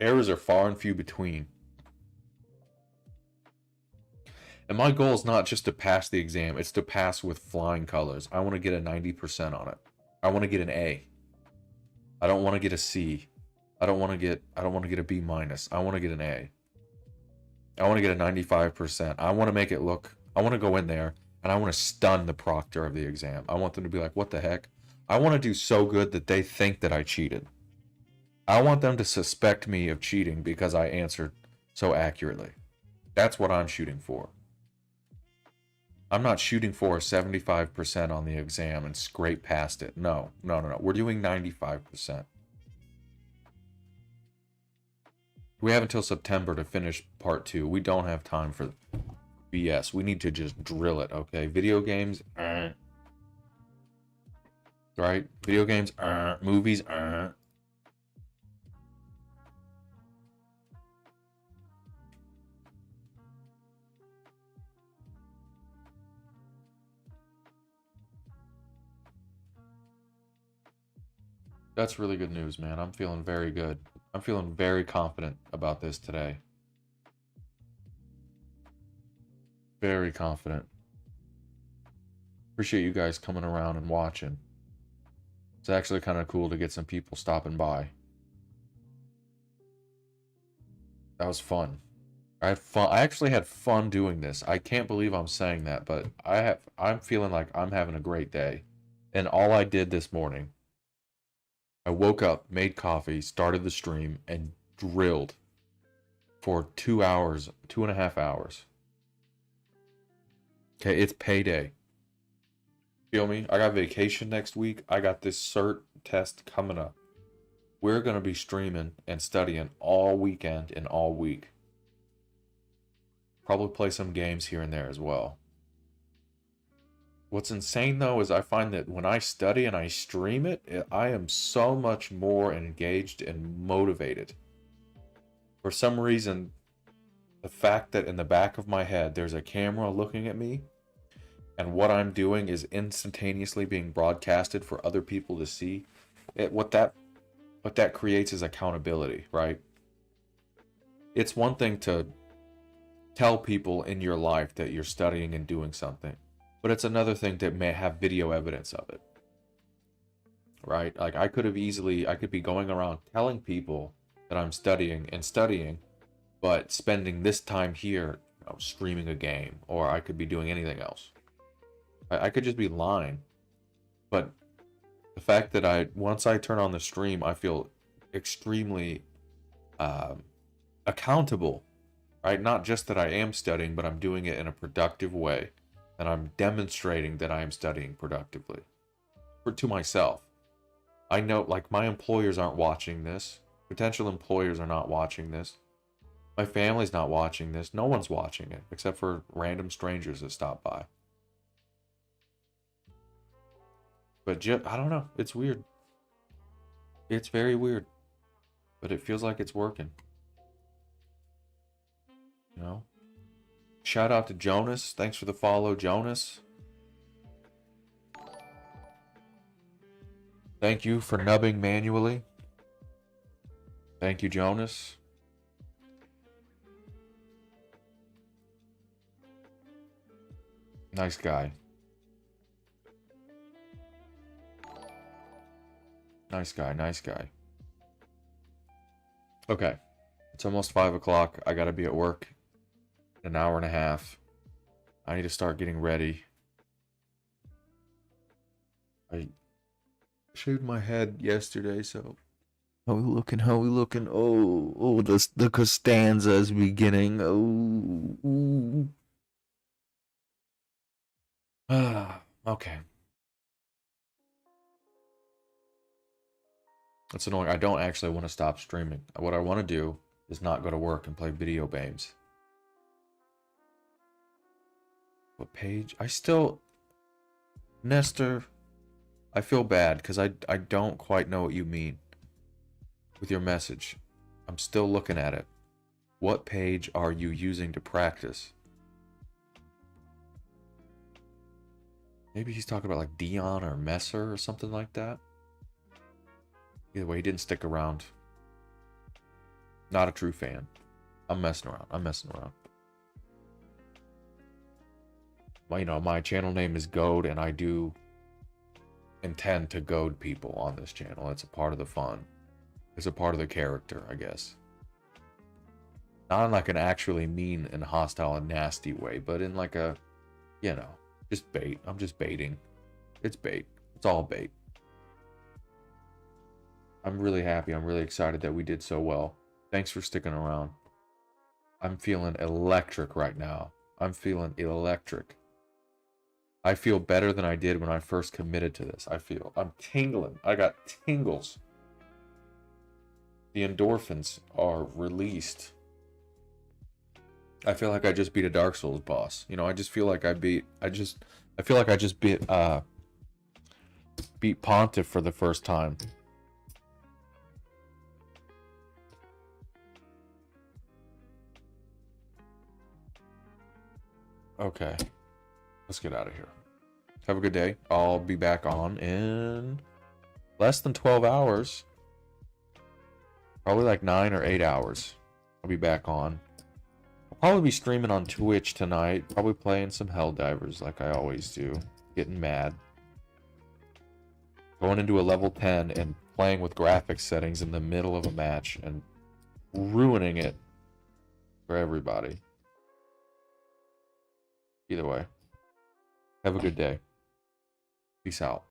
errors are far and few between. And my goal is not just to pass the exam, it's to pass with flying colors. I want to get a 90% on it. I want to get an A. I don't want to get a C. I don't want to get a B minus. I want to get an A. I want to get a 95%. I want to make it look, I want to go in there and I want to stun the proctor of the exam. I want them to be like, what the heck? I want to do so good that they think that I cheated. I want them to suspect me of cheating because I answered so accurately. That's what I'm shooting for. I'm not shooting for 75% on the exam and scrape past it. No. We're doing 95%. We have until September to finish part 2. We don't have time for BS. We need to just drill it, okay? Video games, right? Video games, movies, That's really good news, man. I'm feeling very good. I'm feeling very confident about this today. Very confident. Appreciate you guys coming around and watching. It's actually kind of cool to get some people stopping by. That was fun. I had fun. I actually had fun doing this. I can't believe I'm saying that, but I'm feeling like I'm having a great day. And all I did this morning, I woke up, made coffee, started the stream, and drilled for 2 hours, 2.5 hours. Okay, it's payday. Feel me? I got vacation next week. I got this cert test coming up. We're going to be streaming and studying all weekend and all week. Probably play some games here and there as well. What's insane though is I find that when I study and I stream it, I am so much more engaged and motivated. For some reason, the fact that in the back of my head there's a camera looking at me and what I'm doing is instantaneously being broadcasted for other people to see, what that creates is accountability, right? It's one thing to tell people in your life that you're studying and doing something, but it's another thing to may have video evidence of it, right? Like I could be going around telling people that I'm studying, but spending this time here, streaming a game, or I could be doing anything else. I could just be lying, but the fact that once I turn on the stream, I feel extremely accountable, right? Not just that I am studying, but I'm doing it in a productive way. And I'm demonstrating that I am studying productively to myself. I know, like, my employers aren't watching this. Potential employers are not watching this. My family's not watching this. No one's watching it except for random strangers that stop by. But I don't know. It's weird. It's very weird. But it feels like it's working. shout out to Jonas. Thanks for the follow, Jonas. Thank you for nubbing manually. Thank you, Jonas. Nice guy. Nice guy, nice guy. Okay. It's almost 5 o'clock. I gotta be at work in an hour and a half. I need to start getting ready. I shaved my head yesterday, so... How we looking? How we looking? Oh, the Costanza is beginning. Oh. Okay. That's annoying. I don't actually want to stop streaming. What I want to do is not go to work and play video games. What page? I still... Nestor, I feel bad because I don't quite know what you mean with your message. I'm still looking at it. What page are you using to practice? Maybe he's talking about like Dion or Messer or something like that. Either way, he didn't stick around. Not a true fan. I'm messing around. I'm messing around. Well, you know, my channel name is Goad, and I do intend to goad people on this channel. It's a part of the fun. It's a part of the character, I guess. Not in like an actually mean and hostile and nasty way, but in like a, you know, just bait. I'm just baiting. It's bait. It's all bait. I'm really happy. I'm really excited that we did so well. Thanks for sticking around. I'm feeling electric right now. I'm feeling electric. I feel better than I did when I first committed to this. I'm tingling. I got tingles. The endorphins are released. I feel like I just beat a Dark Souls boss. You know, I just feel like I feel like I just beat Pontiff for the first time. Okay. Let's get out of here. Have a good day. I'll be back on in less than 12 hours. Probably like 9 or 8 hours. I'll be back on. I'll probably be streaming on Twitch tonight. Probably playing some Helldivers like I always do. Getting mad. Going into a level 10 and playing with graphics settings in the middle of a match and ruining it for everybody. Either way. Have a good day. Peace out.